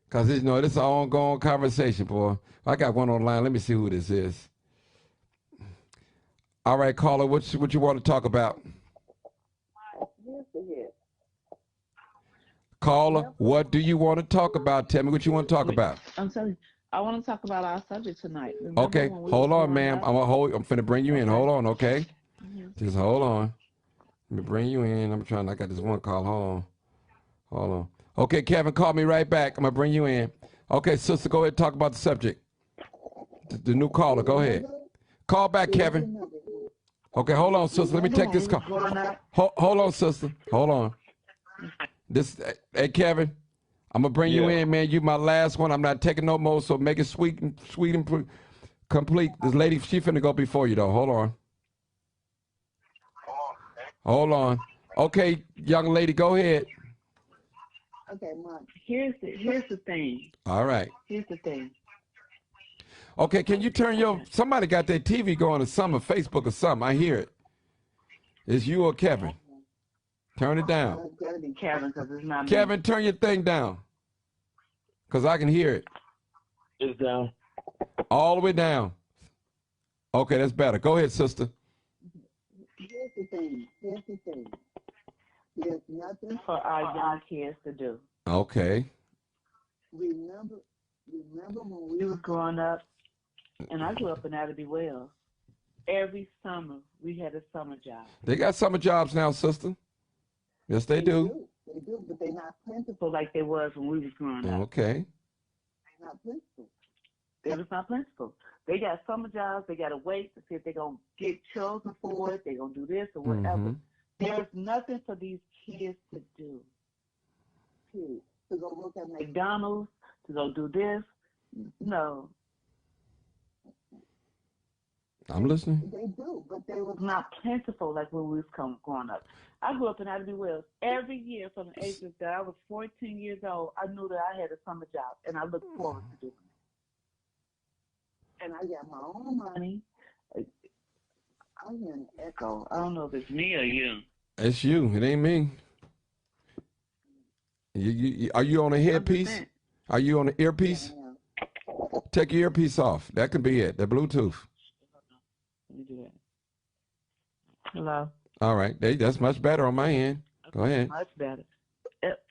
Because, this is an ongoing conversation, boy. I got one online. Let me see who this is. All right, caller, what you want to talk about? Caller, what do you want to talk about? Tell me what you want to talk about. I'm telling you, I want to talk about our subject tonight. Remember Okay, hold on, ma'am. I'm finna bring you in. Hold on, okay? Just hold on. Let me bring you in. I got this one call. Hold on. Okay, Kevin, call me right back. I'm gonna bring you in. Okay, sister, go ahead and talk about the subject. The new caller, go ahead. Call back, Kevin. Okay, hold on, sister. Let me take this call. Hold on, sister. Hold on. Hey, Kevin, I'm gonna bring you in, man. You my last one. I'm not taking no more, so make it sweet and complete. This lady, she finna go before you, though. Hold on. Hold on. Okay, young lady, go ahead. Okay, Mom. Here's the thing. All right. Here's the thing. Okay, can you turn somebody got their TV going or something, Facebook or something. I hear it. It's you or Kevin. Turn it down. It's gotta be Kevin, because it's not me. Kevin, turn your thing down. Because I can hear it. It's down. All the way down. Okay, that's better. Go ahead, sister. Here's the thing. There's nothing for our young kids to do. Okay. Remember when we were growing up, and I grew up in Abbey Wells. Every summer, we had a summer job. They got summer jobs now, sister. Yes, they do. They do, but they're not plentiful like they was when we was growing up. Okay. They're not plentiful. They was not plentiful. They got summer jobs. They got to wait to see if they're going to get chosen for it. They're going to do this or whatever. Mm-hmm. There's nothing for these kids to do. To go work at McDonald's, to go do this. No. I'm listening. They do, but they was not plentiful like when we was growing up. I grew up in Abbey Wells. Every year from the age of that I was 14 years old, I knew that I had a summer job, and I looked forward to doing it. And I got my own money. I'm hearing an echo. I don't know if it's me or you. It's you. It ain't me. Are you on a headpiece? Are you on an earpiece? Yeah. Take your earpiece off. That could be it. The Bluetooth. Let me do that. Hello. All right. That's much better on my end. Go ahead. Much better.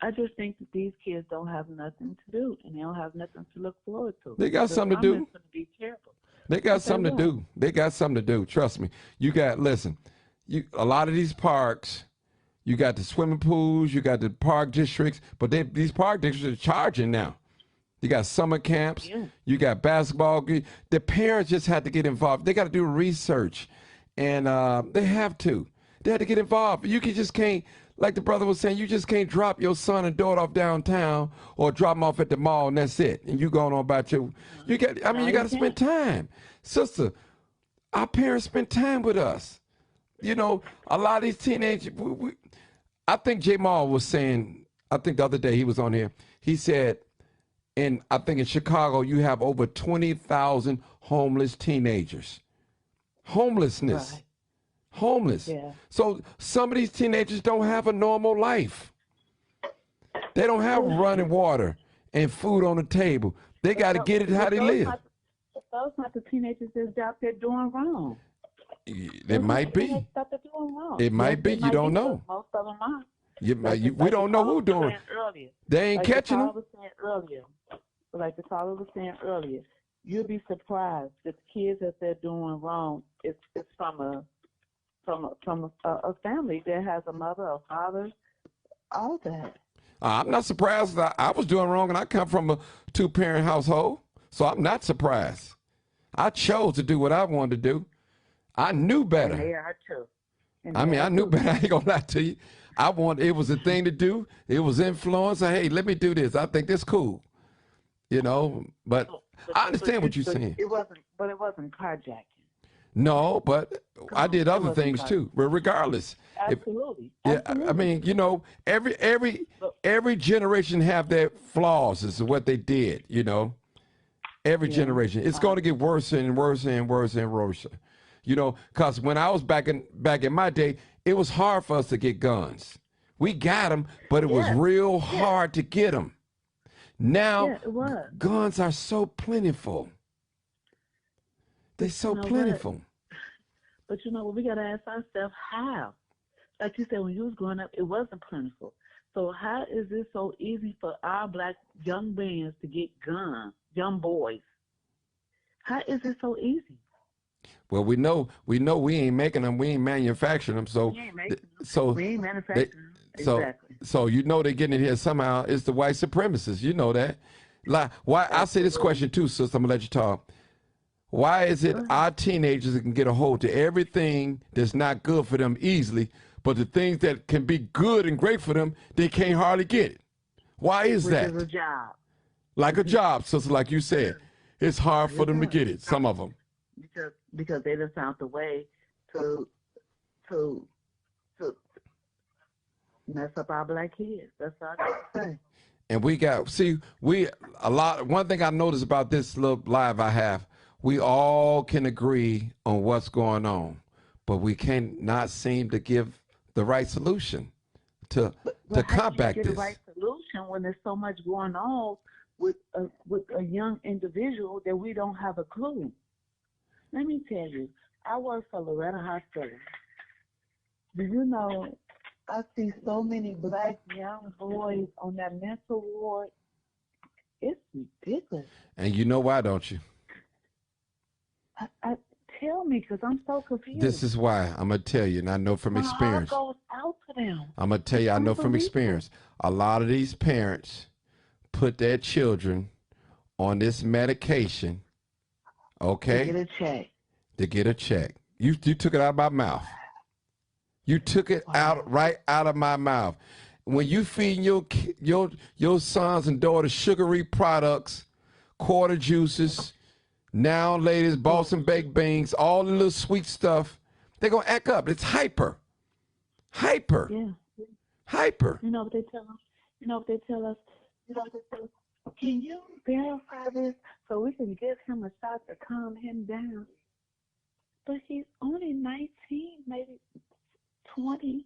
I just think that these kids don't have nothing to do, and they don't have nothing to look forward to. They got something to do. Going to be terrible. They got something to do. They got something to do. Trust me. A lot of these parks, you got the swimming pools, you got the park districts, but these park districts are charging now. You got summer camps. Yeah. You got basketball. The parents just had to get involved. They got to do research, and they have to. They had to get involved. You just can't, like the brother was saying, you just can't drop your son and daughter off downtown or drop them off at the mall and that's it. And you going on about you got to spend time. Sister, our parents spend time with us. A lot of these teenagers, I think J. Maul was saying, I think the other day he was on here, he said, I think in Chicago, you have over 20,000 homeless teenagers. Homelessness. Right. homeless. Yeah. So some of these teenagers don't have a normal life. They don't have running water and food on the table. They got to get it how they live. Those not the teenagers that's out there doing wrong. It might be. It might be. You don't know. Most of them are. We don't know who doing. They ain't catching them. Like the caller was saying earlier, you'll be surprised that the kids that they're doing wrong. It's from a family that has a mother, a father, all that. I'm not surprised. I was doing wrong, and I come from a 2-parent household, so I'm not surprised. I chose to do what I wanted to do. I knew better. And they are too. I knew better. I ain't gonna lie to you. It was a thing to do. It was influence. Hey, let me do this. I think this cool. But I understand what you're saying. It wasn't carjacking. No, but I did other things too. But regardless, absolutely. I mean, every generation have their flaws. Is what they did. Every generation, it's going to get worse and worse and worse and worse. Because when I was back in my day, it was hard for us to get guns. We got them, but it was real hard to get them. Now, guns are so plentiful. They're so plentiful. But we got to ask ourselves how. Like you said, when you was growing up, it wasn't plentiful. So how is it so easy for our black young men to get guns, young boys? How is it so easy? Well, we know we ain't making them. We ain't manufacturing them. So, we ain't manufacturing them. Exactly. So they're getting it here somehow. It's the white supremacists. You know that. Like, why? I say this question too, sister. I'm gonna let you talk. Why is it our teenagers can get a hold to everything that's not good for them easily, but the things that can be good and great for them, they can't hardly get it? Why is that? Which is a job. Like a job, sister, like you said. It's hard for them to get it, some of them. Because they just found the way to mess up our black kids. That's all I can say. And one thing I noticed about this little live I have, we all can agree on what's going on, but we cannot seem to give the right solution to combat this. How do you get the right solution when there's so much going on with a young individual that we don't have a clue? Let me tell you, I work for Loretta Hospital. Do you know, I see so many black young boys on that mental ward. It's ridiculous. And you know why, don't you? Tell me, because I'm so confused. This is why. I'm going to tell you, and I know from experience. My heart goes out to them. I'm going to tell you, I know from experience. A lot of these parents put their children on this medication, okay? To get a check. To get a check. You took it out of my mouth. You took it right out of my mouth. When you feed your sons and daughters sugary products, quarter juices, now ladies, Boston baked beans, all the little sweet stuff, they're going to act up. It's hyper. Hyper. Yeah. Hyper. You know what they tell us? Can you verify this so we can give him a shot to calm him down? But he's only 19, maybe 20.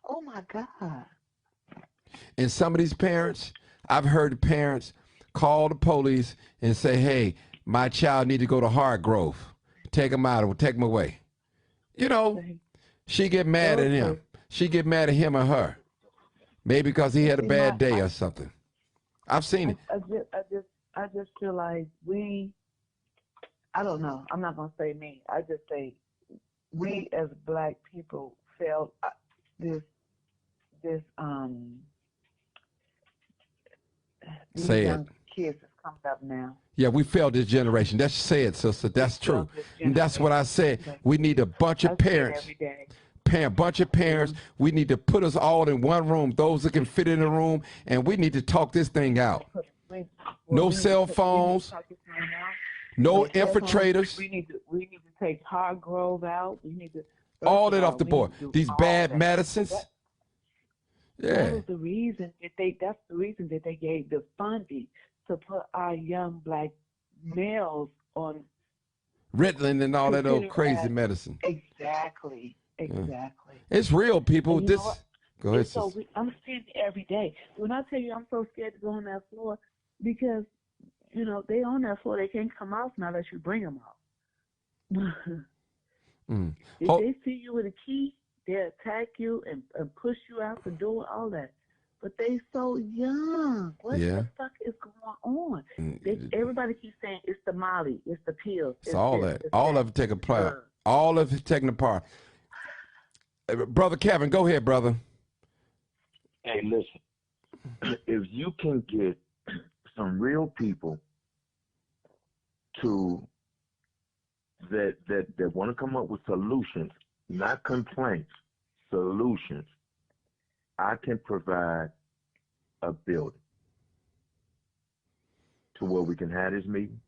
Oh, my God. And some of these parents, I've heard parents call the police and say, hey, my child need to go to Hargrove. Take him out or take him away. She get mad at him. She get mad at him or her. Maybe because he had a bad day or something. I've seen it. I just feel like I don't know. I'm not going to say me. I just say we as black people felt this say young it. Kids is coming up now. Yeah, we failed this generation. That's say it, sister. That's true. And that's what I said. We need a bunch of parents. A bunch of parents. We need to put us all in one room. Those that can fit in the room, and we need to talk this thing out. No cell phones. No infiltrators. We need to take Hargrove out. We need to all that off the board. These bad medicines. That was the reason that's the reason that they gave the funding to put our young black males on Ritalin and all that old crazy medicine. Exactly. Exactly. It's real, people. And you know This. what? Go ahead, It's so sister. I'm seeing it every day. When I tell you I'm so scared to go on that floor because, they on that floor, they can't come out now unless you bring them out. Mm. If Ho- they see you with a key, they'll attack you and push you out the door, all that. But they so young. What Yeah. the fuck is going on? Mm, Everybody keeps saying it's the Molly, it's the pills. It's all this, that. it's All that. of it taken part. All of it taken apart. Brother Kevin, go ahead, brother. Hey, listen. If you can get some real people that want to come up with solutions, not complaints, solutions, I can provide a building to where we can have this meeting.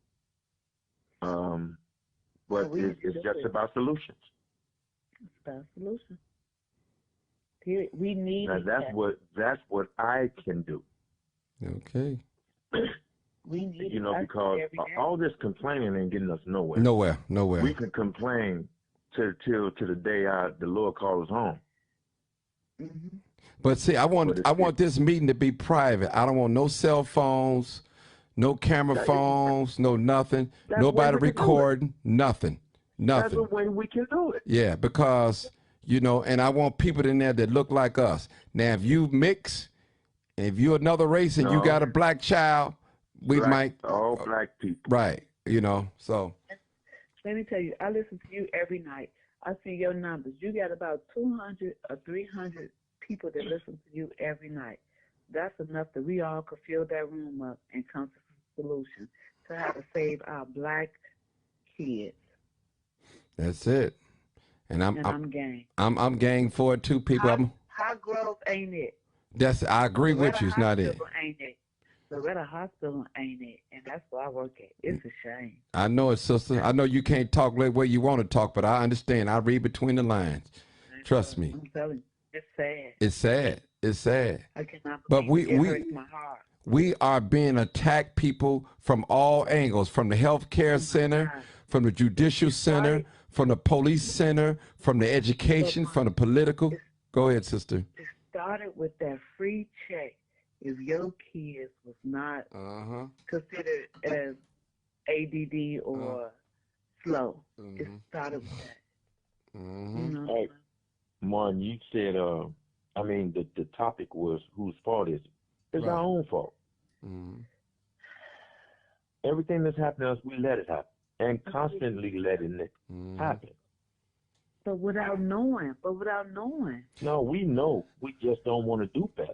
But it's just about solutions. It's about solutions. Period. We need Now that's what I can do. Okay. We need Because all this complaining ain't getting us nowhere. Nowhere. We can complain till the day the Lord calls us home. Mm-hmm. But see, I want this meeting to be private. I don't want no cell phones, no camera phones, no nothing. That's Nobody when we can do it. recording, nothing. That's the way we can do it. Yeah, because, and I want people in there that look like us. Now, if you mix, if you're another race and you got a black child, we might. All black people. Right, so. Let me tell you, I listen to you every night. I see your numbers. You got about 200 or 300 people that listen to you every night. That's enough that we all could fill that room up and come to some solution to how to save our black kids. That's it. And I'm gang. I'm gang for it too, people. High growth ain't it? I agree with you. It's not it. Ain't it? Loretta Hospital ain't it? And that's where I work at. It's a shame. I know it, sister. I know you can't talk the way you want to talk, but I understand. I read between the lines. Trust me. I'm telling you, it's sad. It's sad. It's sad. I cannot But believe it hurts my heart. We are being attacked, people, from all angles, from the healthcare center, from the judicial center, from the police center, from the education, from the political. Go ahead, sister. It started with that free check. If your kids was not considered as ADD or slow, it started with that. Hey, Martin, you said, the topic was whose fault is it? It's our own fault. Everything that's happening to us, we let it happen and constantly letting it happen. But without knowing. No, we know. We just don't want to do better.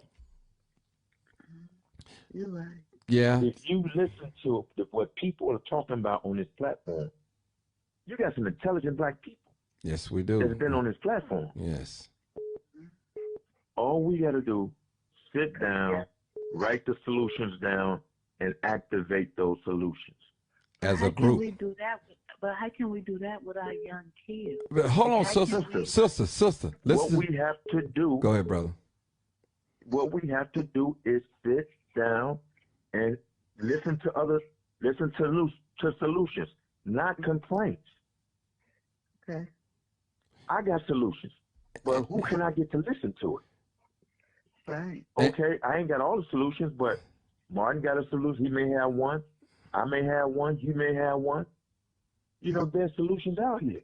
You're right. Yeah. If you listen to what people are talking about on this platform, you got some intelligent black people. Yes, we do. That's been on this platform. Yes. All we got to do, sit down, write the solutions down, and activate those solutions. As a How group. can we do that? But how can we do that with our young kids? But hold on, sister. Listen. What we have to do. Go ahead, brother. What we have to do is sit down and listen to solutions, not complaints. Okay. I got solutions, but who can I get to listen to it? Right. Okay, I ain't got all the solutions, but Martin got a solution. He may have one. I may have one. You may have one. There's solutions out here.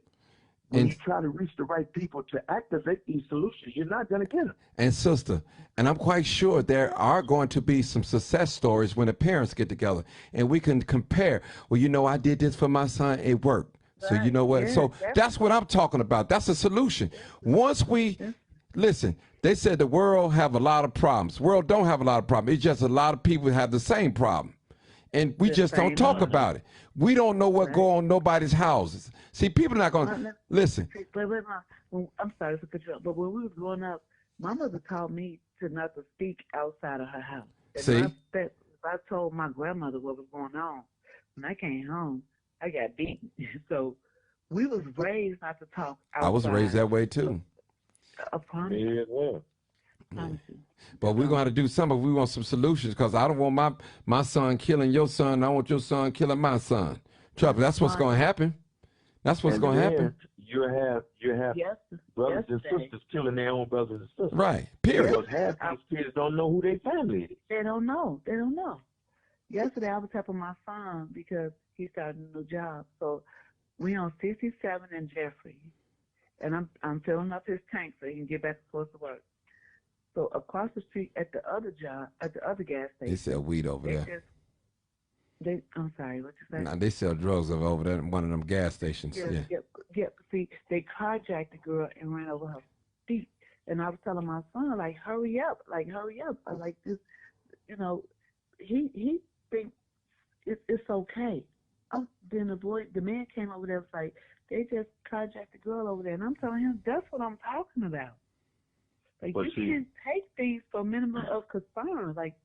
When you try to reach the right people to activate these solutions, you're not going to get them. And sister, and I'm quite sure there are going to be some success stories when the parents get together and we can compare. Well, I did this for my son. It worked. So you know what? Yeah, so that's what I'm talking about. That's a solution. Once we listen, they said the world have a lot of problems. The world don't have a lot of problems. It's just a lot of people have the same problem. And we just don't talk about it. We don't know what go on in nobody's houses. See, people are not going to listen. I'm sorry to cut you off, but when we was growing up, my mother taught me to not to speak outside of her house. And See? if I told my grandmother what was going on, when I came home, I got beaten. So we was raised not to talk outside. I was raised that way too. I promise. Me as well. But we're going to do something. We want some solutions because I don't want my son killing your son. I want your son killing my son. Trust me, that's what's going to happen. That's what's going to happen. You have brothers and sisters killing their own brothers and sisters. Right. Period. Because half these kids don't know who their family is. They don't know. They don't know. Yesterday I was helping my son because he started a new job. So we on 67 and Jeffrey, and I'm filling up his tank so he can get back and forth to work. So across the street at the other job, at the other gas station, They sell weed over there. I'm sorry, what you say? Nah, they sell drugs over there at one of them gas stations. Yeah. See, they carjacked the girl and ran over her feet. And I was telling my son, like, hurry up. I like this, he thinks it's okay. Then the man came over there, was like, they just carjacked the girl over there. And I'm telling him, that's what I'm talking about. Like, you can't take things for minimum of concern. Like,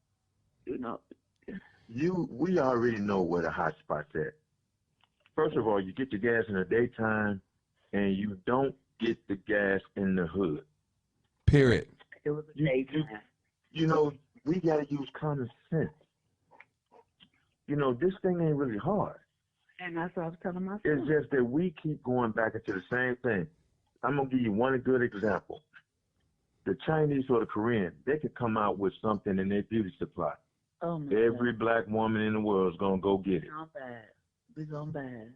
we already know where the hot spot's at. First of all, you get the gas in the daytime, and you don't get the gas in the hood. Period. It was a daytime. We got to use common sense. This thing ain't really hard. And that's what I was telling my son. It's just that we keep going back into the same thing. I'm going to give you one good example. The Chinese or the Korean, they could come out with something in their beauty supply. Oh, my Every God. black woman in the world is going to go get it. We're going bad.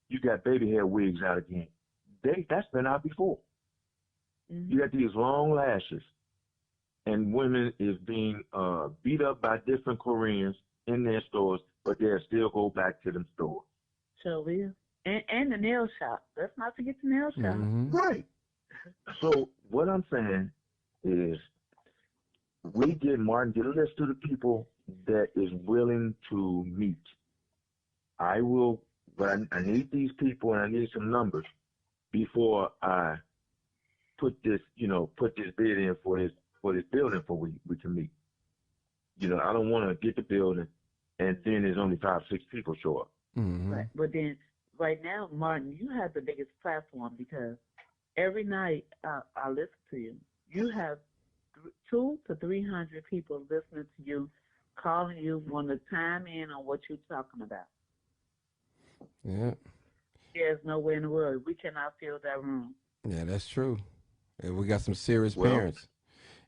You got baby hair wigs out again. That's been out before. Mm-hmm. You got these long lashes, and women is being beat up by different Koreans in their stores, but they'll still go back to them stores. So will. And the nail shop. Let's not forget the nail shop. Mm-hmm. Right. So what I'm saying is Martin get a list of the people that is willing to meet. I will, but I need these people and I need some numbers before I put this bid in for this building for we can meet. I don't want to get the building and then there's only 5-6 people show up. Mm-hmm. Right. But then right now, Martin, you have the biggest platform because every night I listen to you. You have 200 to 300 people listening to you, calling you, want to chime in on what you're talking about. Yeah. There's nowhere in the world. We cannot fill that room. Yeah, that's true. And we got some serious parents.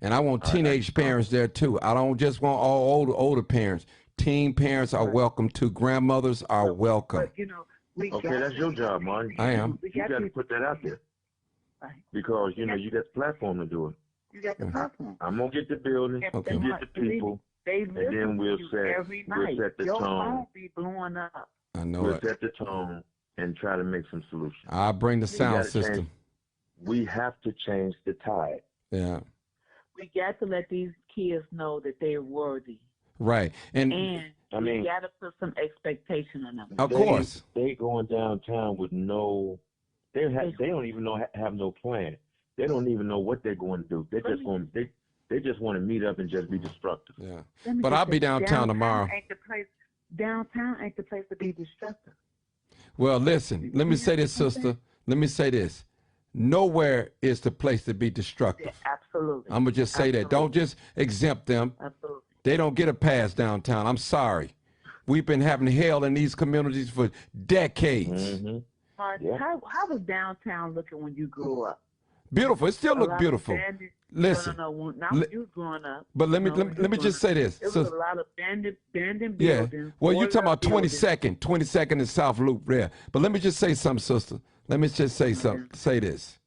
And I want teenage parents there too. I don't just want all older parents. Teen parents are welcome too. Grandmothers are welcome. But, that's your job, Martin. I am. You got to put that out there. Right. Because, you got the platform to do it. You got the platform. I'm going to get the building, Okay. you get the people, They and then we'll every night. set the Your tone. phone be blowing up. I know We'll it. set the tone and try to make some solutions. I'll bring the sound gotta system. change. We have to change the tide. Yeah. We got to let these kids know that they're worthy. Right. And we got to put some expectation on them. Of course. They going downtown with they don't even have no plan. They don't even know what they're going to do. They just want to meet up and just be destructive. Yeah. But I'll be downtown tomorrow. Downtown ain't the place to be destructive. Well, listen, let me say this, sister. Let me say this. Nowhere is the place to be destructive. Yeah, absolutely. I'm going to just say that. Don't just exempt them. Absolutely. They don't get a pass downtown. I'm sorry. We've been having hell in these communities for decades. Mm-hmm. Martin, how was downtown looking when you grew up? Beautiful. It still look beautiful. Listen. No, not when you was growing up. But let me just say this. It was a lot of abandoned buildings. Yeah. Well, you're talking about 22nd and South Loop there. But let me just say something, sister. Let me just say something. Say this.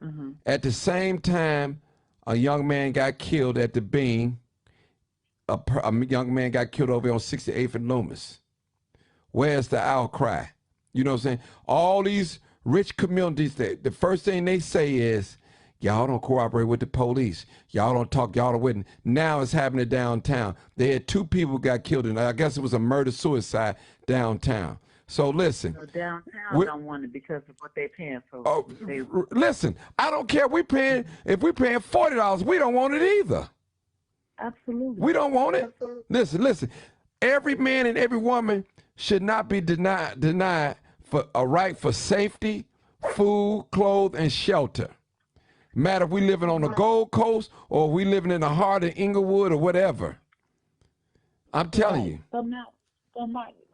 Mm-hmm. At the same time, a young man got killed at the Bean. A young man got killed over on 68th and Loomis. Where's the outcry? You know what I'm saying? All these rich communities, the first thing they say is, y'all don't cooperate with the police. Y'all don't talk, y'all don't witness. Now it's happening downtown. They had 2 people got killed, and I guess it was a murder-suicide downtown. So listen. So downtown don't want it because of what they're paying for. Listen, I don't care if we're paying $40, we don't want it either. Absolutely. We don't want it. Absolutely. Listen. Every man and every woman should not be denied for a right for safety, food, clothes, and shelter. Matter if we living on the Gold Coast or we living in the heart of Inglewood or whatever. I'm telling you. So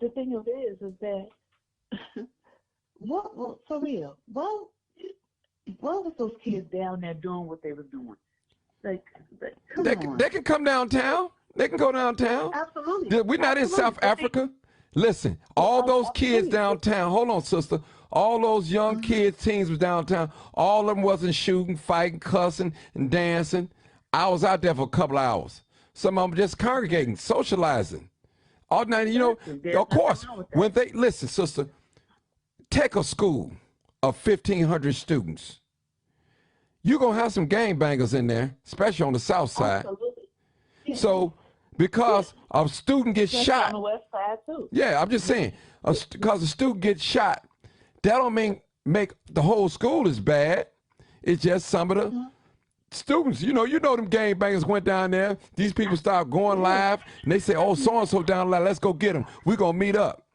the thing of it is that for real, well, Why was those kids down there doing what they were doing? Like come on. They can come downtown. They can go downtown. Absolutely. We're not in South Africa. Listen, all those kids downtown, hold on, sister. All those young kids, teens was downtown. All of them wasn't shooting, fighting, cussing, and dancing. I was out there for a couple hours. Some of them just congregating, socializing. All night, you know, of course, when they, listen, sister, take a school of 1,500 students. You're going to have some gangbangers in there, especially on the south side. Absolutely. So, because a student gets shot. On the west side, too. Yeah, I'm just saying, because a student gets shot, that don't mean make the whole school is bad. It's just some of the students. You know them gangbangers went down there. These people start going live, and they say, oh, so-and-so down live, let's go get them. We're going to meet up.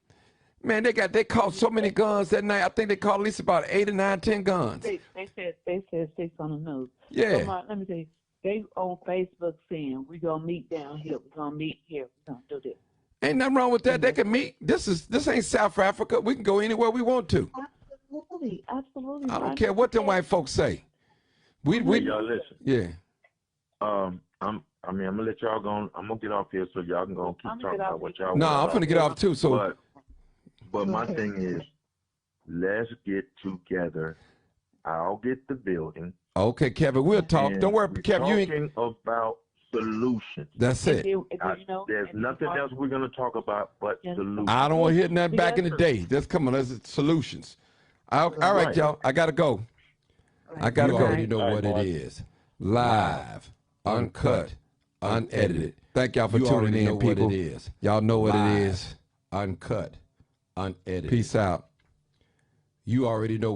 Man, they caught so many guns that night. I think they caught at least about 8 or 9, 10 guns. They said 6 on the news. Yeah. So, let me tell you, they on Facebook saying, we're going to meet down here. We're going to meet here. We're going to do this. Ain't nothing wrong with that. They can meet. This ain't South Africa. We can go anywhere we want to. Absolutely. Absolutely. I don't care what them white folks say. We y'all listen. Yeah. I'm gonna let y'all go. I'm gonna get off here so y'all can go and keep talking about what y'all. No, I'm finna get off too. So, but my thing is, let's get together. I'll get the building. Okay, Kevin, we'll talk. Don't worry, Kevin. You ain't talking about solutions. That's it. There's nothing else we're gonna talk about but solutions. I don't want to hear nothing back in the day. Just come on, let's solutions. All right, y'all. I gotta go. I gotta go. You already know what it is. Live, uncut, unedited. Thank y'all for You tuning already in, know people. what it is. Y'all know what Live, it is. Uncut, unedited. Peace out. You already know